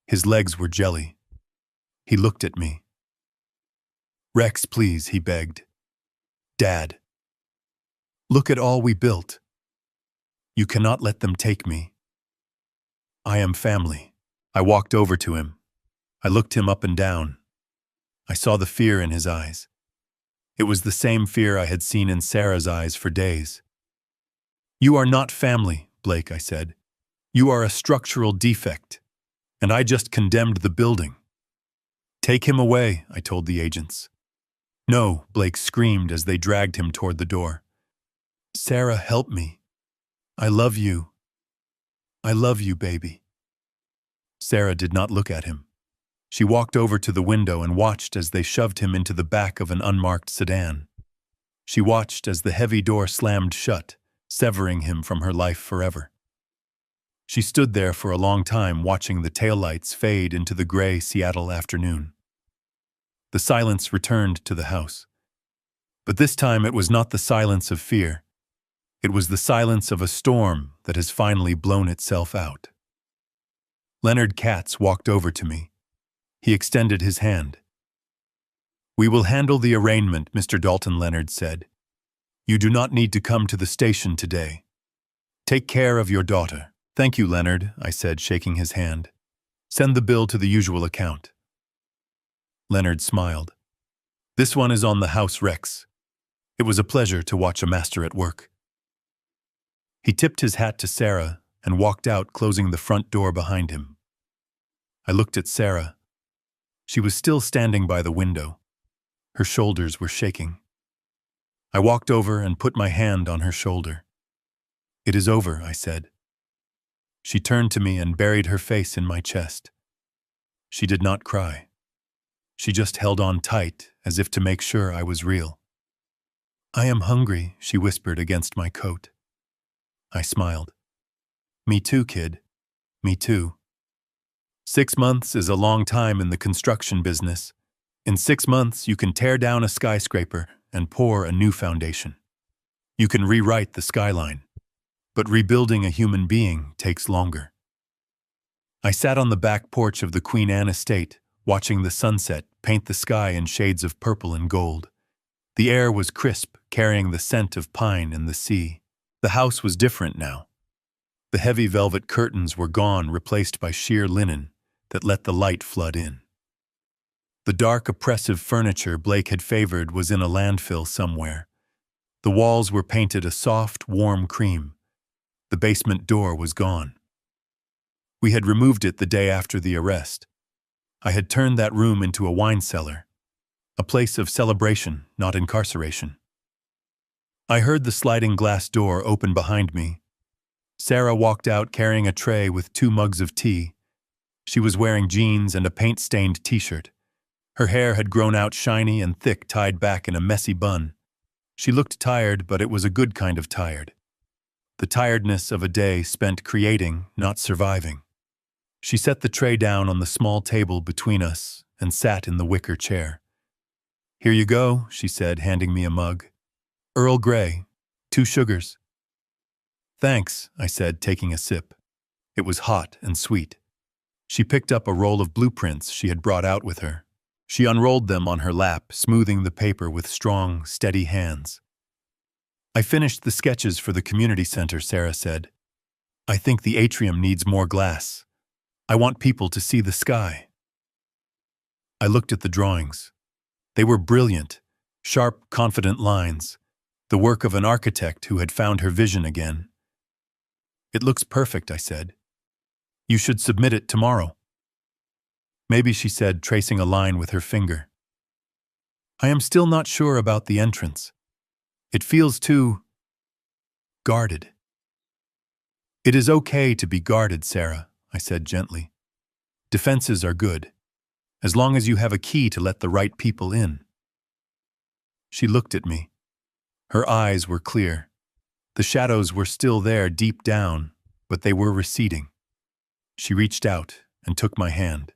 His legs were jelly. He looked at me. "Rex, please," he begged. "Dad. Look at all we built. You cannot let them take me. I am family." I walked over to him. I looked him up and down. I saw the fear in his eyes. It was the same fear I had seen in Sarah's eyes for days. "You are not family, Blake," I said. "You are a structural defect, and I just condemned the building." "Take him away," I told the agents. "No," Blake screamed as they dragged him toward the door. "Sarah, help me. I love you. I love you, baby." Sarah did not look at him. She walked over to the window and watched as they shoved him into the back of an unmarked sedan. She watched as the heavy door slammed shut, severing him from her life forever. She stood there for a long time watching the taillights fade into the gray Seattle afternoon. The silence returned to the house. But this time it was not the silence of fear. It was the silence of a storm that has finally blown itself out. Leonard Katz walked over to me. He extended his hand. "We will handle the arraignment," Mr. Dalton Leonard said. "You do not need to come to the station today. Take care of your daughter." "Thank you, Leonard," I said, shaking his hand. "Send the bill to the usual account." Leonard smiled. "This one is on the house, Rex. It was a pleasure to watch a master at work." He tipped his hat to Sarah and walked out, closing the front door behind him. I looked at Sarah. She was still standing by the window. Her shoulders were shaking. I walked over and put my hand on her shoulder. "It is over," I said. She turned to me and buried her face in my chest. She did not cry. She just held on tight, as if to make sure I was real. "I am hungry," she whispered against my coat. I smiled. "Me too, kid. Me too." 6 months is a long time in the construction business. In 6 months, you can tear down a skyscraper and pour a new foundation. You can rewrite the skyline. But rebuilding a human being takes longer. I sat on the back porch of the Queen Anne estate, watching the sunset paint the sky in shades of purple and gold. The air was crisp, carrying the scent of pine and the sea. The house was different now. The heavy velvet curtains were gone, replaced by sheer linen that let the light flood in. The dark, oppressive furniture Blake had favored was in a landfill somewhere. The walls were painted a soft, warm cream. The basement door was gone. We had removed it the day after the arrest. I had turned that room into a wine cellar, a place of celebration, not incarceration. I heard the sliding glass door open behind me. Sarah walked out carrying a tray with 2 mugs of tea. She was wearing jeans and a paint-stained t-shirt. Her hair had grown out shiny and thick, tied back in a messy bun. She looked tired, but it was a good kind of tired. The tiredness of a day spent creating, not surviving. She set the tray down on the small table between us and sat in the wicker chair. "Here you go," she said, handing me a mug. "Earl Grey, 2 sugars." "Thanks," I said, taking a sip. It was hot and sweet. She picked up a roll of blueprints she had brought out with her. She unrolled them on her lap, smoothing the paper with strong, steady hands. I finished the sketches for the community center, Sarah said. I think the atrium needs more glass. I want people to see the sky. I looked at the drawings. They were brilliant, sharp, confident lines, the work of an architect who had found her vision again. It looks perfect, I said. You should submit it tomorrow. Maybe, she said, tracing a line with her finger. I am still not sure about the entrance. It feels too guarded. It is okay to be guarded, Sarah, I said gently. Defenses are good, as long as you have a key to let the right people in. She looked at me. Her eyes were clear. The shadows were still there deep down, but they were receding. She reached out and took my hand.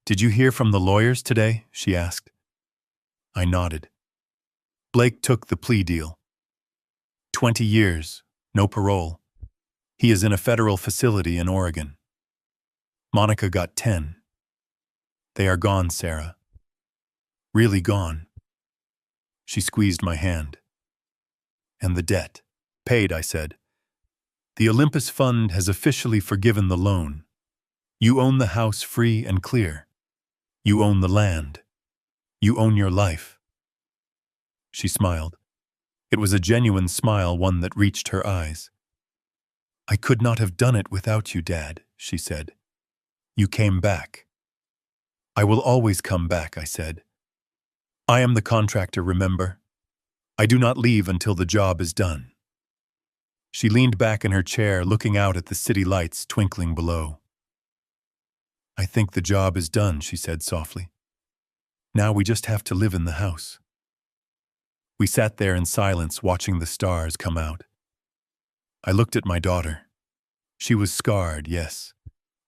Did you hear from the lawyers today? She asked. I nodded. Blake took the plea deal. 20 years, no parole. He is in a federal facility in Oregon. Monica got 10. They are gone, Sarah. Really gone. She squeezed my hand. And the debt. Paid, I said. The Olympus Fund has officially forgiven the loan. You own the house free and clear. You own the land. You own your life. She smiled. It was a genuine smile, one that reached her eyes. I could not have done it without you, Dad, she said. You came back. I will always come back, I said. I am the contractor, remember? I do not leave until the job is done. She leaned back in her chair, looking out at the city lights twinkling below. I think the job is done, she said softly. Now we just have to live in the house. We sat there in silence, watching the stars come out. I looked at my daughter. She was scarred, yes.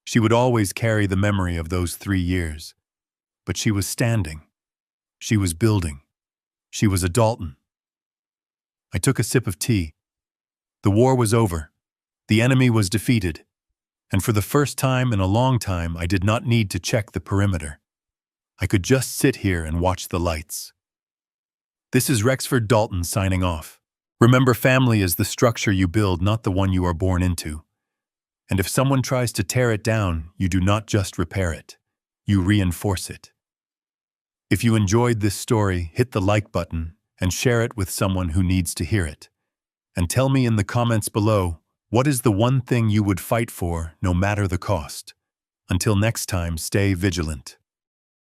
She would always carry the memory of those 3 years. But she was standing. She was building. She was a Dalton. I took a sip of tea. The war was over. The enemy was defeated. And for the first time in a long time, I did not need to check the perimeter. I could just sit here and watch the lights. This is Rexford Dalton signing off. Remember, family is the structure you build, not the one you are born into. And if someone tries to tear it down, you do not just repair it. You reinforce it. If you enjoyed this story, hit the like button and share it with someone who needs to hear it. And tell me in the comments below, what is the one thing you would fight for, no matter the cost? Until next time, stay vigilant.